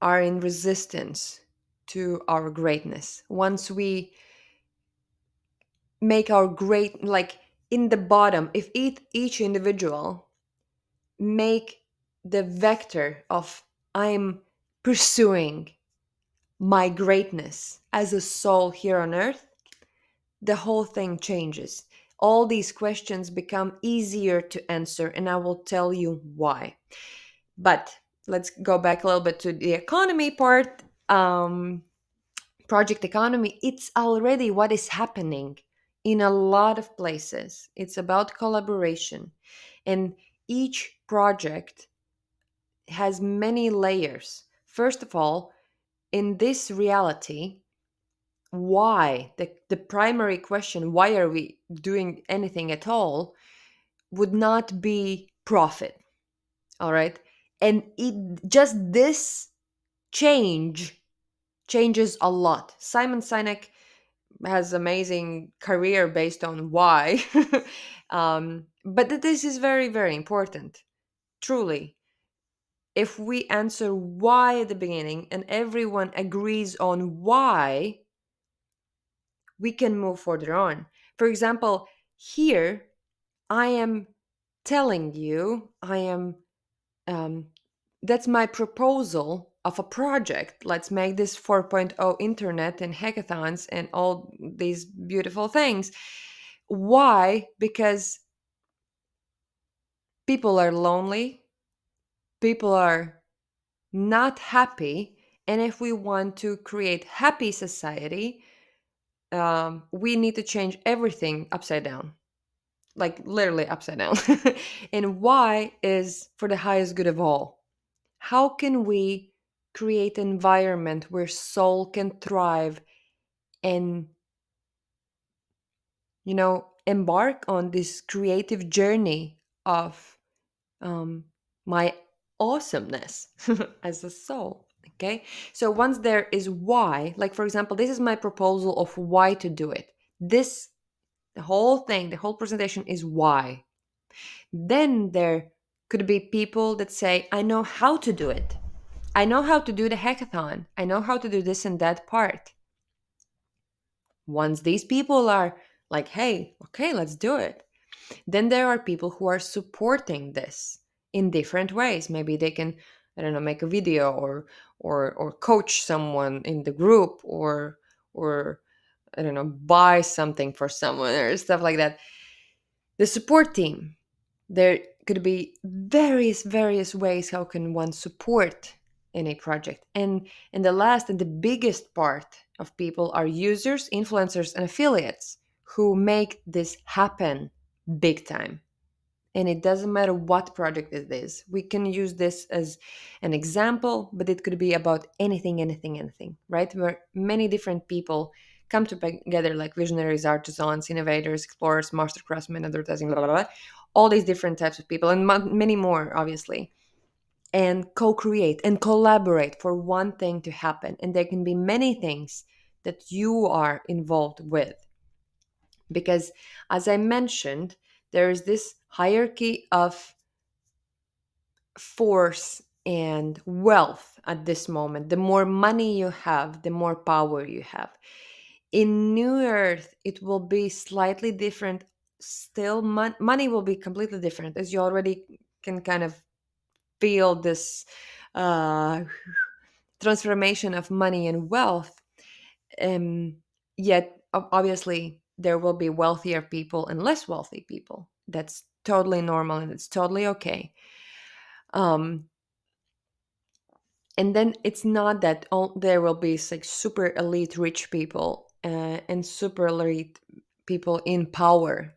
Speaker 1: are in resistance to our greatness. Once we make our great, like, in the bottom, if each individual make the vector of I'm pursuing my greatness as a soul here on earth, the whole thing changes. All these questions become easier to answer, and I will tell you why. But let's go back a little bit to the economy part. Project economy, it's already what is happening in a lot of places. It's about collaboration, and each project has many layers. First of all, in this reality, why the primary question, why are we doing anything at all, would not be profit. All right. And it just this change changes a lot. Simon Sinek has amazing career based on why. But this is very, very important. Truly, if we answer why at the beginning and everyone agrees on why, we can move further on. For example, here I am telling you, um, that's my proposal of a project. Let's make this 4.0 internet and hackathons and all these beautiful things. Why? Because people are lonely, people are not happy, and if we want to create happy society, we need to change everything upside down, like literally upside down. And why is for the highest good of all. How can we create an environment where soul can thrive and, embark on this creative journey of um, my awesomeness as a soul? Okay. So once there is why, like for example, this is my proposal of why to do it. This, the whole thing, the whole presentation is why. Then there could be people that say, I know how to do it. I know how to do the hackathon. I know how to do this and that part. Once these people are like, hey, okay, let's do it, then there are people who are supporting this in different ways. Maybe they can, I don't know, make a video or coach someone in the group or I don't know, buy something for someone or stuff like that. The support team, there could be various ways how can one support any project. And the last and the biggest part of people are users, influencers, and affiliates who make this happen big time. And it doesn't matter what project it is. We can use this as an example, but it could be about anything, right? Where many different people come together, like visionaries, artisans, innovators, explorers, master craftsmen, advertising, blah, blah, blah. All these different types of people, and many more, obviously, and co create and collaborate for one thing to happen. And there can be many things that you are involved with. Because, as I mentioned, there is this hierarchy of force and wealth at this moment. The more money you have, the more power you have. In New Earth, it will be slightly different. Still, money will be completely different, as you already can kind of feel this uh, transformation of money and wealth. Um, Yet, obviously, there will be wealthier people and less wealthy people. That's totally normal and it's totally okay. Um, and then it's not that there will be like super elite rich people and super elite people in power.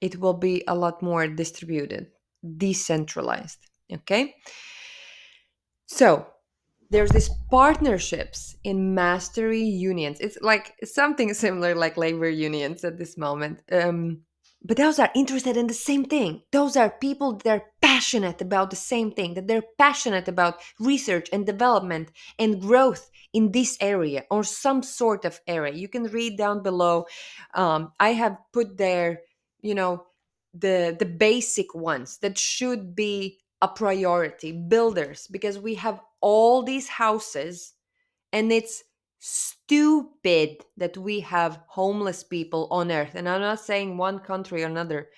Speaker 1: It will be a lot more distributed, decentralized. Okay. So there's these partnerships in mastery unions. It's like something similar like labor unions at this moment. But those are interested in the same thing. Those are people that are passionate about the same thing, that they're passionate about research and development and growth in this area or some sort of area. You can read down below. I have put there, you know, the basic ones that should be a priority, builders, because we have all these houses and it's stupid that we have homeless people on earth. And I'm not saying one country or another.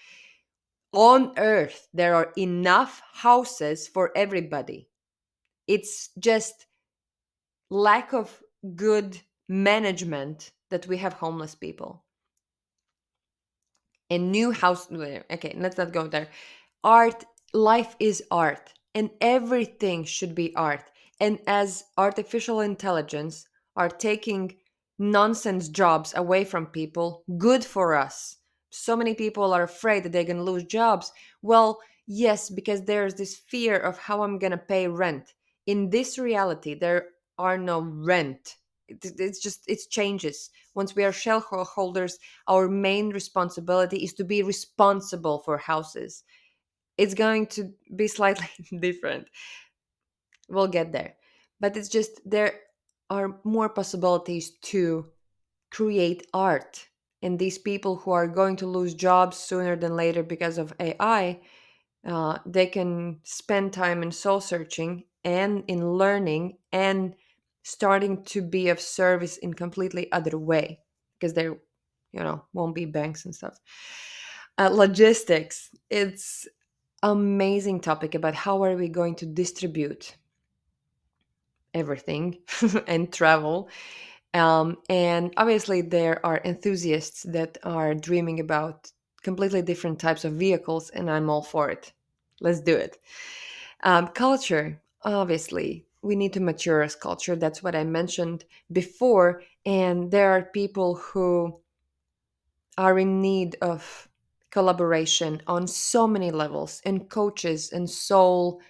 Speaker 1: On earth there are enough houses for everybody. It's just lack of good management that we have homeless people. And new house, okay, let's not go there. Art, life is art, and everything should be art. And as artificial intelligence are taking nonsense jobs away from people, good for us. So many people are afraid that they're going to lose jobs. Well, yes, because there's this fear of how I'm going to pay rent. In this reality, there are no rent. It's just, it changes. Once we are shareholders, our main responsibility is to be responsible for houses. It's going to be slightly different. We'll get there. But it's just there are more possibilities to create art. And these people who are going to lose jobs sooner than later because of AI, they can spend time in soul searching and in learning and starting to be of service in completely other way, because there, won't be banks and stuff. Logistics, it's amazing topic about how are we going to distribute everything and travel. And obviously, there are enthusiasts that are dreaming about completely different types of vehicles, and I'm all for it. Let's do it. Culture, obviously, we need to mature as culture. That's what I mentioned before. And there are people who are in need of collaboration on so many levels, and coaches and soul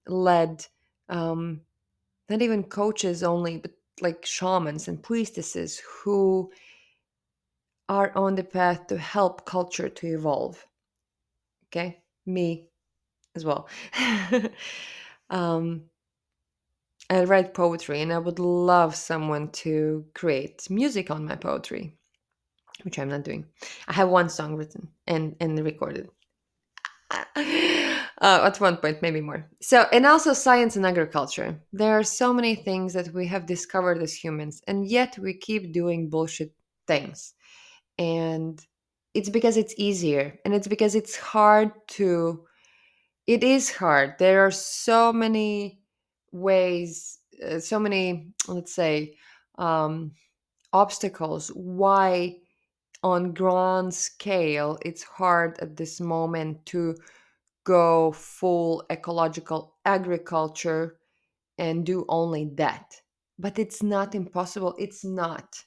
Speaker 1: led, um, not even coaches only, but like shamans and priestesses who are on the path to help culture to evolve. Okay, me as well. um, I write poetry, and I would love someone to create music on my poetry, which I'm not doing. I have one song written and recorded. At one point, maybe more. So, and also science and agriculture. There are so many things that we have discovered as humans, and yet we keep doing bullshit things. And it's because it's easier, and it's because it's hard to, it is hard. There are so many ways, so many, let's say, um, obstacles why on grand scale it's hard at this moment to go full ecological agriculture and do only that. But it's not impossible. It's not.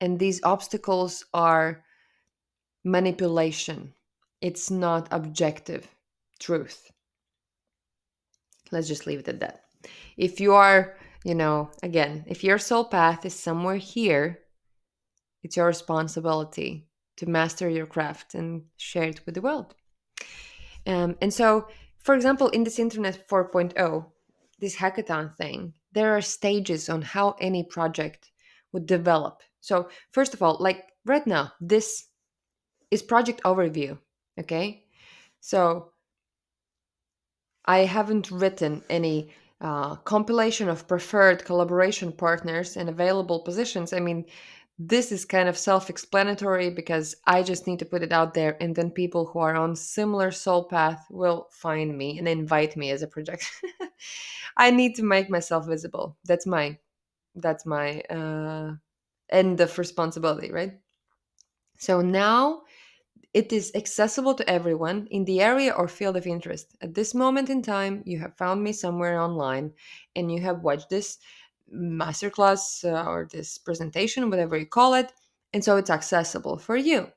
Speaker 1: And these obstacles are manipulation. It's not objective truth. Let's just leave it at that. If you are, again, if your soul path is somewhere here, it's your responsibility to master your craft and share it with the world. And so, for example, in this Internet 4.0, this hackathon thing, there are stages on how any project would develop. So, first of all, like right now, this is project overview. Okay. So, I haven't written any compilation of preferred collaboration partners and available positions. I mean, this is kind of self explanatory because I just need to put it out there, and then people who are on similar soul path will find me and invite me as a project. I need to make myself visible. That's my end of responsibility, right? So now it is accessible to everyone in the area or field of interest. At this moment in time, you have found me somewhere online and you have watched this masterclass or this presentation, whatever you call it. And so it's accessible for you.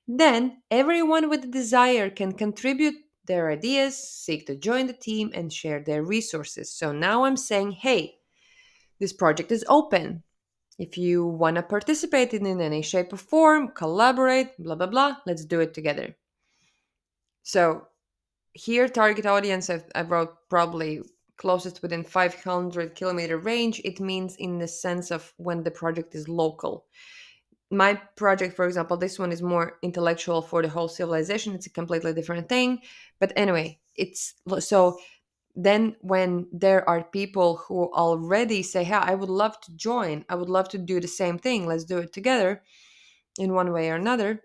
Speaker 1: Then everyone with a desire can contribute their ideas, seek to join the team, and share their resources. So now I'm saying, hey, this project is open. If you want to participate in any shape or form, collaborate, blah, blah, blah, let's do it together. So here, target audience, I wrote probably closest within 500-kilometer range. It means in the sense of when the project is local. My project, for example, this one is more intellectual for the whole civilization. It's a completely different thing. But anyway, it's so then when there are people who already say, hey, I would love to join, I would love to do the same thing, let's do it together in one way or another,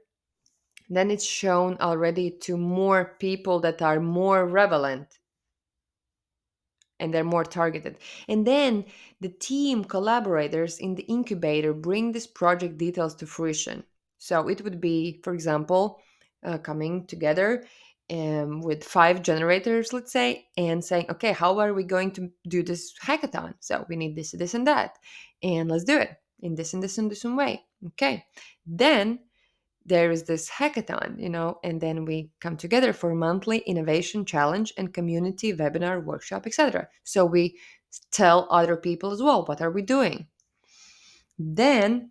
Speaker 1: then it's shown already to more people that are more relevant and they're more targeted. And then the team collaborators in the incubator bring this project details to fruition. So it would be, for example, coming together with 5 generators, let's say, and saying, okay, how are we going to do this hackathon? So we need this, this, and that, and let's do it in this and this and this way. Okay, then there is this hackathon, and then we come together for monthly innovation challenge and community webinar workshop, etc. So we tell other people as well, what are we doing? Then,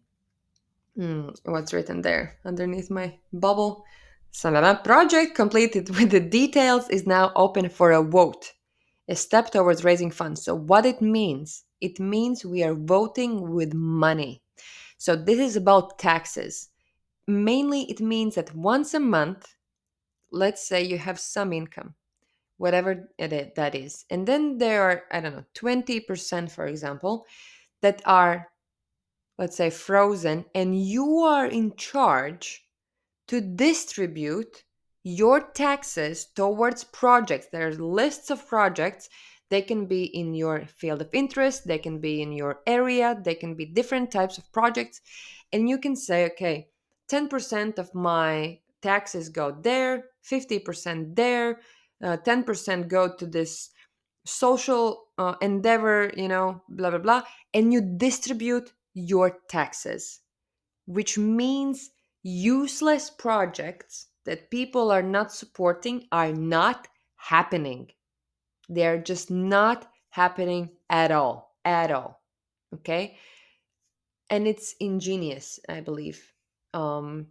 Speaker 1: what's written there underneath my bubble? Sanada project completed with the details is now open for a vote, a step towards raising funds. So what it means we are voting with money. So this is about taxes. Mainly, it means that once a month, let's say you have some income, whatever that is, and then there are, I don't know, 20%, for example, that are, let's say, frozen, and you are in charge to distribute your taxes towards projects. There's lists of projects. They can be in your field of interest, they can be in your area, they can be different types of projects. And you can say, okay, 10% of my taxes go there, 50% there, 10% go to this social endeavor, blah, blah, blah. And you distribute your taxes, which means useless projects that people are not supporting are not happening. They're just not happening at all, at all. Okay. And it's ingenious, I believe, to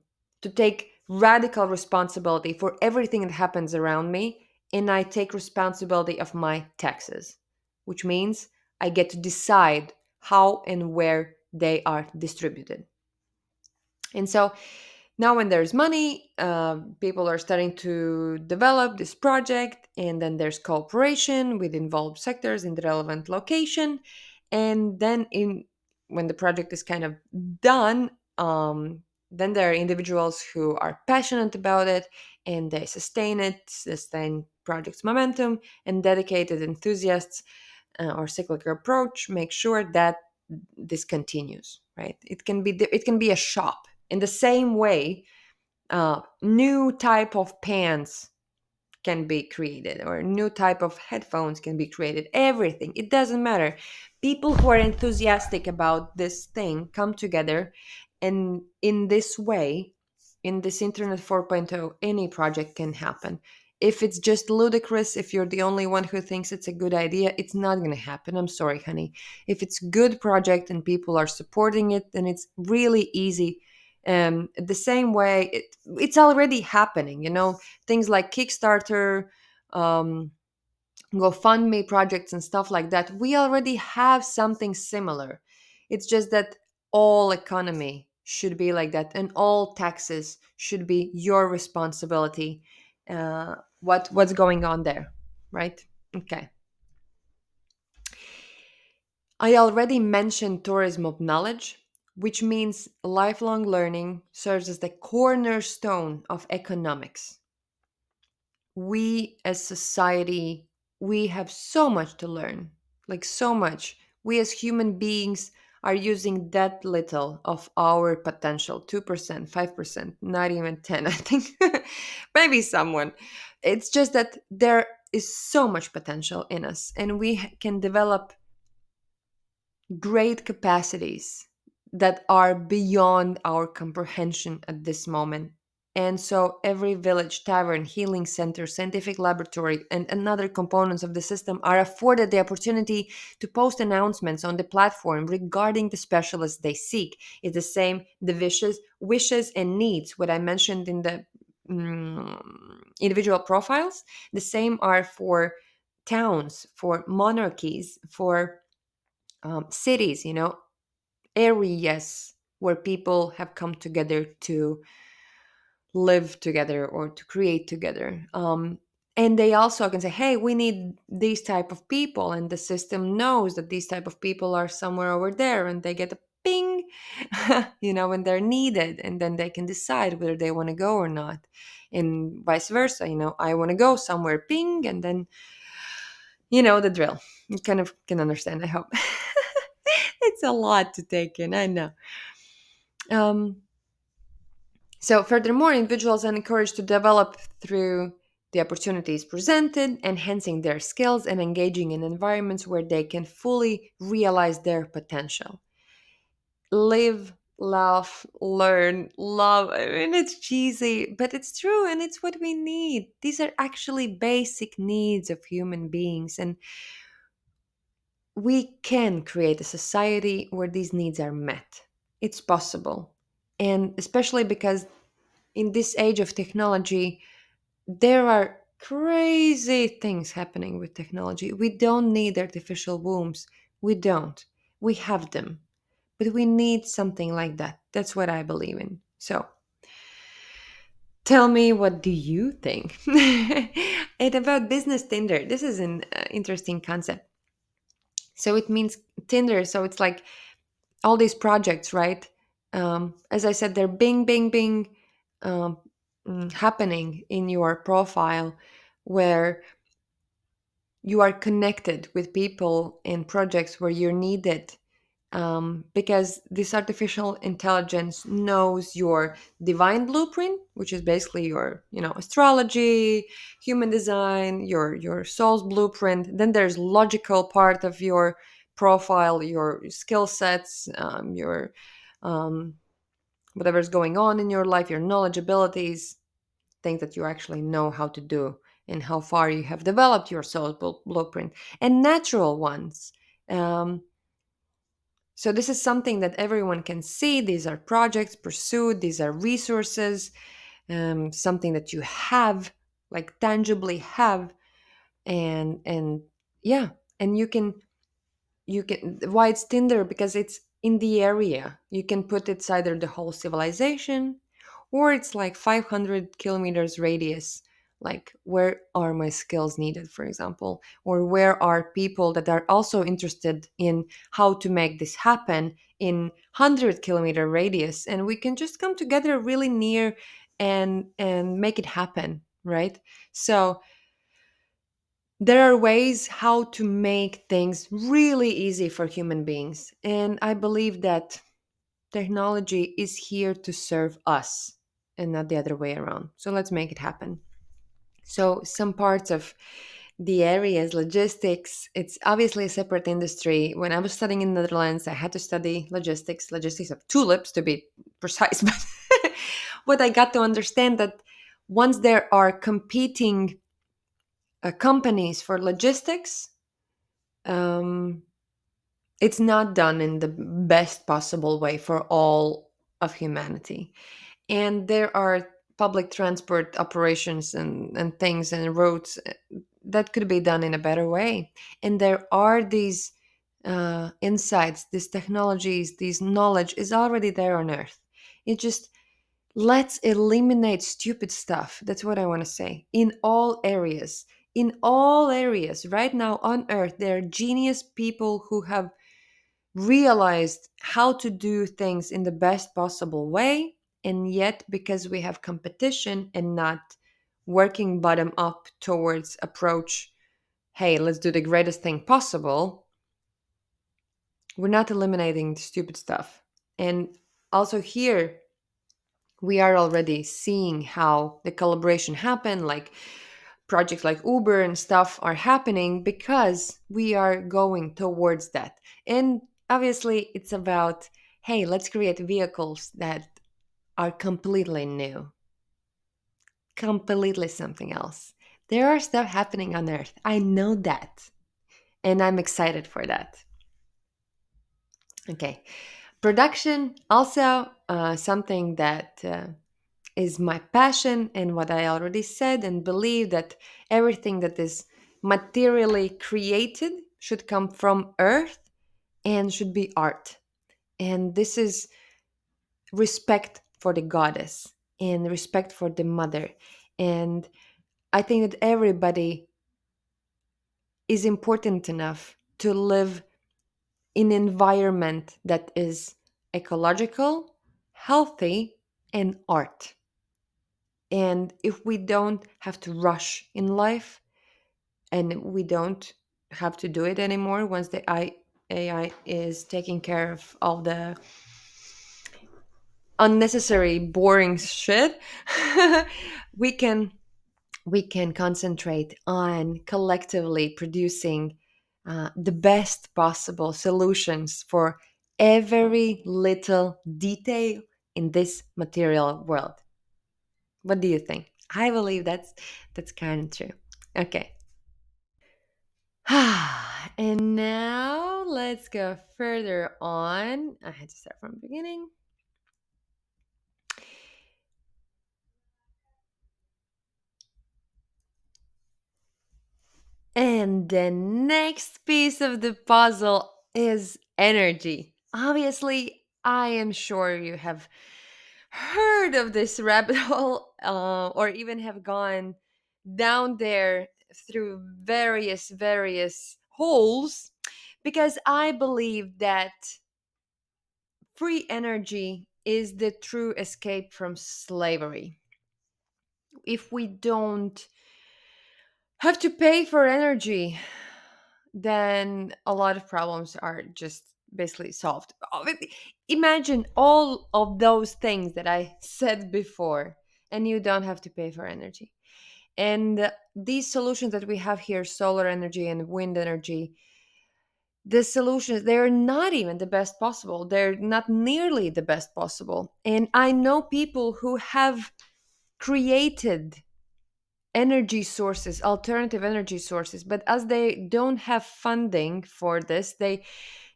Speaker 1: take radical responsibility for everything that happens around me. And I take responsibility of my taxes, which means I get to decide how and where they are distributed. And so now, when there's money, people are starting to develop this project, and then there's cooperation with involved sectors in the relevant location. And then, when the project is kind of done, then there are individuals who are passionate about it, and they sustain project's momentum, and dedicated enthusiasts or cyclical approach make sure that this continues. Right? It can be a shop in the same way. New type of pants can be created, or new type of headphones can be created. Everything, it doesn't matter. People who are enthusiastic about this thing come together, and in this way, in this internet 4.0, any project can happen. If it's just ludicrous, if you're the only one who thinks it's a good idea, it's not going to happen. I'm sorry, honey. If it's good project and people are supporting it, then it's really easy. The same way, it's already happening, things like Kickstarter, um, GoFundMe projects, and stuff like that. We already have something similar. It's just that all economy should be like that, and all taxes should be your responsibility. What's going on there, right? Okay. I already mentioned tourism of knowledge, which means lifelong learning serves as the cornerstone of economics. We as society, we have so much to learn, like so much. We as human beings are using that little of our potential, 2%, 5%, not even 10, I think. Maybe someone. It's just that there is so much potential in us, and we can develop great capacities that are beyond our comprehension at this moment. And so every village, tavern, healing center, scientific laboratory, and another components of the system are afforded the opportunity to post announcements on the platform regarding the specialists they seek. It's the same, the wishes and needs, what I mentioned in the individual profiles. The same are for towns, for monarchies, for cities, areas where people have come together to live together or to create together. And they also can say, hey, we need these type of people, and the system knows that these type of people are somewhere over there, and they get a ping, when they're needed, and then they can decide whether they want to go or not, and vice versa. I want to go somewhere, ping, and then the drill. You kind of can understand, I hope. It's a lot to take in, I know. Um, so, furthermore, individuals are encouraged to develop through the opportunities presented, enhancing their skills, and engaging in environments where they can fully realize their potential. Live, laugh, learn, love. I mean, it's cheesy, but it's true and it's what we need. These are actually basic needs of human beings, and we can create a society where these needs are met. It's possible. And especially because in this age of technology, there are crazy things happening with technology. We don't need artificial wombs. We don't. We have them. But we need something like that. That's what I believe in. So tell me, what do you think? And about business Tinder, this is an interesting concept. So it means Tinder. So it's like all these projects, right? As I said, they're bing, bing, bing um, happening in your profile where you are connected with people in projects where you're needed, because this artificial intelligence knows your divine blueprint, which is basically your, astrology, human design, your soul's blueprint. Then there's logical part of your profile, your skill sets, your um, whatever's going on in your life, your knowledge, abilities, things that you actually know how to do, and how far you have developed your soul blueprint, and natural ones. Um, so this is something that everyone can see. These are projects pursued. These are resources, something that you have, like tangibly have, and yeah, and you can why it's Tinder, because it's in the area. You can put it's either the whole civilization, or it's like 500 kilometers radius, like where are my skills needed, for example, or where are people that are also interested in how to make this happen in 100-kilometer radius, and we can just come together really near and make it happen, right? So there are ways how to make things really easy for human beings. And I believe that technology is here to serve us and not the other way around. So let's make it happen. So, some parts of the areas, logistics, it's obviously a separate industry. When I was studying in the Netherlands, I had to study logistics of tulips to be precise. But what I got to understand that once there are competing companies for logistics, um, it's not done in the best possible way for all of humanity. And there are public transport operations and things and roads that could be done in a better way. And there are these insights, these technologies, these knowledge is already there on Earth. It just let's eliminate stupid stuff. That's what I want to say. In all areas. In all areas, right now on Earth, there are genius people who have realized how to do things in the best possible way. And yet, because we have competition and not working bottom up towards approach, hey, let's do the greatest thing possible, we're not eliminating the stupid stuff. And also here, we are already seeing how the collaboration happen, like projects like Uber and stuff are happening because we are going towards that. And obviously it's about, hey, let's create vehicles that are completely new, completely something else. There are stuff happening on Earth, I know that, and I'm excited for that. Okay, production also something that is my passion, and what I already said and believe that everything that is materially created should come from earth and should be art. And this is respect for the goddess and respect for the mother. And I think that everybody is important enough to live in an environment that is ecological, healthy, and art. And if we don't have to rush in life, and we don't have to do it anymore once the AI is taking care of all the unnecessary, boring shit, we can we can concentrate on collectively producing the best possible solutions for every little detail in this material world. What do you think? I believe that's kind of true. Okay. And now let's go further on. I had to start from the beginning. And the next piece of the puzzle is energy. Obviously, I am sure you have heard of this rabbit hole, or even have gone down there through various holes, because I believe that free energy is the true escape from slavery. If we don't have to pay for energy, then a lot of problems are just basically solved. Imagine all of those things that I said before, and you don't have to pay for energy. And these solutions that we have here, solar energy and wind energy, the solutions, they're not even the best possible. They're not nearly the best possible. And I know people who have created energy sources, alternative energy sources, but as they don't have funding for this, they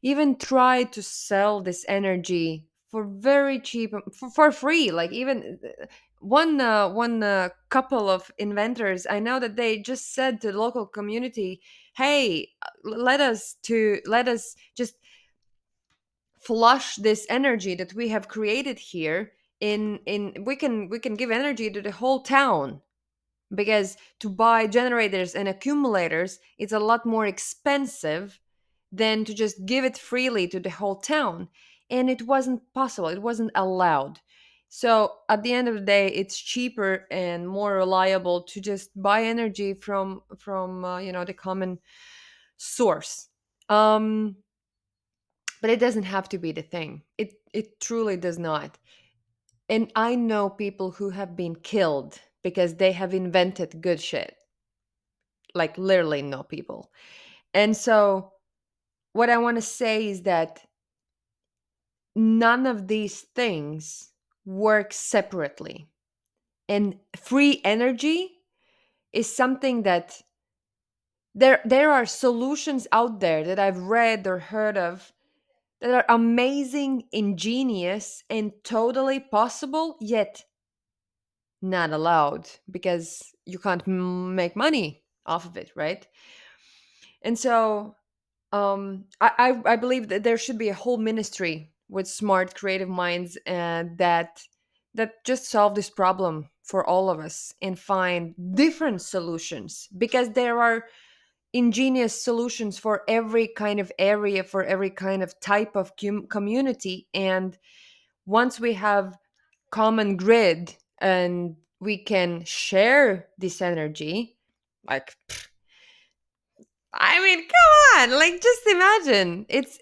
Speaker 1: even try to sell this energy for very cheap, for free. Like even one couple of inventors, I know that they just said to the local community, hey, let us just flush this energy that we have created here in we can give energy to the whole town, because to buy generators and accumulators, it's a lot more expensive than to just give it freely to the whole town. And it wasn't possible, it wasn't allowed. So at the end of the day, it's cheaper and more reliable to just buy energy from the common source. um but it doesn't have to be the thing. It truly does not. And I know people who have been killed because they have invented good shit. Like literally know people. And so what I want to say is that none of these things work separately. And free energy is something that there are solutions out there that I've read or heard of that are amazing, ingenious, and totally possible, yet not allowed because you can't make money off of it, right? And so I believe that there should be a whole ministry with smart, creative minds, and that just solve this problem for all of us and find different solutions, because there are ingenious solutions for every kind of area, for every kind of type of community. And once we have common grid and we can share this energy, like, I mean, come on, like just imagine. It's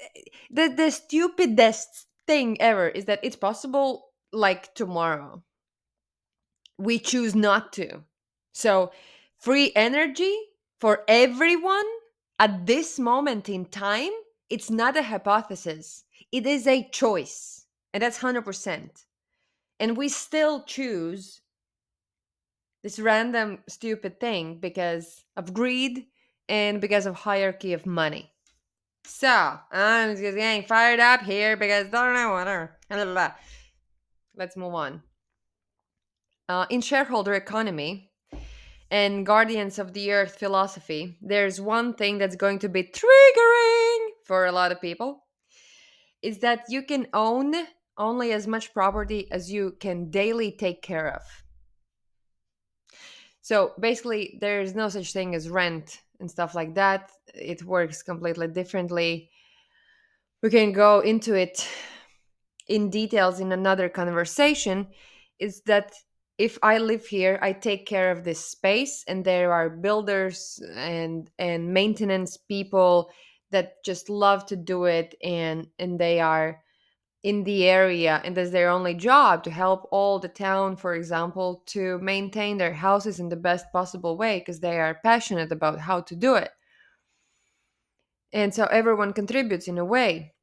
Speaker 1: the stupidest thing ever is that it's possible like tomorrow. We choose not to. So, free energy for everyone at this moment in time, it's not a hypothesis. It is a choice. And that's 100%. And we still choose this random stupid thing because of greed and because of hierarchy of money. So I'm just getting fired up here because don't know whatever. Blah, blah, blah. Let's move on. In shareholder economy and guardians of the earth philosophy, there's one thing that's going to be triggering for a lot of people. Is that you can own only as much property as you can daily take care of. So basically, there's no such thing as rent and stuff like that. It works completely differently. We can go into it in details in another conversation. Is that if I live here, I take care of this space, and there are builders and maintenance people that just love to do it, and they are in the area, and that's their only job, to help all the town, for example, to maintain their houses in the best possible way because they are passionate about how to do it. And so everyone contributes in a way.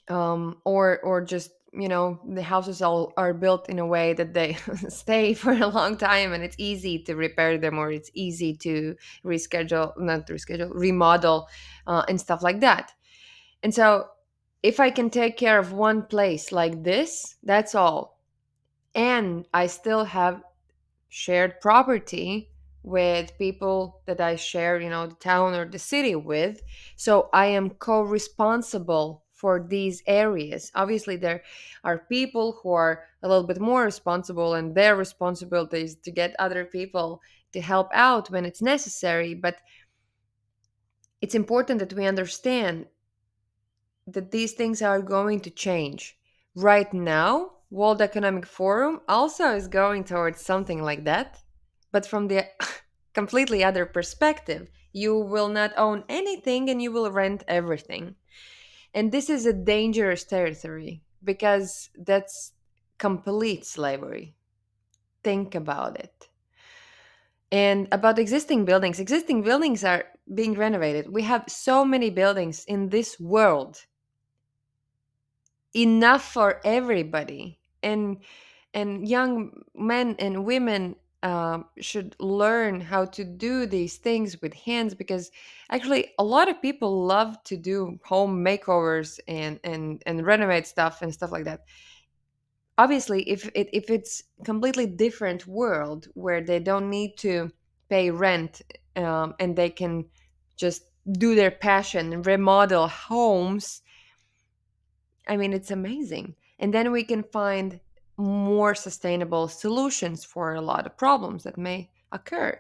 Speaker 1: Or just, the houses all are built in a way that they stay for a long time, and it's easy to repair them, or it's easy to reschedule, not reschedule, remodel, and stuff like that. And so if I can take care of one place like this, that's all. And I still have shared property with people that I share, the town or the city with. So I am co responsible for these areas. Obviously, there are people who are a little bit more responsible, and their responsibility is to get other people to help out when it's necessary. But it's important that we understand that these things are going to change. Right now, World Economic Forum also is going towards something like that, but from the completely other perspective. You will not own anything and you will rent everything. And this is a dangerous territory because that's complete slavery. Think about it. And about existing buildings are being renovated. We have so many buildings in this world, enough for everybody. And young men and women should learn how to do these things with hands, because actually a lot of people love to do home makeovers and renovate stuff and stuff like that. Obviously, if it's completely different world where they don't need to pay rent, and they can just do their passion and remodel homes, I mean, it's amazing. And then we can find more sustainable solutions for a lot of problems that may occur.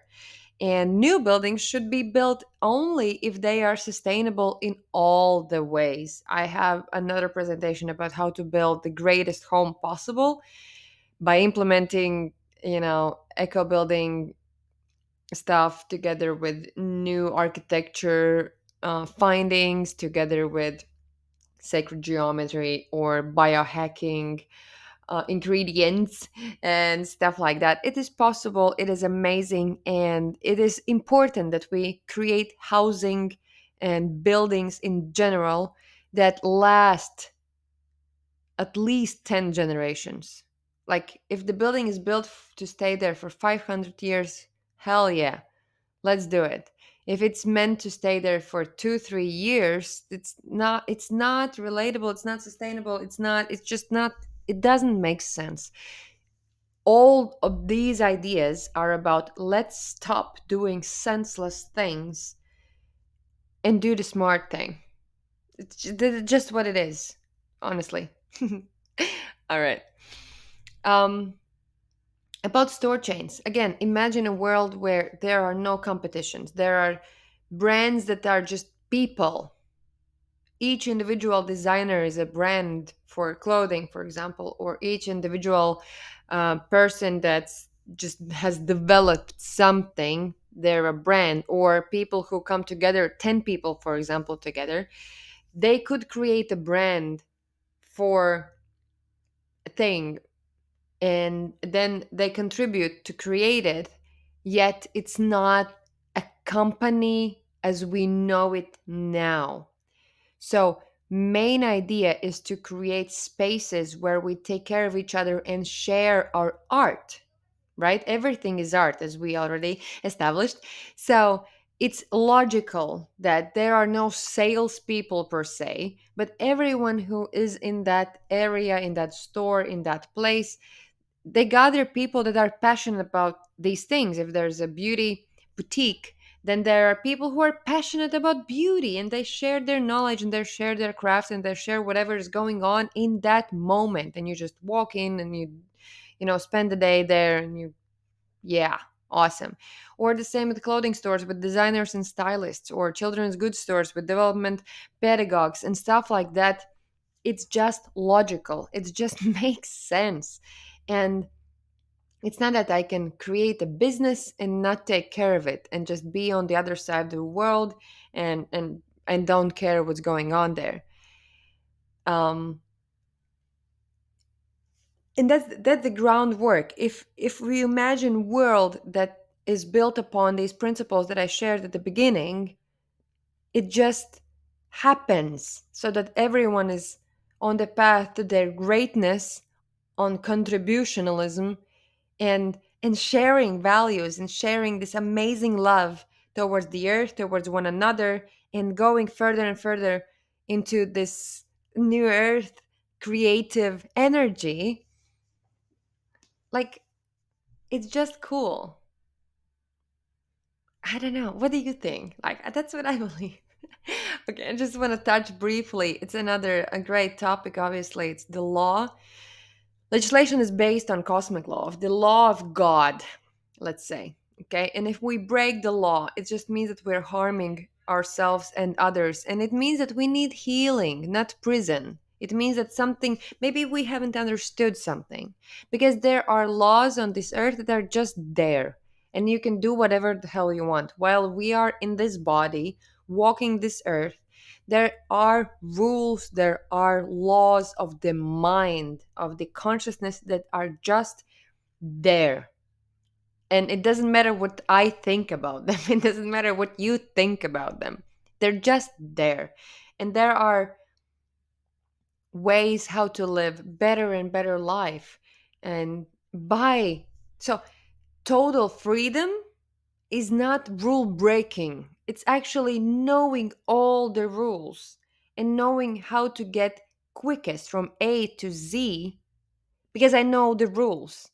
Speaker 1: And new buildings should be built only if they are sustainable in all the ways. I have another presentation about how to build the greatest home possible by implementing, eco building stuff together with new architecture findings, together with sacred geometry or biohacking ingredients and stuff like that. It is possible, it is amazing, and it is important that we create housing and buildings in general that last at least 10 generations. Like, if the building is built to stay there for 500 years, hell yeah, let's do it. If it's meant to stay there for 2 3 years, it's not relatable, it's not sustainable, it's just not, it doesn't make sense. All of these ideas are about, let's stop doing senseless things and do the smart thing. It's just what it is, honestly. All right. um about store chains, again, imagine a world where there are no competitions. There are brands that are just people. Each individual designer is a brand for clothing, for example, or each individual person that's just has developed something, they're a brand. Or people who come together, 10 people, for example, together, they could create a brand for a thing, and then they contribute to create it, yet it's not a company as we know it now. So, main idea is to create spaces where we take care of each other and share our art, right? Everything is art, as we already established. So, it's logical that there are no salespeople per se, but everyone who is in that area, in that store, in that place, they gather people that are passionate about these things. If there's a beauty boutique, then there are people who are passionate about beauty, and they share their knowledge and they share their craft and they share whatever is going on in that moment. And you just walk in and you spend the day there, and yeah, awesome. Or the same with clothing stores with designers and stylists, or children's goods stores with development pedagogues and stuff like that. It's just logical, it just makes sense. And it's not that I can create a business and not take care of it and just be on the other side of the world and don't care what's going on there. um And that's the groundwork. If we imagine world that is built upon these principles that I shared at the beginning, it just happens so that everyone is on the path to their greatness, on contributionalism, and sharing values and sharing this amazing love towards the earth, towards one another, and going further and further into this new earth creative energy. Like, it's just cool. I don't know. What do you think? Like, that's what I believe. Okay, I just want to touch briefly. It's another a great topic, obviously. It's the law. Legislation is based on cosmic law, of the law of God, let's say. Okay. And if we break the law, it just means that we're harming ourselves and others. And it means that we need healing, not prison. It means that something, maybe we haven't understood something, because there are laws on this earth that are just there. And you can do whatever the hell you want. While we are in this body, walking this earth, there are rules, there are laws of the mind, of the consciousness, that are just there. And it doesn't matter what I think about them, it doesn't matter what you think about them. They're just there. And there are ways how to live better and better life. And by so total freedom is not rule breaking. It's actually knowing all the rules and knowing how to get quickest from A to Z, because I know the rules.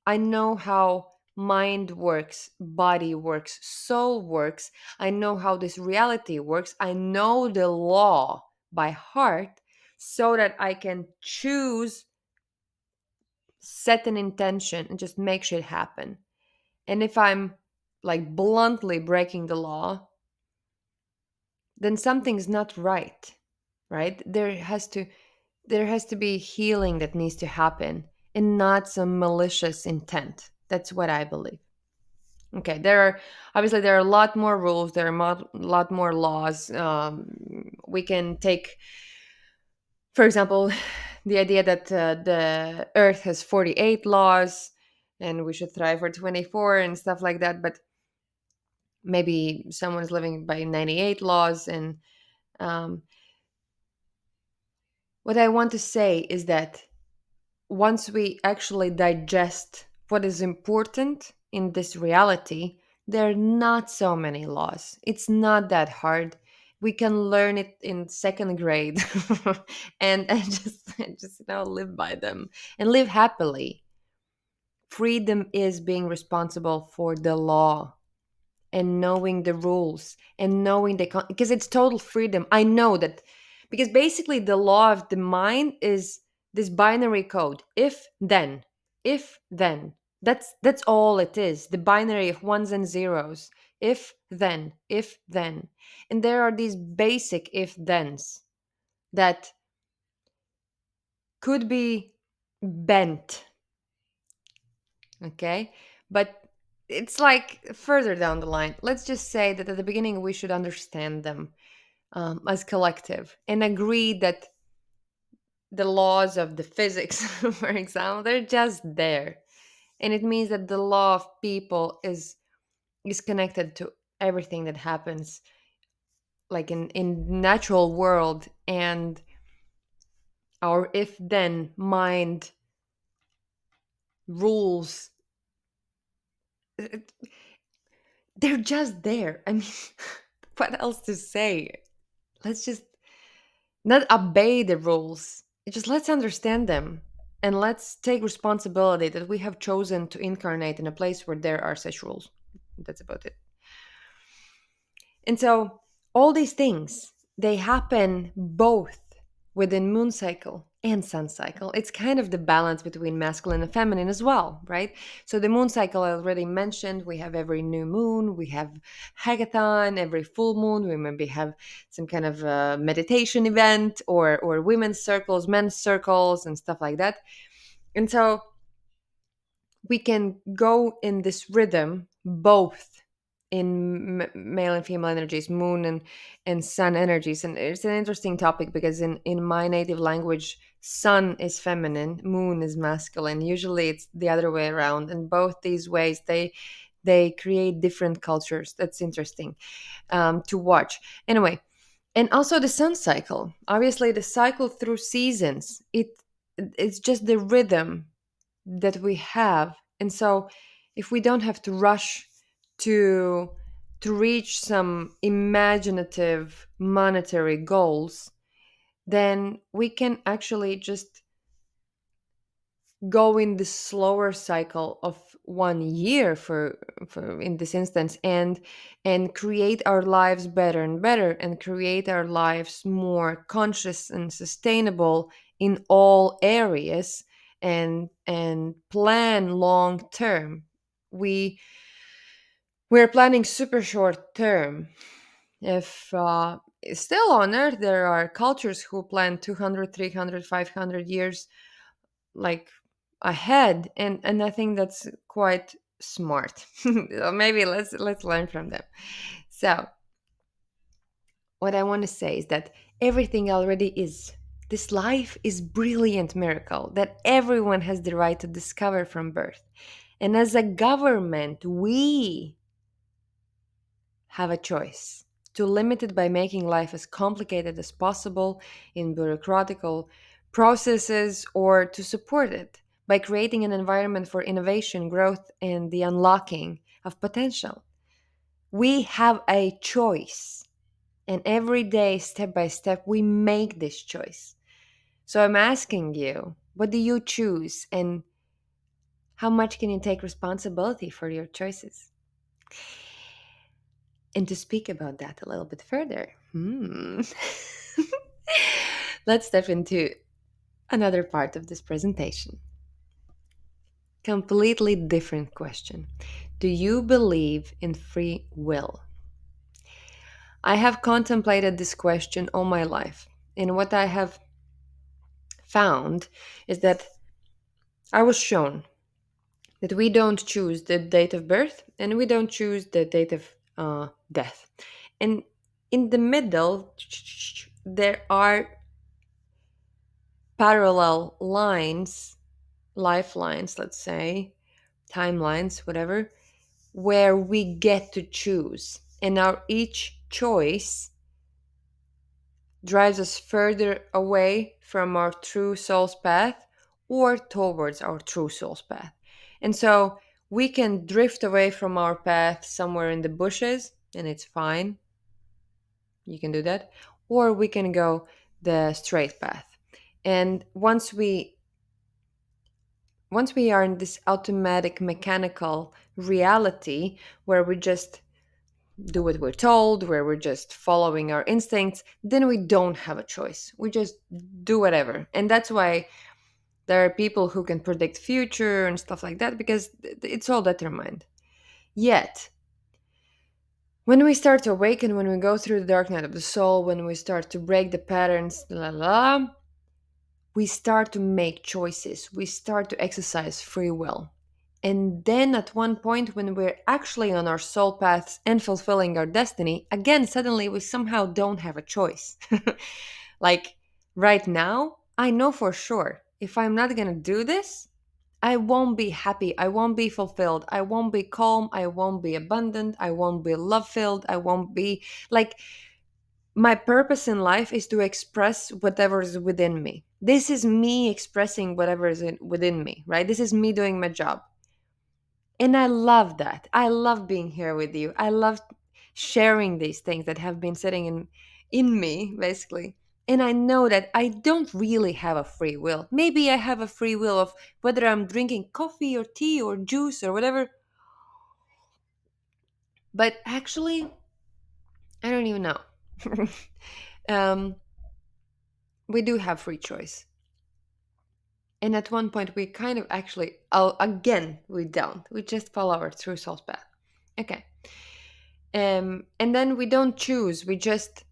Speaker 1: I know how mind works, body works, soul works. I know how this reality works. I know the law by heart so that I can choose, set an intention, and just make shit happen. And if I'm like bluntly breaking the law, then something's not right, right? There has to be healing that needs to happen, and not some malicious intent. That's what I believe. Okay, there are a lot more rules, there are a lot more laws. We can take, for example, the idea that the earth has 48 laws and we should thrive for 24 and stuff like that, but maybe someone's living by 98 laws. And um, what I want to say is that once we actually digest what is important in this reality, there are not so many laws. It's not that hard. We can learn it in second grade and just live by them and live happily. Freedom is being responsible for the law and knowing the rules and knowing because it's total freedom. I know that, because basically the law of the mind is this binary code: if then. That's all it is, the binary of ones and zeros. If then. And there are these basic if thens that could be bent. Okay, but it's like further down the line. Let's just say that at the beginning we should understand them as collective and agree that the laws of the physics, for example, they're just there. And it means that the law of people is connected to everything that happens, like in natural world. And our if then mind rules, they're just there. I mean, what else to say? Let's just not obey the rules. Just let's understand them, and let's take responsibility that we have chosen to incarnate in a place where there are such rules. That's about it. And so all these things, they happen both within moon cycle and sun cycle. It's kind of the balance between masculine and feminine as well, right? So the moon cycle I already mentioned, we have every new moon, we have hackathon, every full moon, we maybe have some kind of meditation event, or women's circles, men's circles, and stuff like that. And so we can go in this rhythm both in male and female energies, moon and sun energies. And it's an interesting topic because in my native language sun is feminine, moon is masculine. Usually it's the other way around, and both these ways they create different cultures. That's interesting to watch. Anyway, and also the sun cycle. Obviously, the cycle through seasons. It's just the rhythm that we have, and so if we don't have to rush to to reach some imaginative monetary goals, then we can actually just go in the slower cycle of 1 year for in this instance, and create our lives better and better, and create our lives more conscious and sustainable in all areas, and plan long term. We're planning super short term. If still on earth there are cultures who plan 200, 300, 500 years like ahead, and I think that's quite smart. So maybe let's learn from them. So what I want to say is that everything already is. This life is brilliant miracle that everyone has the right to discover from birth. And as a government, we have a choice to limit it by making life as complicated as possible in bureaucratical processes, or to support it by creating an environment for innovation, growth, and the unlocking of potential. We have a choice, and every day, step by step, we make this choice. So I'm asking you, what do you choose, and how much can you take responsibility for your choices? And to speak about that a little bit further, let's step into another part of this presentation. Completely different question. Do you believe in free will? I have contemplated this question all my life, and what I have found is that I was shown that we don't choose the date of birth and we don't choose the date of death. And in the middle, there are parallel lines, lifelines, let's say, timelines, whatever, where we get to choose. And our each choice drives us further away from our true soul's path or towards our true soul's path. And so we can drift away from our path somewhere in the bushes, and it's fine. You can do that. Or we can go the straight path. And once we are in this automatic mechanical reality where we just do what we're told, where we're just following our instincts, then we don't have a choice. We just do whatever. And that's why there are people who can predict future and stuff like that, because it's all determined. Yet, when we start to awaken, when we go through the dark night of the soul, when we start to break the patterns, la la, la, we start to make choices. We start to exercise free will. And then at one point, when we're actually on our soul paths and fulfilling our destiny, again, suddenly we somehow don't have a choice. Like right now, I know for sure if I'm not going to do this, I won't be happy. I won't be fulfilled. I won't be calm. I won't be abundant. I won't be love filled. I won't be like, my purpose in life is to express whatever is within me. This is me expressing whatever is within me, right? This is me doing my job. And I love that. I love being here with you. I love sharing these things that have been sitting in me, basically. And I know that I don't really have a free will. Maybe I have a free will of whether I'm drinking coffee or tea or juice or whatever. But actually, I don't even know. um, we do have free choice. And at one point, we kind of actually, oh, again, we don't. We just follow our true soul's path. Okay. And then we don't choose. We just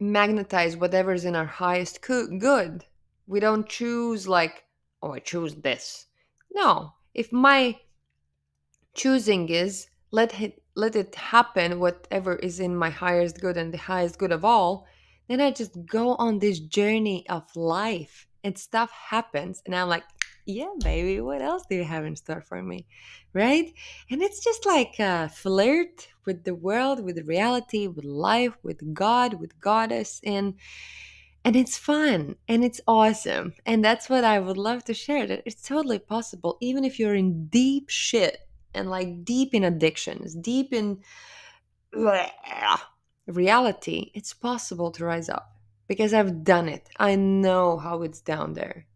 Speaker 1: magnetize whatever's in our highest good. We don't choose like, oh, I choose this. No. If my choosing is let it happen, whatever is in my highest good and the highest good of all, then I just go on this journey of life. and stuff happens, and I'm like, yeah, baby, what else do you have in store for me? Right? And it's just like a flirt with the world, with reality, with life, with God, with goddess, and it's fun and it's awesome. And that's what I would love to share, that it's totally possible, even if you're in deep shit and like deep in addictions, deep in reality, it's possible to rise up because I've done it. I know how it's down there.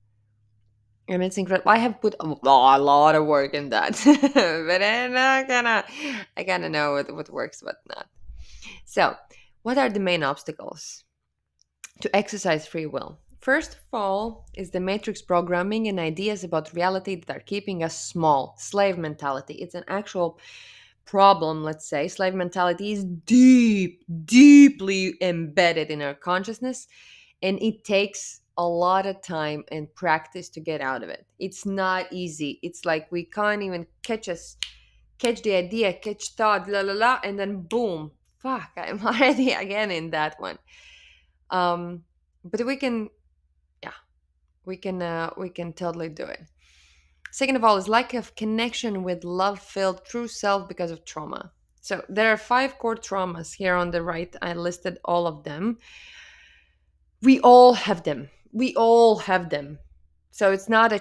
Speaker 1: And it's incredible. I have put a lot of work in that, but I kind of know what works, what not. So, what are the main obstacles to exercise free will? First of all, is the matrix programming and ideas about reality that are keeping us small. Slave mentality. It's an actual problem, let's say. Slave mentality is deeply embedded in our consciousness, and it takes a lot of time and practice to get out of it. It's not easy. It's like we can't even catch the idea, catch thought, la la la, and then boom, fuck, I'm already again in that one. Um, but yeah, we can totally do it. Second of all, is lack of connection with love-filled true self because of trauma. So there are five core traumas here on the right. I listed all of them. We all have them. We all have them. So it's not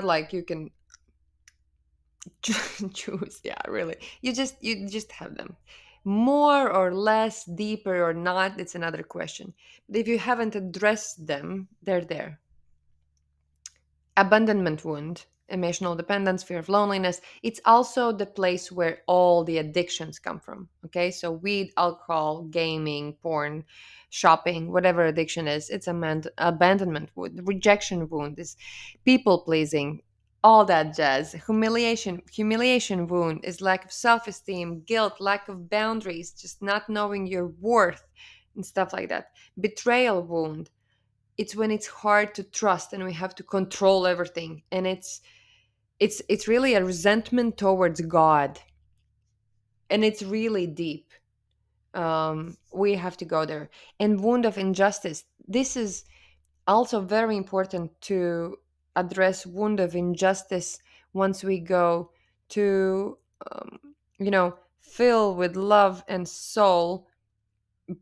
Speaker 1: like you can choose. Yeah, really. You just have them. More or less, deeper or not, it's another question. But if you haven't addressed them, they're there. Abandonment wound, emotional dependence, fear of loneliness. It's also the place where all the addictions come from. Okay, so weed, alcohol, gaming, porn, shopping, whatever addiction is, it's a abandonment wound. Rejection wound is people pleasing, all that jazz. Humiliation wound is lack of self-esteem, guilt, lack of boundaries, just not knowing your worth and stuff like that. Betrayal wound, it's when it's hard to trust and we have to control everything, and it's really a resentment towards God, and it's really deep. We have to go there. And wound of injustice, this is also very important to address. Wound of injustice, once we go to fill with love and soul,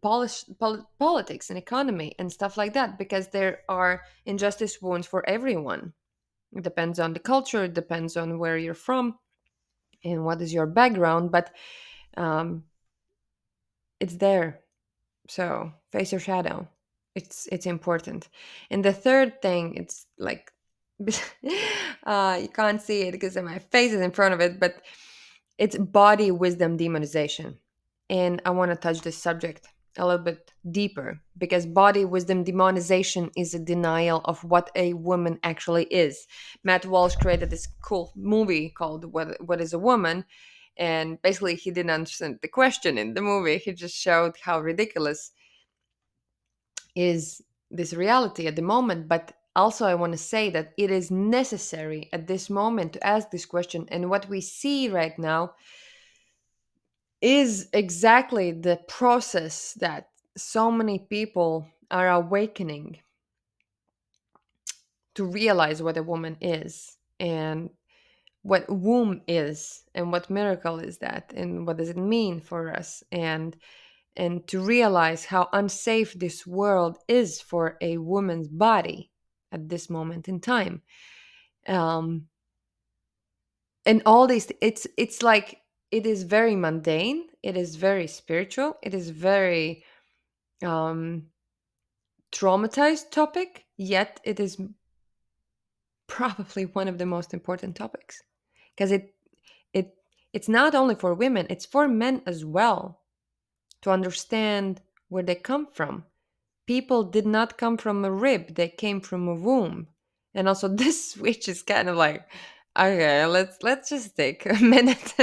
Speaker 1: politics and economy and stuff like that, because there are injustice wounds for everyone. It depends on the culture, it depends on where you're from and what is your background, but um, it's there. So face your shadow. It's important. And the third thing, it's like you can't see it because my face is in front of it, but it's body wisdom demonization. And I want to touch this subject a little bit deeper, because body wisdom demonization is a denial of what a woman actually is. Matt Walsh created this cool movie called What is a Woman? And basically, he didn't understand the question in the movie. He just showed how ridiculous is this reality at the moment. But also, I want to say that it is necessary at this moment to ask this question. And what we see right now is exactly the process that so many people are awakening to realize what a woman is, and what womb is, and what miracle is that, and what does it mean for us, and to realize how unsafe this world is for a woman's body at this moment in time. um and all these, it's like, it is very mundane, it is very spiritual, it is very um traumatized topic, yet it is probably one of the most important topics, because it it's not only for women, it's for men as well, to understand where they come from. People did not come from a rib, they came from a womb. And also this switch is kind of like, okay, let's just take a minute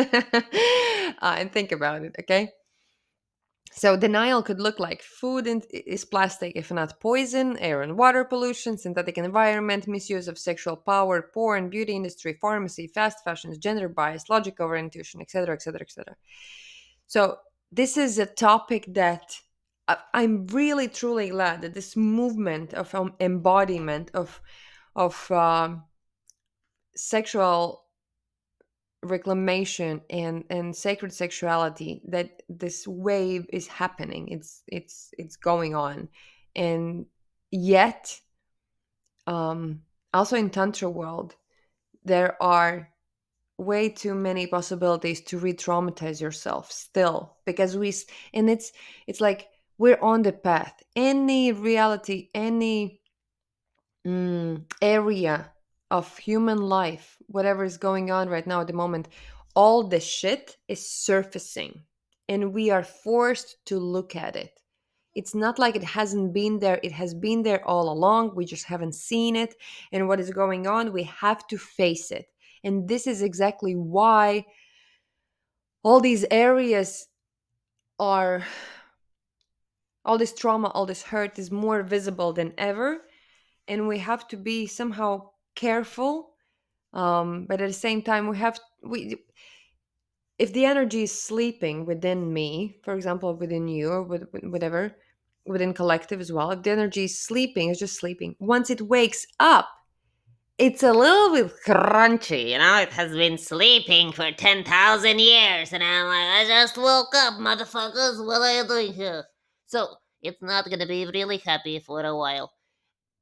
Speaker 1: and think about it, okay? So denial could look like food is plastic, if not poison, air and water pollution, synthetic environment, misuse of sexual power, porn, beauty industry, pharmacy, fast fashions, gender bias, logic over intuition, etc., etc., etc. So this is a topic that I'm really truly glad that this movement of embodiment of sexual reclamation and sacred sexuality, that this wave is happening. It's going on. And yet, um also in tantra world, there are way too many possibilities to re-traumatize yourself still, because and it's like we're on the path. Any reality, any area of human life, whatever is going on right now at the moment, all the shit is surfacing, and we are forced to look at it. It's not like it hasn't been there. It has been there all along. We just haven't seen it. And what is going on, we have to face it. And this is exactly why all these areas are, all this trauma, all this hurt is more visible than ever. And we have to be somehow careful. But at the same time, we if the energy is sleeping within me, for example, within you, or whatever, within collective as well, if the energy is sleeping, it's just sleeping. Once it wakes up, it's a little bit crunchy, you know? It has been sleeping for 10,000 years, and I'm like, I just woke up, motherfuckers. What are you doing here? So it's not gonna be really happy for a while.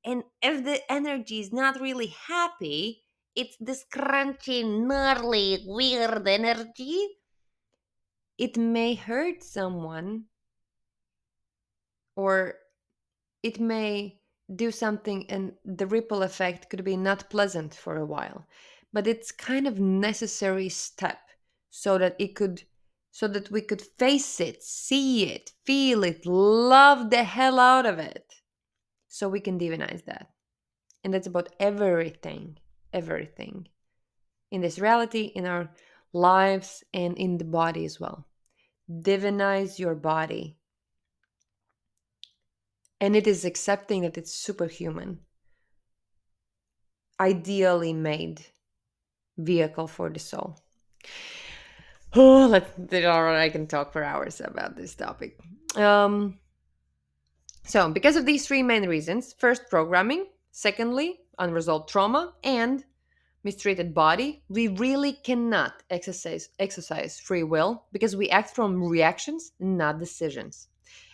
Speaker 1: And if the energy is not really happy, it's this crunchy, gnarly, weird energy. It may hurt someone, or it may do something, and the ripple effect could be not pleasant for a while. But it's kind of necessary step, so that it could so that we could face it, see it, feel it, love the hell out of it, so we can divinize that. And that's about everything, everything in this reality, in our lives, and in the body as well. Divinize your body. And it is accepting that it's superhuman, ideally made vehicle for the soul. Oh, I can talk for hours about this topic. Um, so, because of these three main reasons: first, programming; secondly, unresolved trauma; and mistreated body, we really cannot exercise free will, because we act from reactions, not decisions.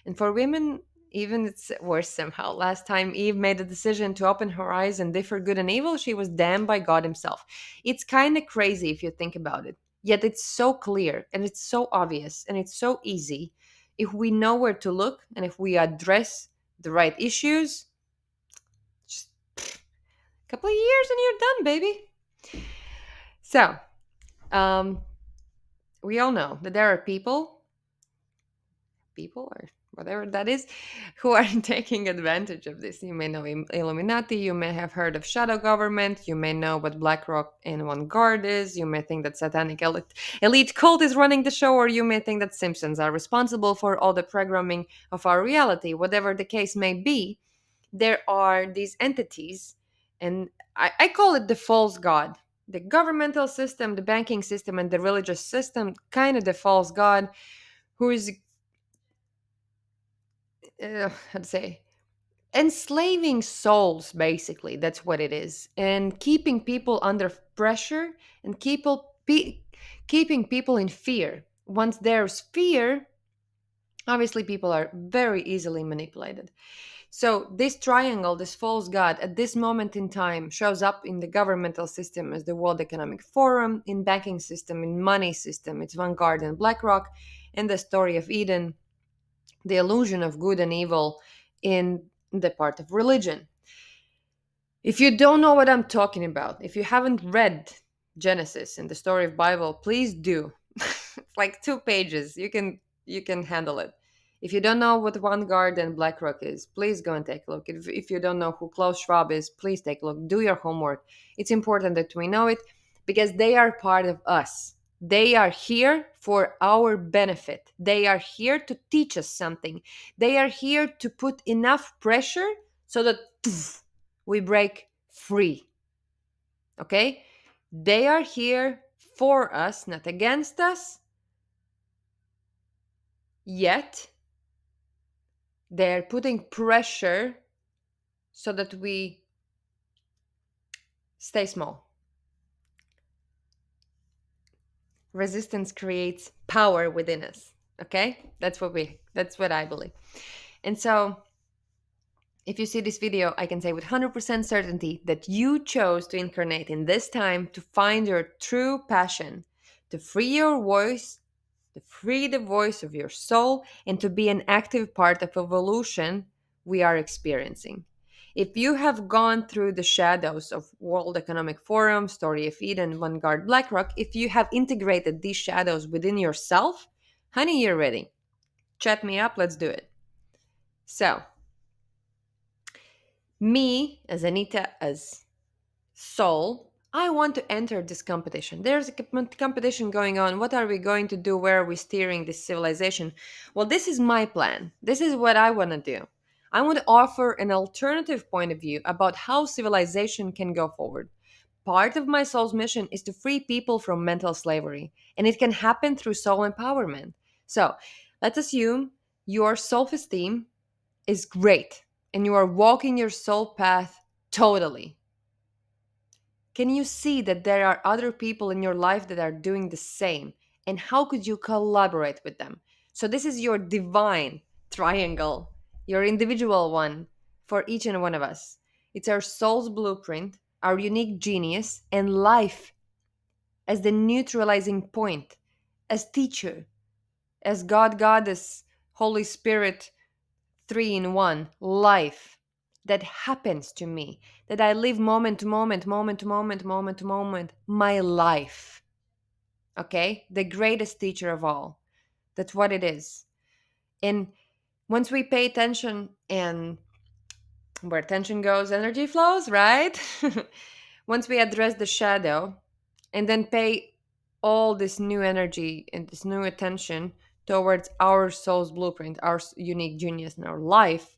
Speaker 1: And for women, even it's worse somehow. Last time Eve made a decision to open her eyes and differ good and evil, she was damned by God himself. It's kind of crazy if you think about it. Yet it's so clear, and it's so obvious, and it's so easy. If we know where to look, and if we address the right issues, just a couple of years and you're done, baby. So, um, we all know that there are people or whatever that is, who are taking advantage of this. You may know Illuminati, you may have heard of shadow government, you may know what BlackRock and Vanguard is, you may think that satanic elite cult is running the show, or you may think that Simpsons are responsible for all the programming of our reality. Whatever the case may be, there are these entities, and I call it the false god. The governmental system, the banking system, and the religious system, kind of the false god, who is, how to say, enslaving souls, basically. That's what it is. And keeping people under pressure, and keeping people in fear. Once there's fear, obviously people are very easily manipulated. So this triangle, this false god, at this moment in time shows up in the governmental system as the World Economic Forum, in banking system, in money system, it's Vanguard and BlackRock, and the story of Eden, the illusion of good and evil, in the part of religion. If you don't know what I'm talking about, if you haven't read Genesis and the story of Bible, please do. It's like 2 pages. You can handle it. If you don't know what Vanguard and BlackRock is, please go and take a look. If you don't know who Klaus Schwab is, please take a look. Do your homework. It's important that we know it, because they are part of us. They are here for our benefit. They are here to teach us something. They are here to put enough pressure so that we break free. Okay? They are here for us, not against us, yet. They're putting pressure so that we stay small. Resistance creates power within us. Okay? That's what I believe. And so if you see this video, I can say with 100% certainty that you chose to incarnate in this time to find your true passion, to free your voice, to free the voice of your soul, and to be an active part of evolution we are experiencing. If you have gone through the shadows of World Economic Forum, Story of Eden, Vanguard, BlackRock, if you have integrated these shadows within yourself, honey, you're ready. Chat me up, let's do it. So, me as Anita, as soul, I want to enter this competition. There's a competition going on. What are we going to do? Where are we steering this civilization? Well, this is my plan. This is what I want to do. I want to offer an alternative point of view about how civilization can go forward. Part of my soul's mission is to free people from mental slavery, and it can happen through soul empowerment. So, let's assume your self esteem is great and you are walking your soul path totally. Can you see that there are other people in your life that are doing the same? And how could you collaborate with them? So, this is your divine triangle, your individual one for each and one of us. It's our soul's blueprint, our unique genius, and life as the neutralizing point, as teacher, as God, Goddess, Holy Spirit, three in one, life that happens to me, that I live moment to moment, moment to moment, moment to moment, my life. Okay? The greatest teacher of all. That's what it is. And once we pay attention, and where attention goes, energy flows, right? Once we address the shadow and then pay all this new energy and this new attention towards our soul's blueprint, our unique genius in our life,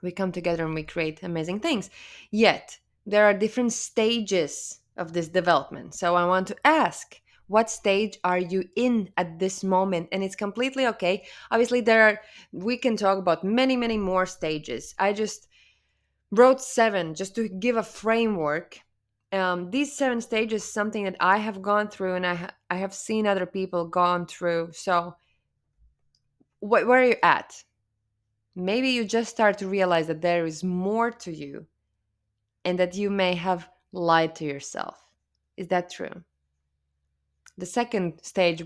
Speaker 1: we come together and we create amazing things. Yet, there are different stages of this development. So, I want to ask, what stage are you in at this moment? And it's completely okay. Obviously, we can talk about many, many more stages. I just wrote seven just to give a framework. These seven stages, something that I have gone through, and I have seen other people gone through. So, where are you at? Maybe you just start to realize that there is more to you and that you may have lied to yourself. Is that true? The second stage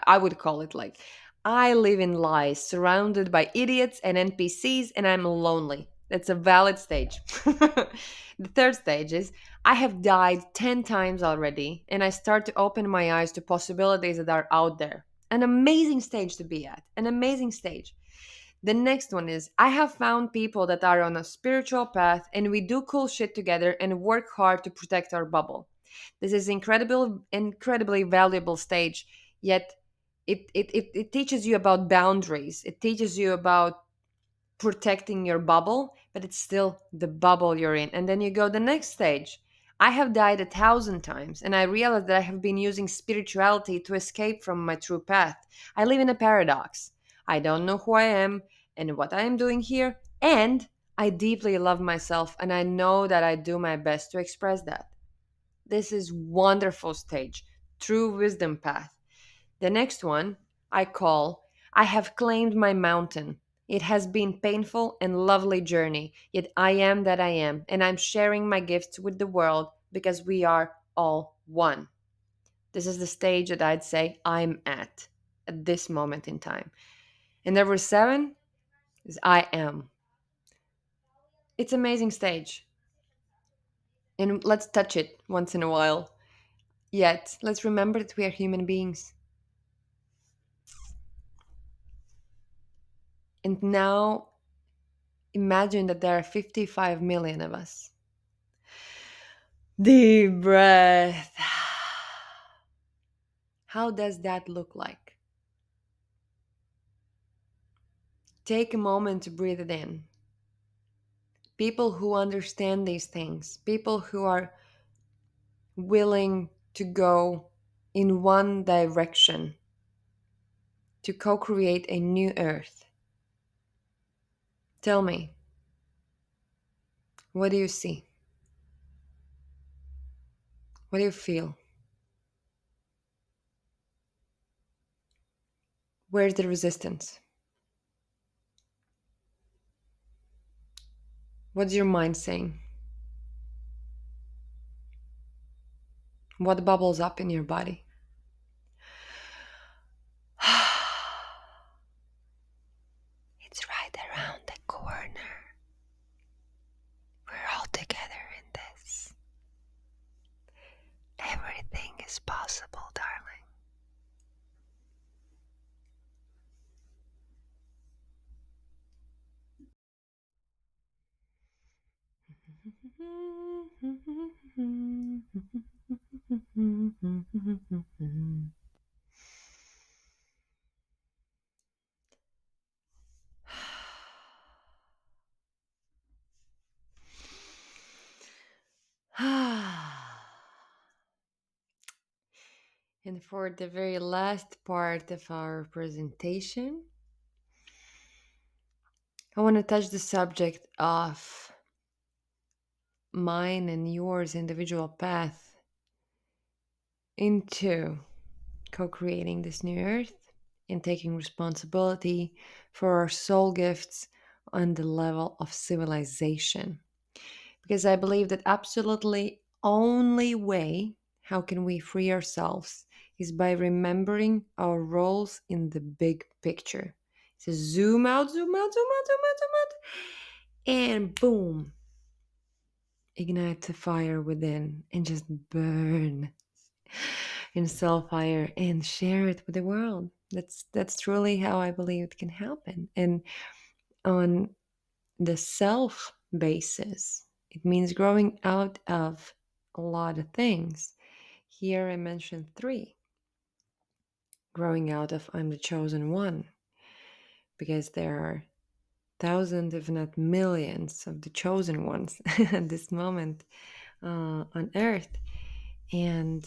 Speaker 1: I would call it like, I live in lies, surrounded by idiots and NPCs, and I'm lonely. That's a valid stage. The third stage is, I have died 10 times already, and I start to open my eyes to possibilities that are out there. An amazing stage to be at. An amazing stage. The next one is, I have found people that are on a spiritual path and we do cool shit together and work hard to protect our bubble. This is incredibly valuable stage, yet it teaches you about boundaries. It teaches you about protecting your bubble, but it's still the bubble you're in. And then you go the next stage. I have died 1,000 times, and I realize that I have been using spirituality to escape from my true path. I live in a paradox. I don't know who I am and what I am doing here, and I deeply love myself, and I know that I do my best to express that. This is wonderful stage, true wisdom path. The next one I call, I have claimed my mountain. It has been painful and lovely journey, yet I am that I am, and I'm sharing my gifts with the world because we are all one. This is the stage that I'd say I'm at this moment in time. And number seven is I am. It's amazing stage. And let's touch it once in a while. Yet, let's remember that we are human beings. And now imagine that there are 55 million of us. Deep breath. How does that look like? Take a moment to breathe it in. People who understand these things, people who are willing to go in one direction to co create a new earth. Tell me, what do you see? What do you feel? Where's the resistance? What's your mind saying? What bubbles up in your body? It's right around the corner. We're all together in this. Everything is possible, darling. And for the very last part of our presentation, I want to touch the subject of mine and yours individual path into co creating this new earth and taking responsibility for our soul gifts on the level of civilization. Because I believe that absolutely only way how can we free ourselves is by remembering our roles in the big picture. So zoom out, zoom out, zoom out, zoom out, zoom out, and boom, ignite the fire within and just burn in soul fire and share it with the world. That's truly how I believe it can happen. And on the self basis, it means growing out of a lot of things. Here I mentioned three: growing out of I'm the chosen one, because there are thousands, if not millions, of the chosen ones at this moment on earth. And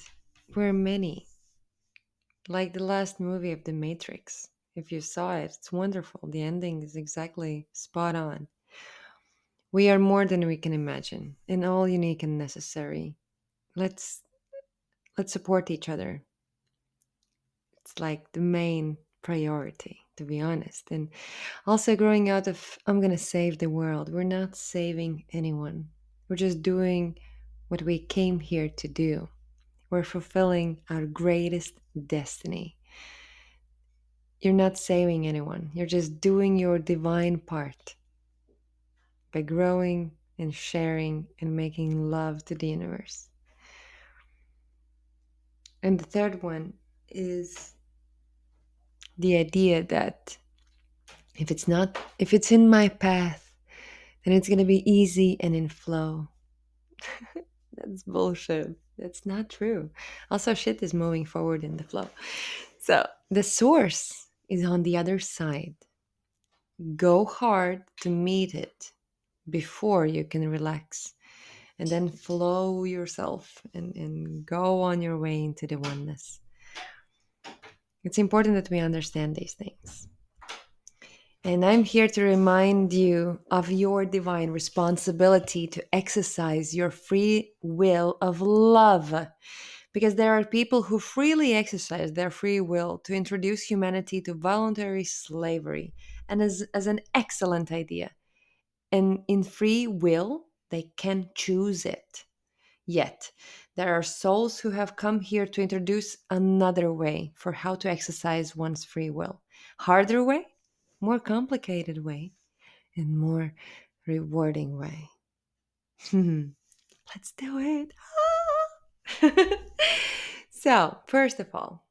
Speaker 1: we're many, like the last movie of The Matrix. If you saw it, it's wonderful. The ending is exactly spot on. We are more than we can imagine, and all unique and necessary. Let's let's support each other. It's like the main priority, to be honest. And also growing out of I'm gonna save the world. We're not saving anyone. We're just doing what we came here to do. We're fulfilling our greatest destiny. You're not saving anyone. You're just doing your divine part by growing and sharing and making love to the universe. And the third one is the idea that if it's in my path, then it's going to be easy and in flow. That's bullshit. That's not true. Also, shit is moving forward in the flow. So the source is on the other side. Go hard to meet it before you can relax, and then flow yourself and go on your way into the oneness. It's important that we understand these things. And I'm here to remind you of your divine responsibility to exercise your free will of love. Because there are people who freely exercise their free will to introduce humanity to voluntary slavery, and as an excellent idea. And in free will, they can choose it. Yet, there are souls who have come here to introduce another way for how to exercise one's free will. Harder way, more complicated way, and more rewarding way. Let's do it. So, first of all,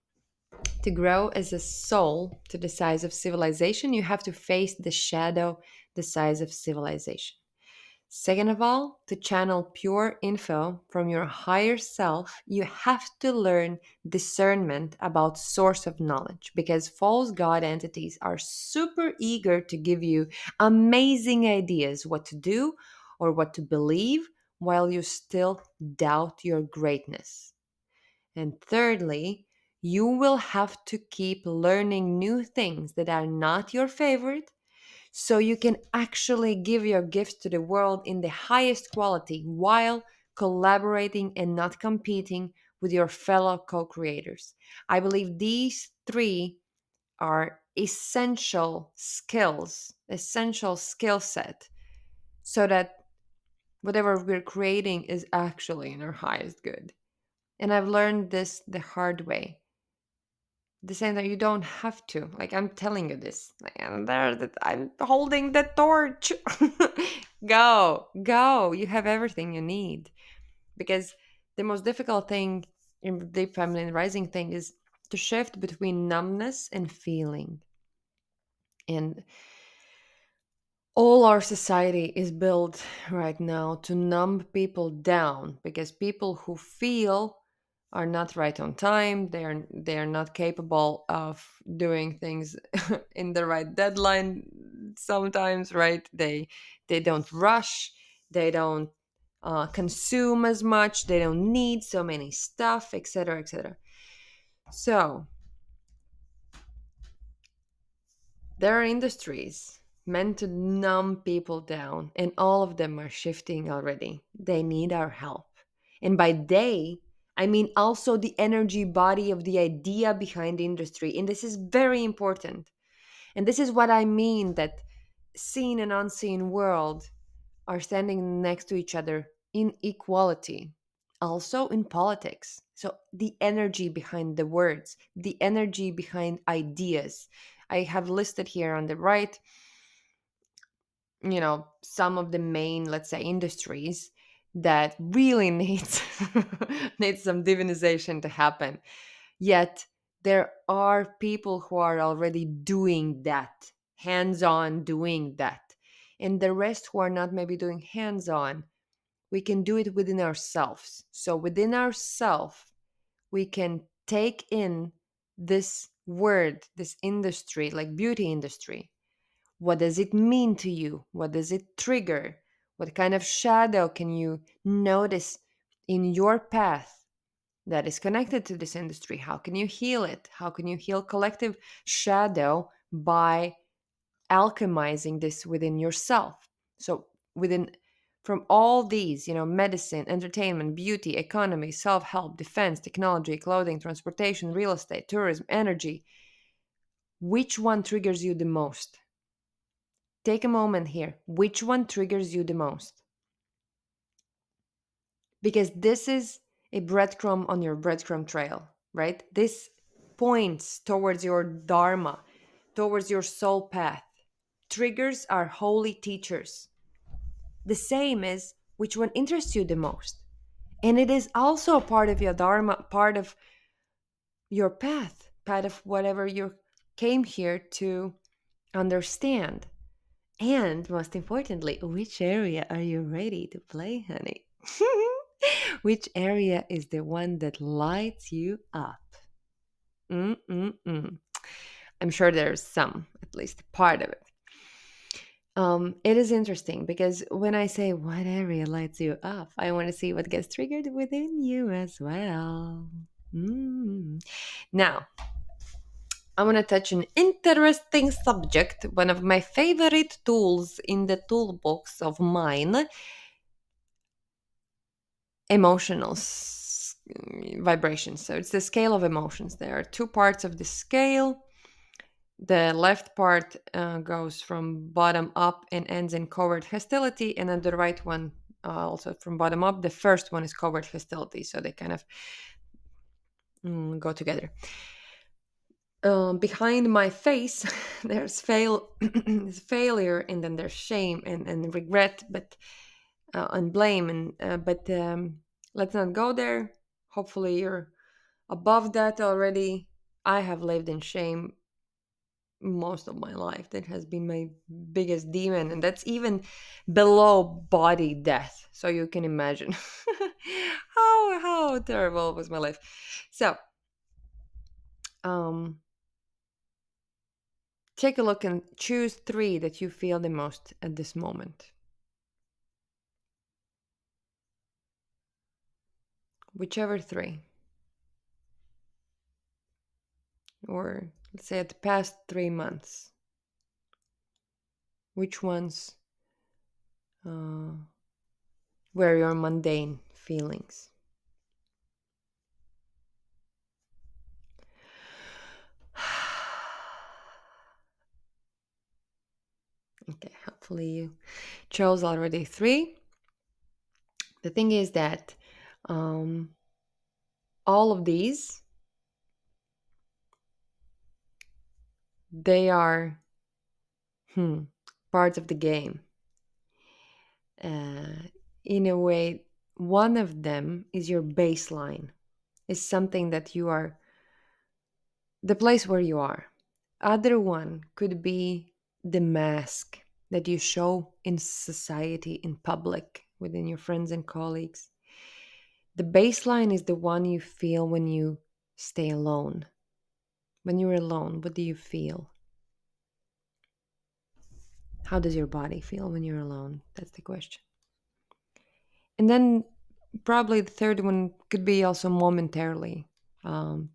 Speaker 1: to grow as a soul to the size of civilization, you have to face the shadow, the size of civilization. Second of all, to channel pure info from your higher self, you have to learn discernment about source of knowledge, because false god entities are super eager to give you amazing ideas what to do or what to believe while you still doubt your greatness. And thirdly, you will have to keep learning new things that are not your favorite, so you can actually give your gifts to the world in the highest quality while collaborating and not competing with your fellow co creators. I believe these three are essential skill set, so that whatever we're creating is actually in our highest good. And I've learned this the hard way. The same that you don't have to. Like, I'm telling you this. Like, and there, that I'm holding the torch. Go. You have everything you need. Because the most difficult thing in the deep feminine rising thing is to shift between numbness and feeling. And all our society is built right now to numb people down, because people who feel are not right on time, they are not capable of doing things in the right deadline sometimes, right? They don't rush, they don't consume as much, they don't need so many stuff, etc., etc. So there are industries meant to numb people down, and all of them are shifting already. They need our help. And by they, I mean also the energy body of the idea behind the industry. And this is very important. And this is what I mean, that seen and unseen world are standing next to each other in equality, also in politics. So, the energy behind the words, the energy behind ideas. I have listed here on the right, some of the main, let's say, industries that really needs needs some divinization to happen. Yet there are people who are already doing that, hands on doing that. And the rest who are not maybe doing hands on, we can do it within ourselves. So within ourselves, we can take in this word, this industry, like beauty industry. What does it mean to you? What does it trigger? What kind of shadow can you notice in your path that is connected to this industry? How can you heal it? How can you heal collective shadow by alchemizing this within yourself? So, within from all these, medicine, entertainment, beauty, economy, self help, defense, technology, clothing, transportation, real estate, tourism, energy, which one triggers you the most? Take a moment here. Which one triggers you the most? Because this is a breadcrumb on your breadcrumb trail, right? This points towards your dharma, towards your soul path. Triggers are holy teachers. The same is which one interests you the most. And it is also a part of your dharma, part of your path, part of whatever you came here to understand. And most importantly, which area are you ready to play, honey? Which area is the one that lights you up? Mm-mm-mm. I'm sure there's some, at least part of it. It is interesting because when I say what area lights you up, I want to see what gets triggered within you as well. Mm. Now, I want to touch an interesting subject, one of my favorite tools in the toolbox of mine, emotional vibrations. So it's the scale of emotions. There are two parts of the scale. The left part goes from bottom up and ends in covert hostility, and then the right one also from bottom up. The first one is covert hostility, so they kind of go together. Behind my face, there's there's failure, and then there's shame and regret, but and blame, and but let's not go there. Hopefully, you're above that already. I have lived in shame most of my life. That has been my biggest demon, and that's even below body death. So you can imagine how terrible was my life. So um take a look and choose three that you feel the most at this moment. Whichever three, or let's say at the past 3 months. Which ones uh, were your mundane feelings? Okay, hopefully you chose already three. The thing is that um, all of these, they are hmm, parts of the game. Uh, in a way, one of them is your baseline, is something that you are, the place where you are. Other one could be the mask that you show in society, in public, within your friends and colleagues. The baseline is the one you feel when you stay alone. When you're alone, what do you feel? How does your body feel when you're alone? That's the question. And then probably the third one could be also momentarily.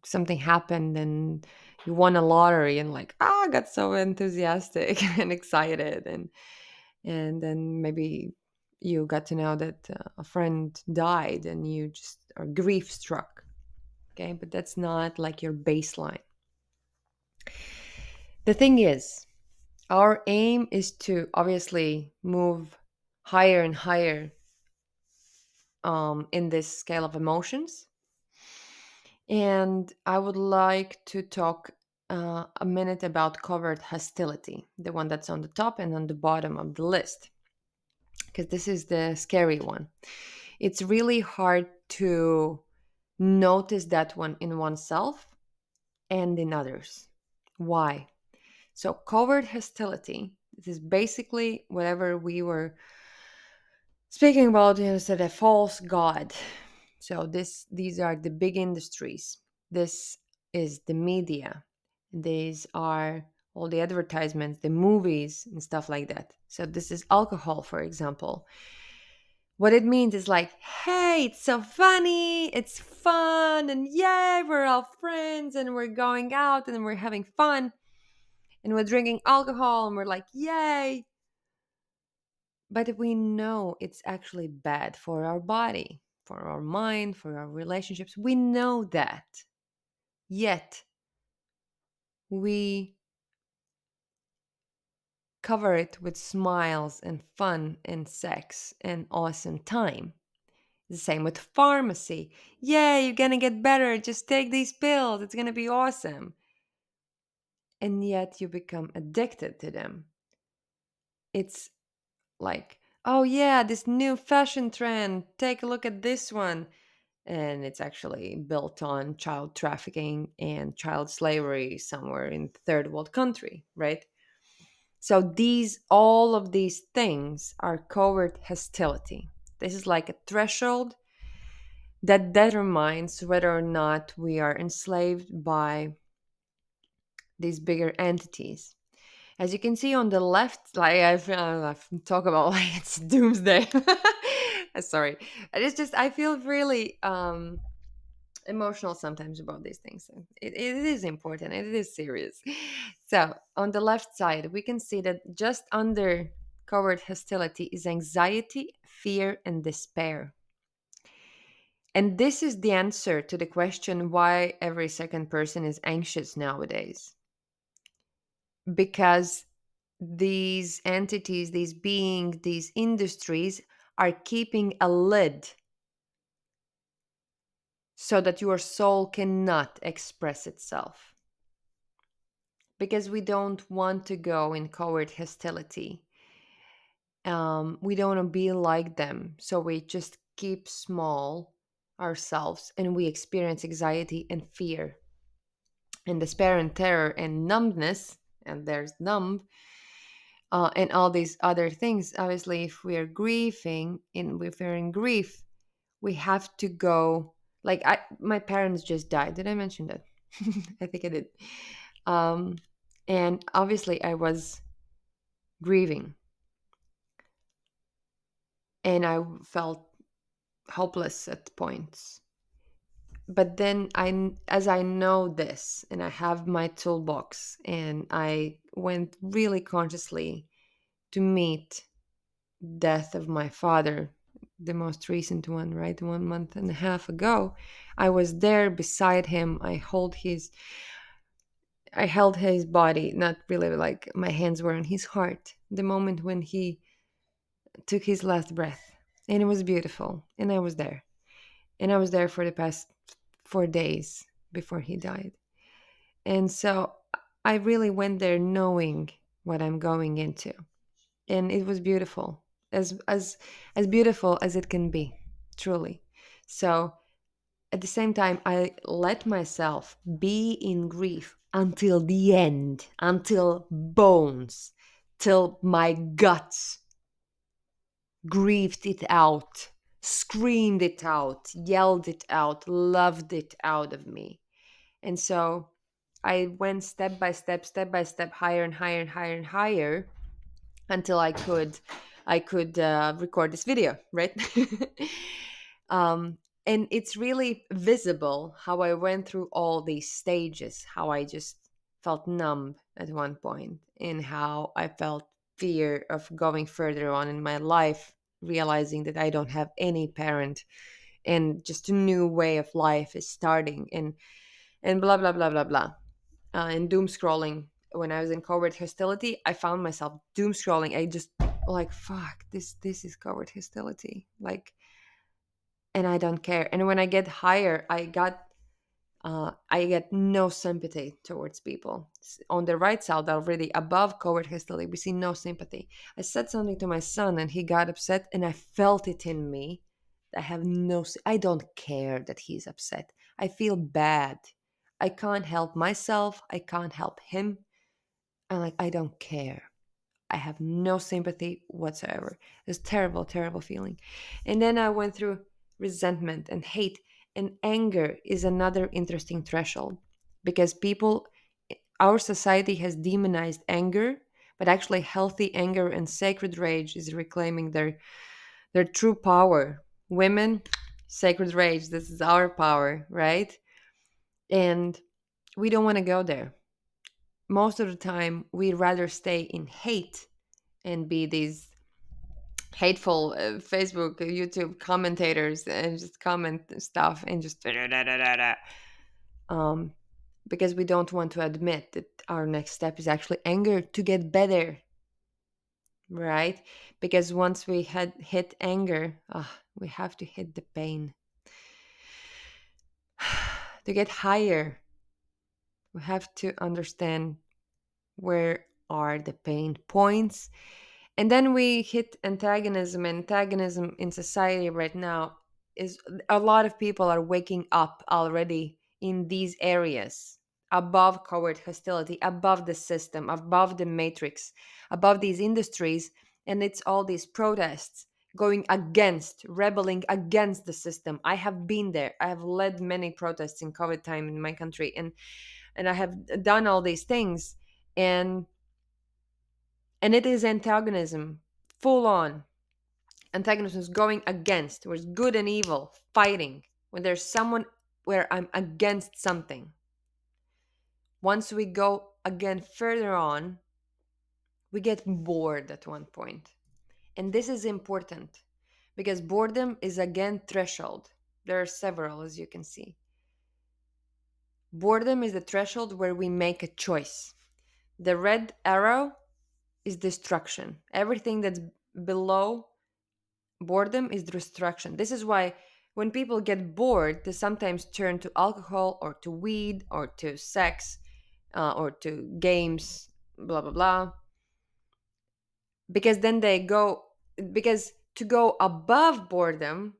Speaker 1: Something happened and you won a lottery and like, I got so enthusiastic and excited. And then maybe you got to know that a friend died and you just are grief struck. Okay. But that's not like your baseline. The thing is, our aim is to obviously move higher and higher in this scale of emotions. And I would like to talk a minute about covert hostility, the one that's on the top and on the bottom of the list, because this is the scary one. It's really hard to notice that one in oneself and in others. Why? So, covert hostility, this is basically whatever we were speaking about, said a false god. So these are the big industries. This is the media. These are all the advertisements, the movies and stuff like that. So this is alcohol, for example. What it means is like, hey, it's so funny, it's fun, and yay, we're all friends and we're going out and we're having fun and we're drinking alcohol and we're like, yay. But we know it's actually bad for our body, for our mind, for our relationships. We know that. Yet, we cover it with smiles and fun and sex and awesome time. The same with pharmacy. Yeah, you're gonna get better. Just take these pills. It's gonna be awesome. And yet, you become addicted to them. It's like, oh, yeah, this new fashion trend. Take a look at this one. And it's actually built on child trafficking and child slavery somewhere in third world country, right? So these all of these things are covert hostility. This is like a threshold that determines whether or not we are enslaved by these bigger entities. As you can see on the left, like I've talk about like it's doomsday. Sorry, it's just I feel really emotional sometimes about these things. It is important. It is serious. So on the left side, we can see that just under covert hostility is anxiety, fear, and despair. And this is the answer to the question why every second person is anxious nowadays. Because these entities, these beings, these industries are keeping a lid so that your soul cannot express itself. Because we don't want to go in covert hostility. We don't want to be like them. So we just keep small ourselves and we experience anxiety and fear and despair and terror and numbness. And there's numb and all these other things. Obviously, if we are grieving and if we're in grief, we have to go. Like my parents just died. Did I mention that? I think I did. Um, and obviously, I was grieving and I felt hopeless at points. But then as I know this and I have my toolbox and I went really consciously to meet death of my father, the most recent one, right? 1 month and a half ago. I was there beside him. I held his body, not really, like my hands were on his heart, the moment when he took his last breath. And it was beautiful. And I was there. And I was there for the past 4 days before he died. And so I really went there knowing what I'm going into. And it was beautiful. As beautiful as it can be, truly. So at the same time, I let myself be in grief until the end, until bones, till my guts grieved it out, screamed it out, yelled it out, loved it out of me. And so I went step by step, higher and higher and higher and higher, until I could record this video, right? um, and it's really visible how I went through all these stages, how I just felt numb at one point, and how I felt fear of going further on in my life, realizing that I don't have any parent, and just a new way of life is starting, and blah blah blah blah blah. And doom scrolling. When I was in covert hostility, I found myself doom scrolling. I just like, fuck, this is covert hostility, like, and I don't care. And when I get higher, I get no sympathy towards people. On the right side, already above covert hostility, we see no sympathy. I said something to my son and he got upset, and I felt it in me. I don't care that he's upset. I feel bad. I can't help myself. I can't help him. I don't care. I have no sympathy whatsoever. It's terrible, terrible feeling. And then I went through resentment and hate, and anger is another interesting threshold, because our society has demonized anger, but actually healthy anger and sacred rage is reclaiming their true power. Women, sacred rage, this is our power, right? And we don't want to go there. Most of the time, we'd rather stay in hate and be these hateful Facebook, YouTube commentators, and just comment stuff and just um, because we don't want to admit that our next step is actually anger to get better, right? Because once we had hit anger, we have to hit the pain to get higher. We have to understand where are the pain points. And then we hit antagonism. Antagonism in society right now is, a lot of people are waking up already in these areas, above covert hostility, above the system, above the matrix, above these industries. And it's all these protests going against, rebelling against the system. I have been there. I have led many protests in COVID time in my country, and I have done all these things. And it is antagonism, full on. Antagonism is going against, where it's good and evil fighting. When there's someone where I'm against something. Once we go again further on, we get bored at one point. And this is important because boredom is again threshold. There are several, as you can see. Boredom is the threshold where we make a choice. The red arrow is destruction. Everything that's below boredom is destruction. This is why when people get bored, they sometimes turn to alcohol or to weed or to sex or to games, blah, blah, blah. Because then because to go above boredom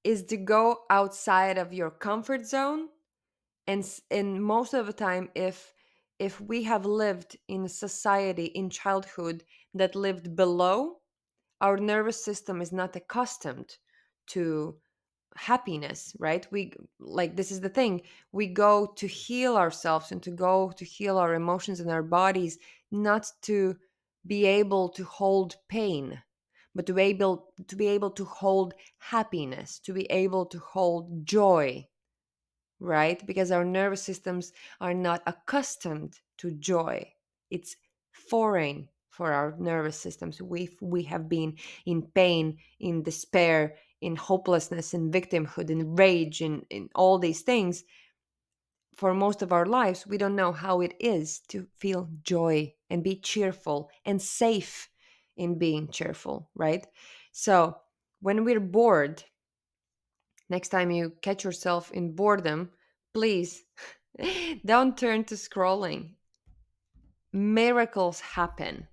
Speaker 1: is to go outside of your comfort zone. And most of the time, if we have lived in a society in childhood that lived below, our nervous system is not accustomed to happiness, right? We, like, this is the thing, we go to heal ourselves and to go to heal our emotions and our bodies, not to be able to hold pain, but to be able to hold happiness, to be able to hold joy, right? Because our nervous systems are not accustomed to joy. It's foreign for our nervous systems. We have been in pain, in despair, in hopelessness, in victimhood, in rage, in all these things for most of our lives. We don't know how it is to feel joy and be cheerful and safe in being cheerful, right? So when we're bored, next time you catch yourself in boredom, please don't turn to scrolling. Miracles happen.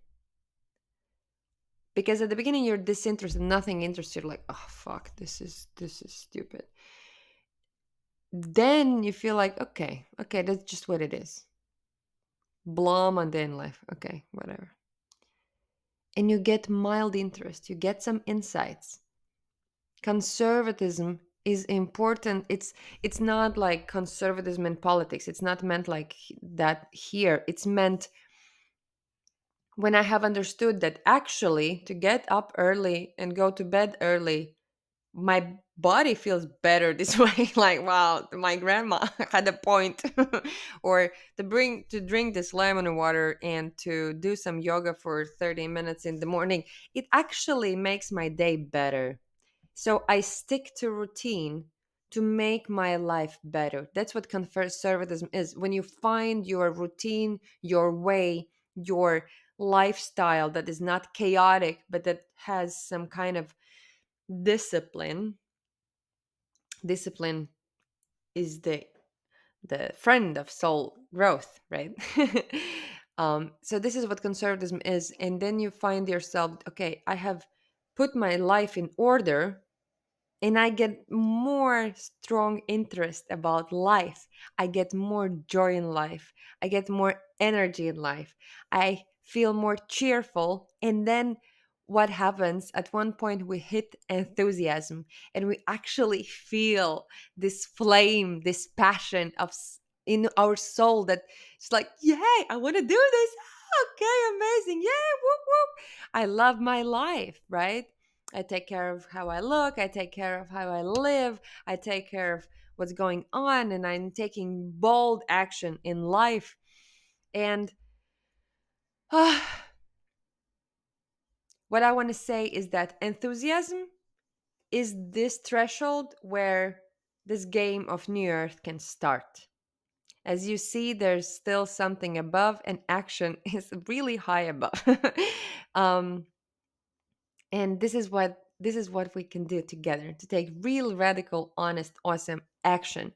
Speaker 1: Because at the beginning you're disinterested, nothing interests you, like, oh fuck, this is stupid. Then you feel like, okay, that's just what it is. Blah, mundane life. Okay, whatever. And you get mild interest, you get some insights. Conservatism is important. It's not like conservatism in politics. It's not meant like that here. It's meant when I have understood that actually to get up early and go to bed early, my body feels better this way. Like, wow, my grandma had a point. Or to drink this lemon water and to do some yoga for 30 minutes in the morning, it actually makes my day better. So I stick to routine to make my life better. That's what conservatism is. When you find your routine, your way, your lifestyle that is not chaotic, but that has some kind of discipline. Discipline is the friend of soul growth, right? So this is what conservatism is. And then you find yourself, okay, I have put my life in order, and I get more strong interest about life. I get more joy in life. I get more energy in life. I feel more cheerful. And then what happens at one point, we hit enthusiasm and we actually feel this flame, this passion in our soul that it's like, yay, I want to do this. Okay, amazing. Yeah, whoop, whoop. I love my life, right? I take care of how I look. I take care of how I live. I take care of what's going on. And I'm taking bold action in life. And what I want to say is that enthusiasm is this threshold where this game of New Earth can start. As you see, there's still something above, and action is really high above. um, and this is what we can do together to take real, radical, honest, awesome action.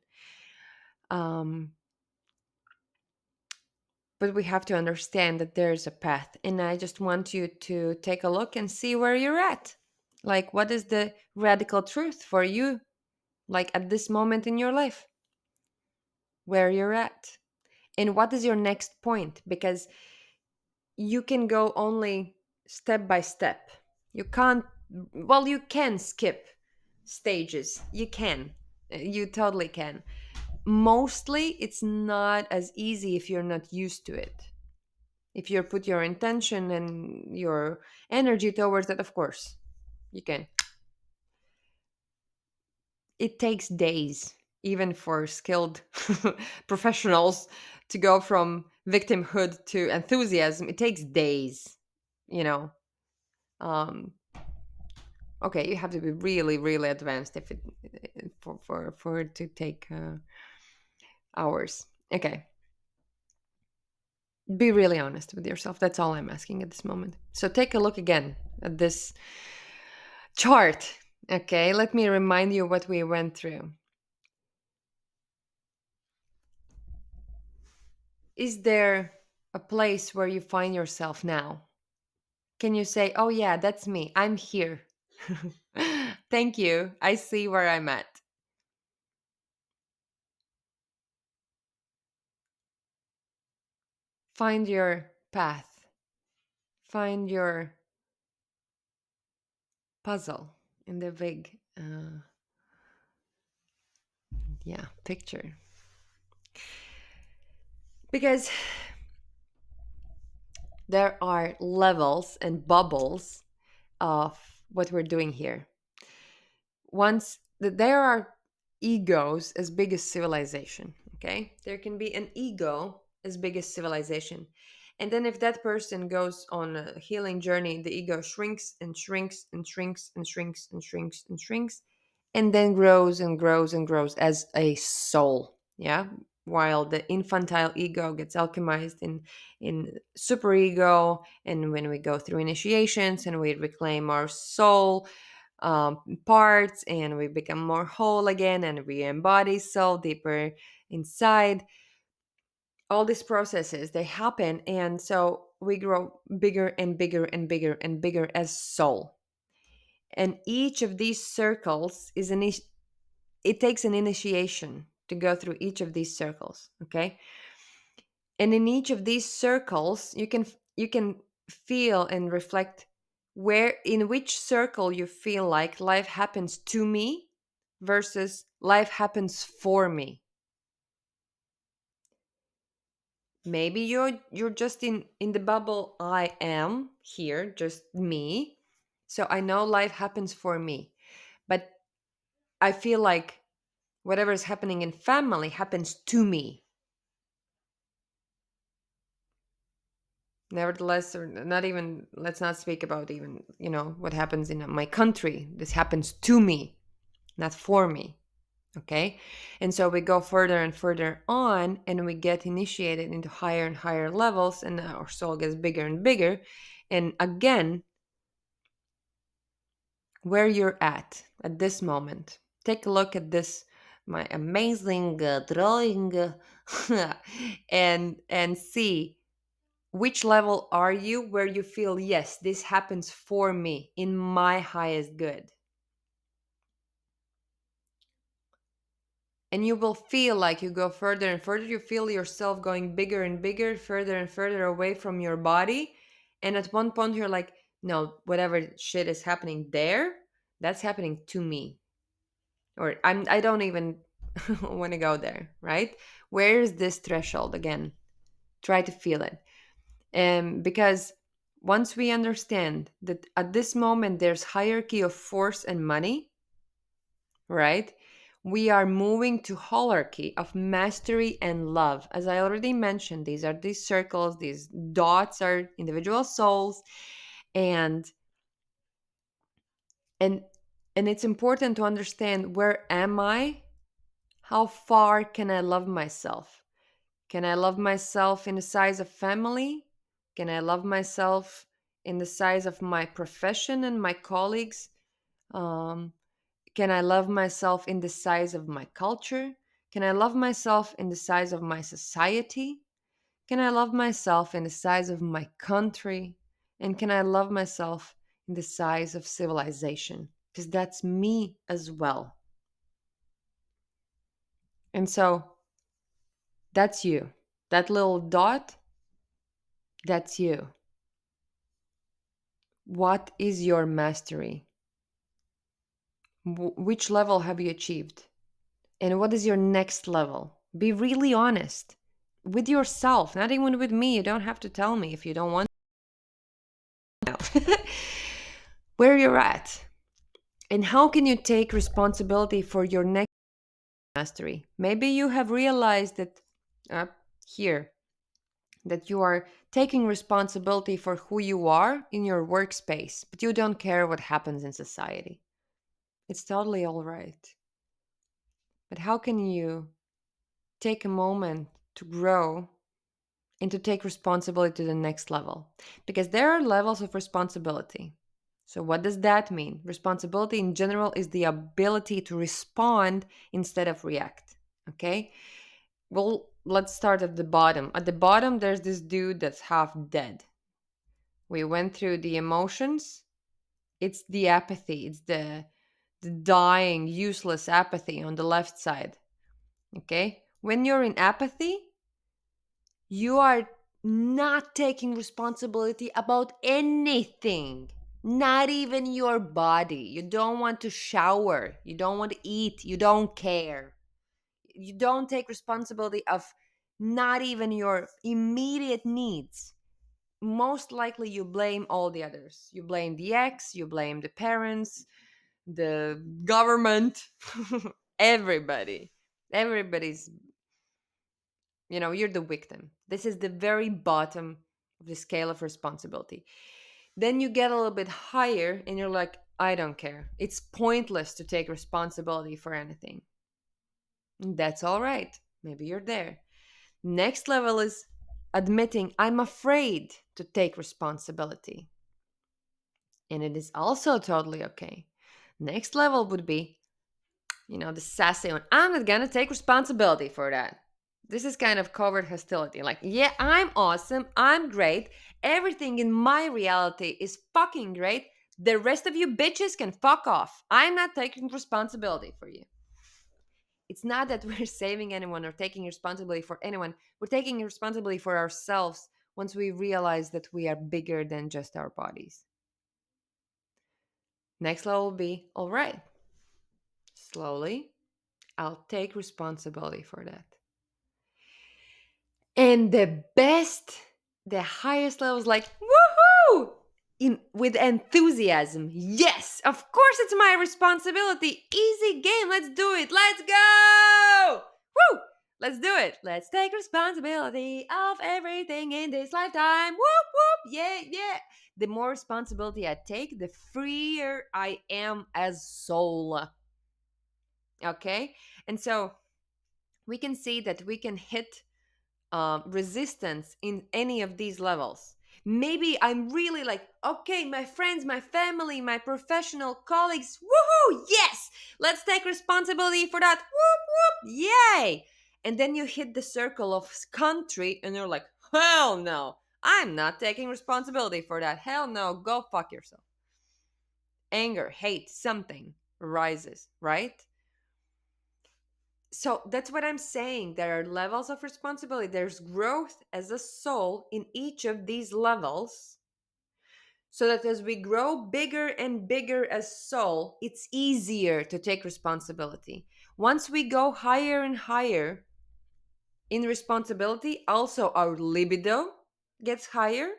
Speaker 1: Um, but we have to understand that there's a path, and I just want you to take a look and see where you're at. Like, what is the radical truth for you, like at this moment in your life, where you're at, and what is your next point? Because you can go only step by step. You can't, well, you can skip stages. You can. You totally can. Mostly, it's not as easy if you're not used to it. If you put your intention and your energy towards that, of course, you can. It takes days, even for skilled professionals, to go from victimhood to enthusiasm. It takes days, you know. Um, okay, you have to be really, really advanced if it for it to take hours. Okay, be really honest with yourself. That's all I'm asking at this moment. So take a look again at this chart. Okay, let me remind you what we went through. Is there a place where you find yourself now? Can you say, oh, yeah, that's me. I'm here. Thank you. I see where I'm at. Find your path, find your puzzle in the big, yeah, picture. Because there are levels and bubbles of what we're doing here. Once there are egos as big as civilization, okay? There can be an ego as big as civilization. And then if that person goes on a healing journey, the ego shrinks and shrinks and shrinks and shrinks and shrinks and shrinks, and then grows and grows and grows as a soul. Yeah. While the infantile ego gets alchemized in superego, and when we go through initiations and we reclaim our soul parts and we become more whole again and we embody soul deeper inside, all these processes they happen, and so we grow bigger and bigger and bigger and bigger as soul. And each of these circles is it takes an initiation to go through each of these circles, okay? And in each of these circles you can feel and reflect where, in which circle you feel like life happens to me versus life happens for me. Maybe you're just in the bubble I am here, just me. So I know life happens for me. But I feel like whatever is happening in family happens to me. Nevertheless, or not even, let's not speak about even, what happens in my country. This happens to me, not for me. Okay. And so we go further and further on and we get initiated into higher and higher levels, and our soul gets bigger and bigger. And again, where you're at this moment, take a look at this, my amazing drawing, and see which level are you where you feel, yes, this happens for me in my highest good. And you will feel like you go further and further, you feel yourself going bigger and bigger, further and further away from your body. And at one point you're like, no, whatever shit is happening there, that's happening to me. Or I don't even want to go there, right? Where is this threshold again? Try to feel it. Because once we understand that at this moment there's hierarchy of force and money, right? We are moving to hierarchy of mastery and love. As I already mentioned, these are these circles, these dots are individual souls, and and and it's important to understand, where am I? How far can I love myself? Can I love myself in the size of family? Can I love myself in the size of my profession and my colleagues? Um, Can I love myself in the size of my culture? Can I love myself in the size of my society? Can I love myself in the size of my country? And can I love myself in the size of civilization? Because that's me as well. And so that's you. That little dot, that's you. What is your mastery? Which level have you achieved? And what is your next level? Be really honest with yourself, not even with me. You don't have to tell me if you don't want to. Where you're at. And how can you take responsibility for your next mastery? Maybe you have realized that here that you are taking responsibility for who you are in your workspace, but you don't care what happens in society. It's totally all right. But how can you take a moment to grow and to take responsibility to the next level? Because there are levels of responsibility. So, what does that mean? Responsibility in general is the ability to respond instead of react. Okay? Well, let's start at the bottom. At the bottom, there's this dude that's half dead. We went through the emotions. It's the apathy, it's the dying, useless apathy on the left side. Okay? When you're in apathy, you are not taking responsibility about anything, not even your body. You don't want to shower, you don't want to eat, you don't care. You don't take responsibility of not even your immediate needs. Most likely, you blame all the others. You blame the ex, you blame the parents, the government, everybody. Everybody's, you're the victim. This is the very bottom of the scale of responsibility. Then you get a little bit higher and you're like, I don't care. It's pointless to take responsibility for anything. And that's all right. Maybe you're there. Next level is admitting I'm afraid to take responsibility. And it is also totally okay. Next level would be, the sassy one. I'm not gonna take responsibility for that. This is kind of covert hostility. Like, yeah, I'm awesome. I'm great. Everything in my reality is fucking great. The rest of you bitches can fuck off. I'm not taking responsibility for you. It's not that we're saving anyone or taking responsibility for anyone. We're taking responsibility for ourselves once we realize that we are bigger than just our bodies. Next level will be all right, slowly, I'll take responsibility for that. And the highest level is like, woohoo! With enthusiasm. Yes, of course it's my responsibility. Easy game. Let's do it. Let's go! Woo! Let's do it. Let's take responsibility of everything in this lifetime. Whoop, whoop. Yeah, yeah. The more responsibility I take, the freer I am as soul. Okay? And so we can see that we can hit resistance in any of these levels. Maybe I'm really like, okay, my friends, my family, my professional colleagues, woohoo, yes, let's take responsibility for that, whoop, whoop, yay. And then you hit the circle of country and you're like, hell no, I'm not taking responsibility for that. Hell no, go fuck yourself. Anger, hate, something rises, right? So that's what I'm saying. There are levels of responsibility. There's growth as a soul in each of these levels. So that as we grow bigger and bigger as soul, it's easier to take responsibility. Once we go higher and higher in responsibility, also our libido gets higher,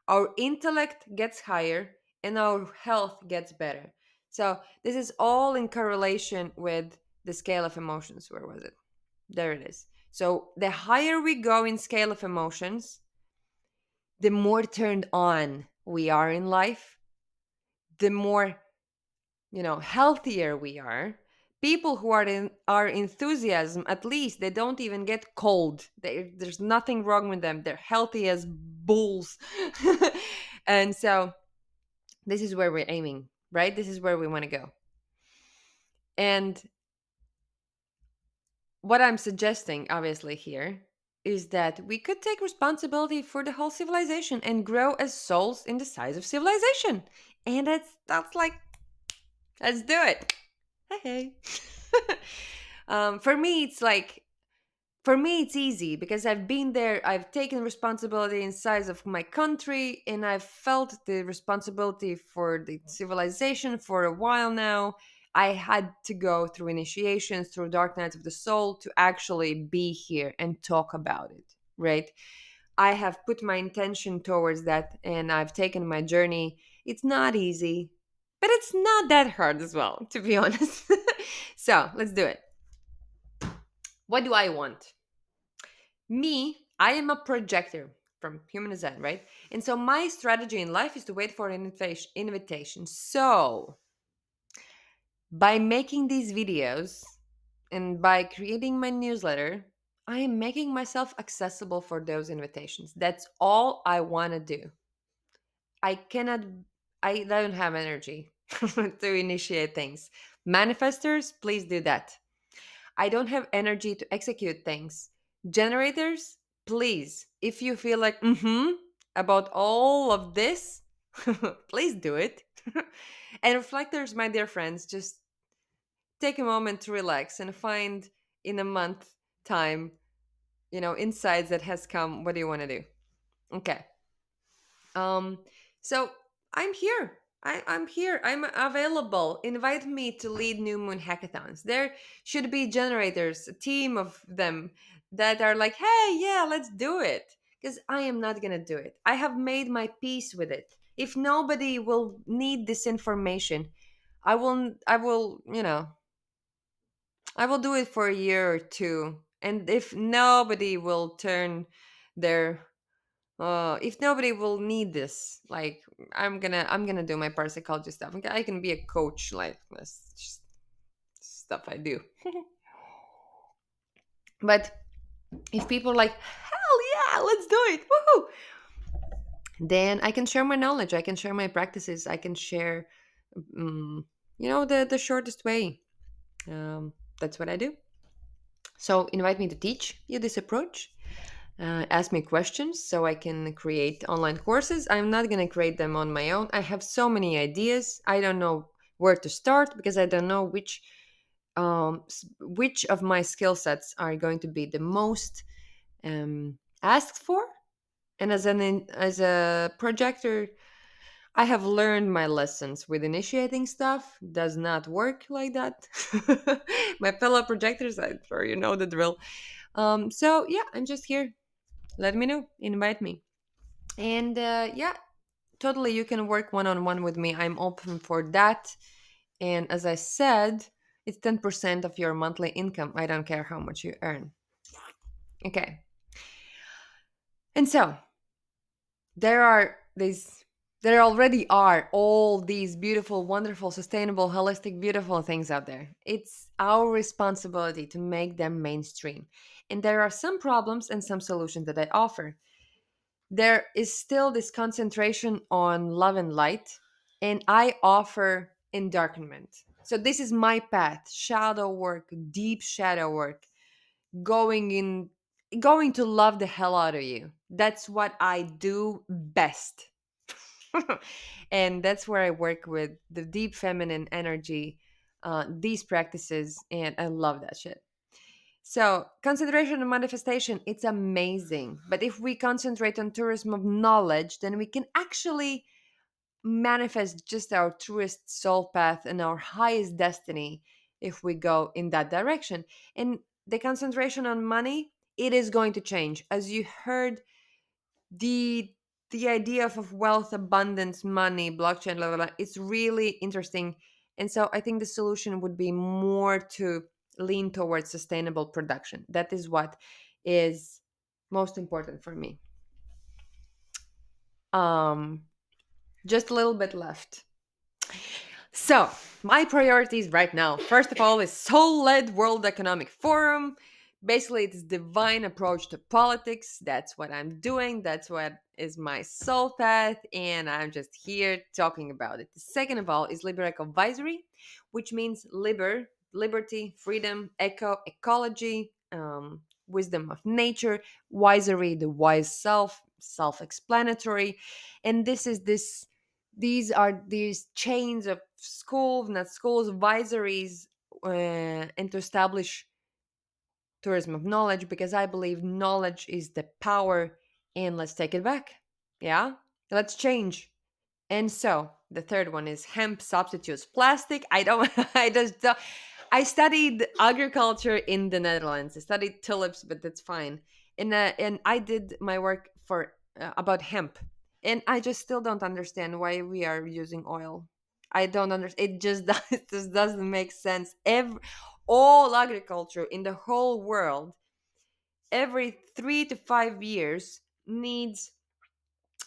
Speaker 1: our intellect gets higher, and our health gets better. So this is all in correlation with the scale of emotions. Where was it? There it is. So the higher we go in scale of emotions, the more turned on we are in life, the more, healthier we are. People who are in our enthusiasm, at least they don't even get cold. There's nothing wrong with them. They're healthy as bulls. And so this is where we're aiming, right? This is where we want to go. And what I'm suggesting, obviously, here is that we could take responsibility for the whole civilization and grow as souls in the size of civilization. And that's like, let's do it. Hey, hey. For me, it's like, for me, it's easy because I've been there. I've taken responsibility in size of my country, and I've felt the responsibility for the civilization for a while now. I had to go through initiations, through dark nights of the soul to actually be here and talk about it, right? I have put my intention towards that, and I've taken my journey. It's not easy, but it's not that hard as well, to be honest. So let's do it. What do I want? Me, I am a projector from human design, right? And so my strategy in life is to wait for an invitation. So by making these videos and by creating my newsletter, I am making myself accessible for those invitations. That's all I want to do. I cannot, I don't have energy to initiate things. Manifestors, please do that. I don't have energy to execute things. Generators, please, if you feel like, about all of this, please do it. And reflectors, my dear friends, just take a moment to relax and find in a month time, insights that has come. What do you want to do? Okay. Um, so I'm here. I'm here. I'm available. Invite me to lead New Moon hackathons. There should be generators, a team of them that are like, hey, yeah, let's do it. Because I am not going to do it. I have made my peace with it. If nobody will need this information, I will do it for a year or two. And if nobody will turn their If nobody will need this, like I'm gonna do my parapsychology stuff. Okay, I can be a coach, like that's just stuff I do. But if people are like, hell yeah, let's do it, woohoo, then I can share my knowledge, I can share my practices, I can share, um, the shortest way. um, that's what I do. So invite me to teach you this approach. Ask me questions so I can create online courses. I'm not going to create them on my own. I have so many ideas. I don't know where to start because I don't know which of my skill sets are going to be the most asked for. And as a projector, I have learned my lessons with initiating stuff. Does not work like that. My fellow projectors, I'm sure you know the drill. So yeah, I'm just here. Let me know. Invite me. And yeah, totally, you can work one on one with me. I'm open for that. And as I said, it's 10% of your monthly income. I don't care how much you earn. Okay. And so there are these, there already are all these beautiful, wonderful, sustainable, holistic, beautiful things out there. It's our responsibility to make them mainstream. And there are some problems and some solutions that I offer. There is still this concentration on love and light, and I offer endarkenment. So this is my path: shadow work, deep shadow work, going in, going to love the hell out of you. That's what I do best. And that's where I work with the deep feminine energy, these practices, and I love that shit. So, concentration on manifestation, it's amazing. But if we concentrate on tourism of knowledge, then we can actually manifest just our truest soul path and our highest destiny if we go in that direction. And the concentration on money, it is going to change. As you heard, the the idea of wealth, abundance, money, blockchain, blah, blah, blah, it's really interesting. And so I think the solution would be more to lean towards sustainable production. That is what is most important for me. um just a little bit left. So, my priorities right now, first of all, is Soul Led World Economic Forum. Basically, it's divine approach to politics. That's what I'm doing. That's what is my soul path, and I'm just here talking about it. The second of all is Liber Eco Advisory, which means liberty, freedom, eco, ecology, wisdom of nature, wisery, the wise self, self-explanatory, and these are these chains of schools, not schools, advisories, and to establish tourism of knowledge, because I believe knowledge is the power, and let's take it back. Yeah, let's change. And so the third one is hemp substitutes plastic. I don't, I just don't, I studied agriculture in the Netherlands. I studied tulips, but that's fine. And I did my work for about hemp, and I just still don't understand why we are using oil. I don't understand. It just it just doesn't make sense. All agriculture in the whole world, every 3 to 5 years, needs,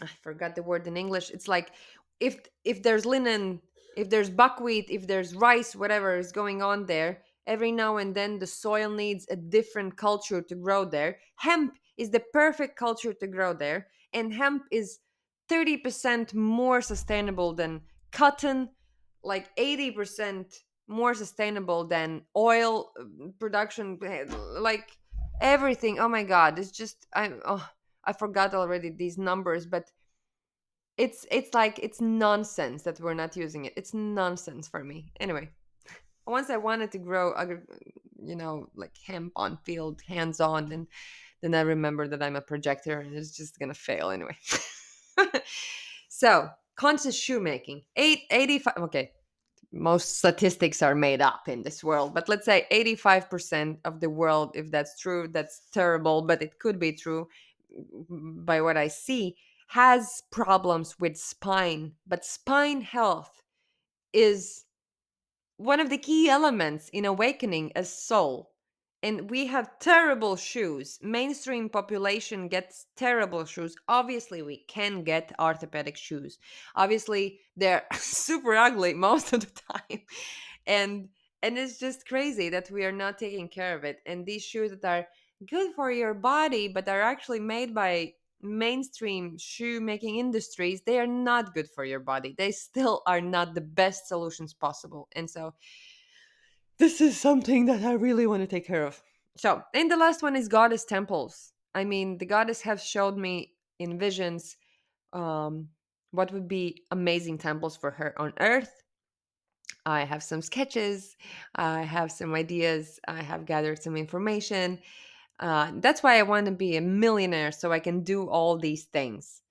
Speaker 1: I forgot the word in English. It's like if there's linen, if there's buckwheat, if there's rice, whatever is going on there, every now and then the soil needs a different culture to grow there. Hemp is the perfect culture to grow there, and hemp is 30% more sustainable than cotton, like 80% more sustainable than oil production, like everything. Oh my god, it's just I forgot already these numbers, but it's like it's nonsense that we're not using it. It's nonsense for me. Anyway, once I wanted to grow, like hemp on field, hands on, and then I remember that I'm a projector and it's just gonna fail anyway. So conscious shoemaking, 85. Okay, most statistics are made up in this world, but let's say 85% of the world, if that's true, that's terrible, but it could be true by what I see, has problems with spine. But spine health is one of the key elements in awakening as soul. and we have terrible shoes. Mainstream population gets terrible shoes. Obviously, we can get orthopedic shoes. Obviously, they're super ugly most of the time. And and it's just crazy that we are not taking care of it. And these shoes that are good for your body but are actually made by mainstream shoe making industries, they are not good for your body. They still are not the best solutions possible. And so this is something that I really want to take care of. So, and the last one is goddess temples. I mean, the goddess have showed me in visions um, what would be amazing temples for her on earth. I have some sketches, I have some ideas, I have gathered some information. That's why I want to be a millionaire so I can do all these things.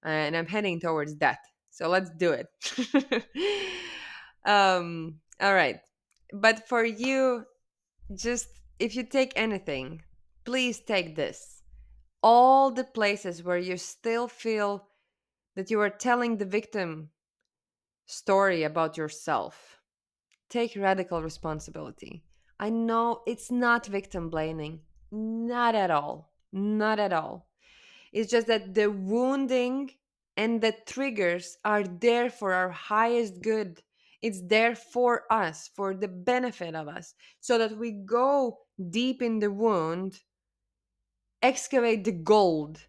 Speaker 1: And I'm heading towards that. So let's do it. All right. But for you, just if you take anything, please take this. All the places where you still feel that you are telling the victim story about yourself, take radical responsibility. I know it's not victim blaming, not at all. Not at all. It's just that the wounding and the triggers are there for our highest good. It's there for us, for the benefit of us, so that we go deep in the wound, excavate the gold,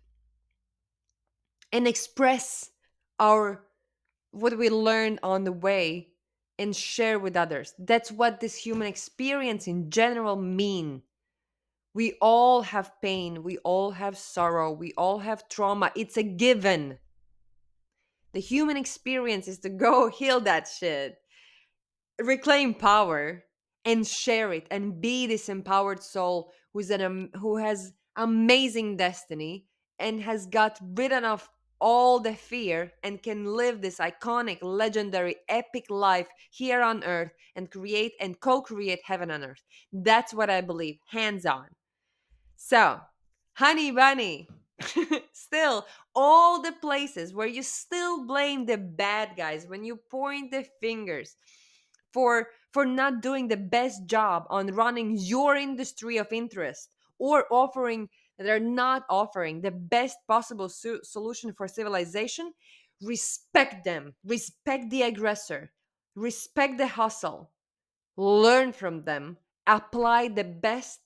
Speaker 1: and express our what we learned on the way and share with others. That's what this human experience in general mean. We all have pain, we all have sorrow, we all have trauma. It's a given. The human experience is to go heal that shit, reclaim power, and share it, and be this empowered soul who has amazing destiny and has got rid of all the fear and can live this iconic, legendary, epic life here on earth and create and co-create heaven on earth. That's what I believe, hands on. So, honey bunny, still, all the places where you still blame the bad guys, when you point the fingers for not doing the best job on running your industry of interest, or offering they're not offering the best possible solution for civilization, respect them, respect the aggressor, respect the hustle, learn from them, apply the best,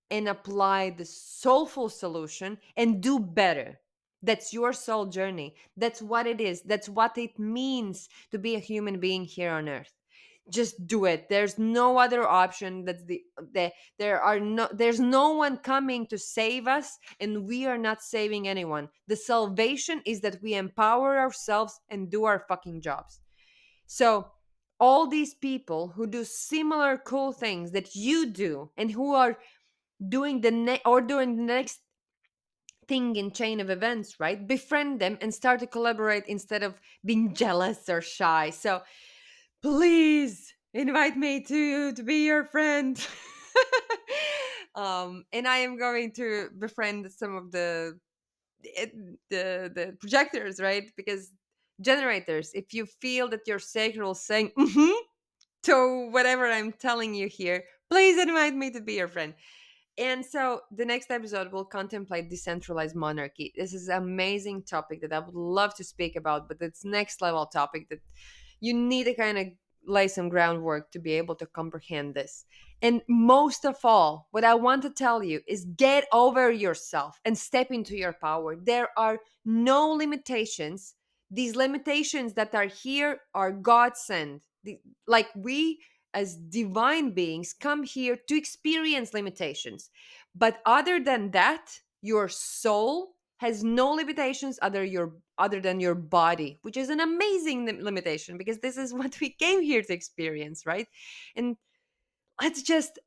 Speaker 1: and apply the soulful solution and do better. That's your soul journey. That's what it is. That's what it means to be a human being here on earth. Just do it. There's no other option. There's no one coming to save us, and we are not saving anyone. The salvation is that we empower ourselves and do our fucking jobs. So, all these people who do similar cool things that you do and who are doing the next thing in chain of events, right? Befriend them and start to collaborate instead of being jealous or shy. So, please invite me to be your friend. And I am going to befriend some of it, the projectors, right? Because generators, if you feel that your sacral saying to whatever I'm telling you here, please invite me to be your friend. And so the next episode will contemplate decentralized monarchy. This is an amazing topic that I would love to speak about, but it's next level topic that you need to kind of lay some groundwork to be able to comprehend this. And most of all, what I want to tell you is get over yourself and step into your power. There are no limitations. These limitations that are here are God sent. Like we as divine beings come here to experience limitations. But other than that, your soul has no limitations other than your body, which is an amazing limitation because this is what we came here to experience, right? And let's just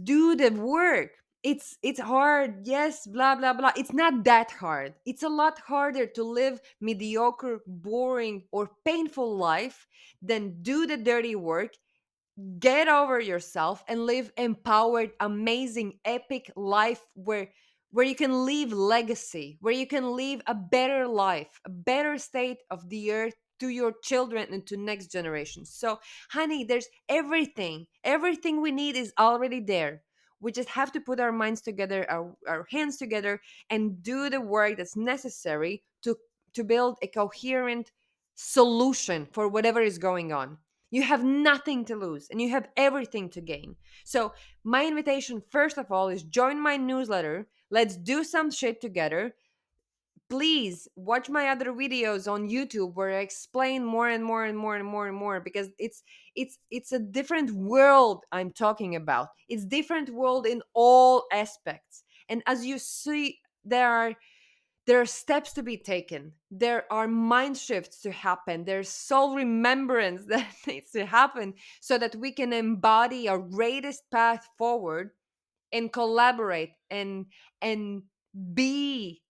Speaker 1: do the work. It's hard, yes, blah blah blah. It's not that hard. It's a lot harder to live mediocre, boring, or painful life than do the dirty work, get over yourself, and live empowered, amazing, epic life where you can leave legacy, where you can leave a better life, a better state of the earth to your children and to next generation. So honey, there's everything we need is already there. We just have to put our minds together, our hands together, and do the work that's necessary to build a coherent solution for whatever is going on. You have nothing to lose and you have everything to gain. So my invitation, first of all, is join my newsletter. Let's do some shit together. Please watch my other videos on YouTube where I explain more and more and more and more and more, because it's a different world I'm talking about. It's different world in all aspects. And as you see, there are steps to be taken. There are mind shifts to happen. There's soul remembrance that needs to happen so that we can embody our greatest path forward and collaborate and be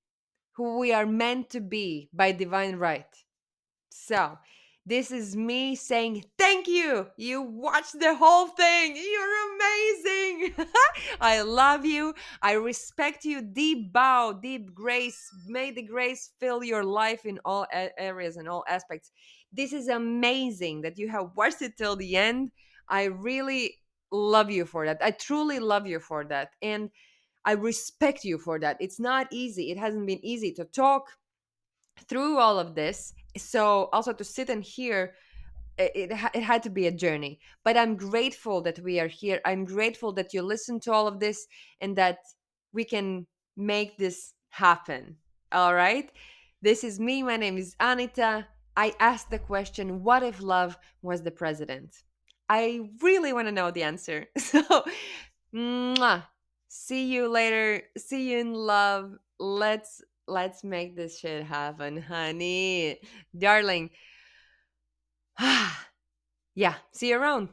Speaker 1: who we are meant to be by divine right. So, this is me saying thank you. You watched the whole thing. You're amazing. I love you. I respect you. Deep bow, deep grace. May the grace fill your life in all areas and all aspects. This is amazing that you have watched it till the end. I really love you for that. I truly love you for that. And I respect you for that. It's not easy. It hasn't been easy to talk through all of this. So also to sit and hear, it had to be a journey. But I'm grateful that we are here. I'm grateful that you listened to all of this and that we can make this happen. All right. This is me. My name is Anita. I asked the question, what if love was the president? I really want to know the answer. So, mwah. See you later. See you in love. Let's make this shit happen, honey. Darling. Yeah, see you around.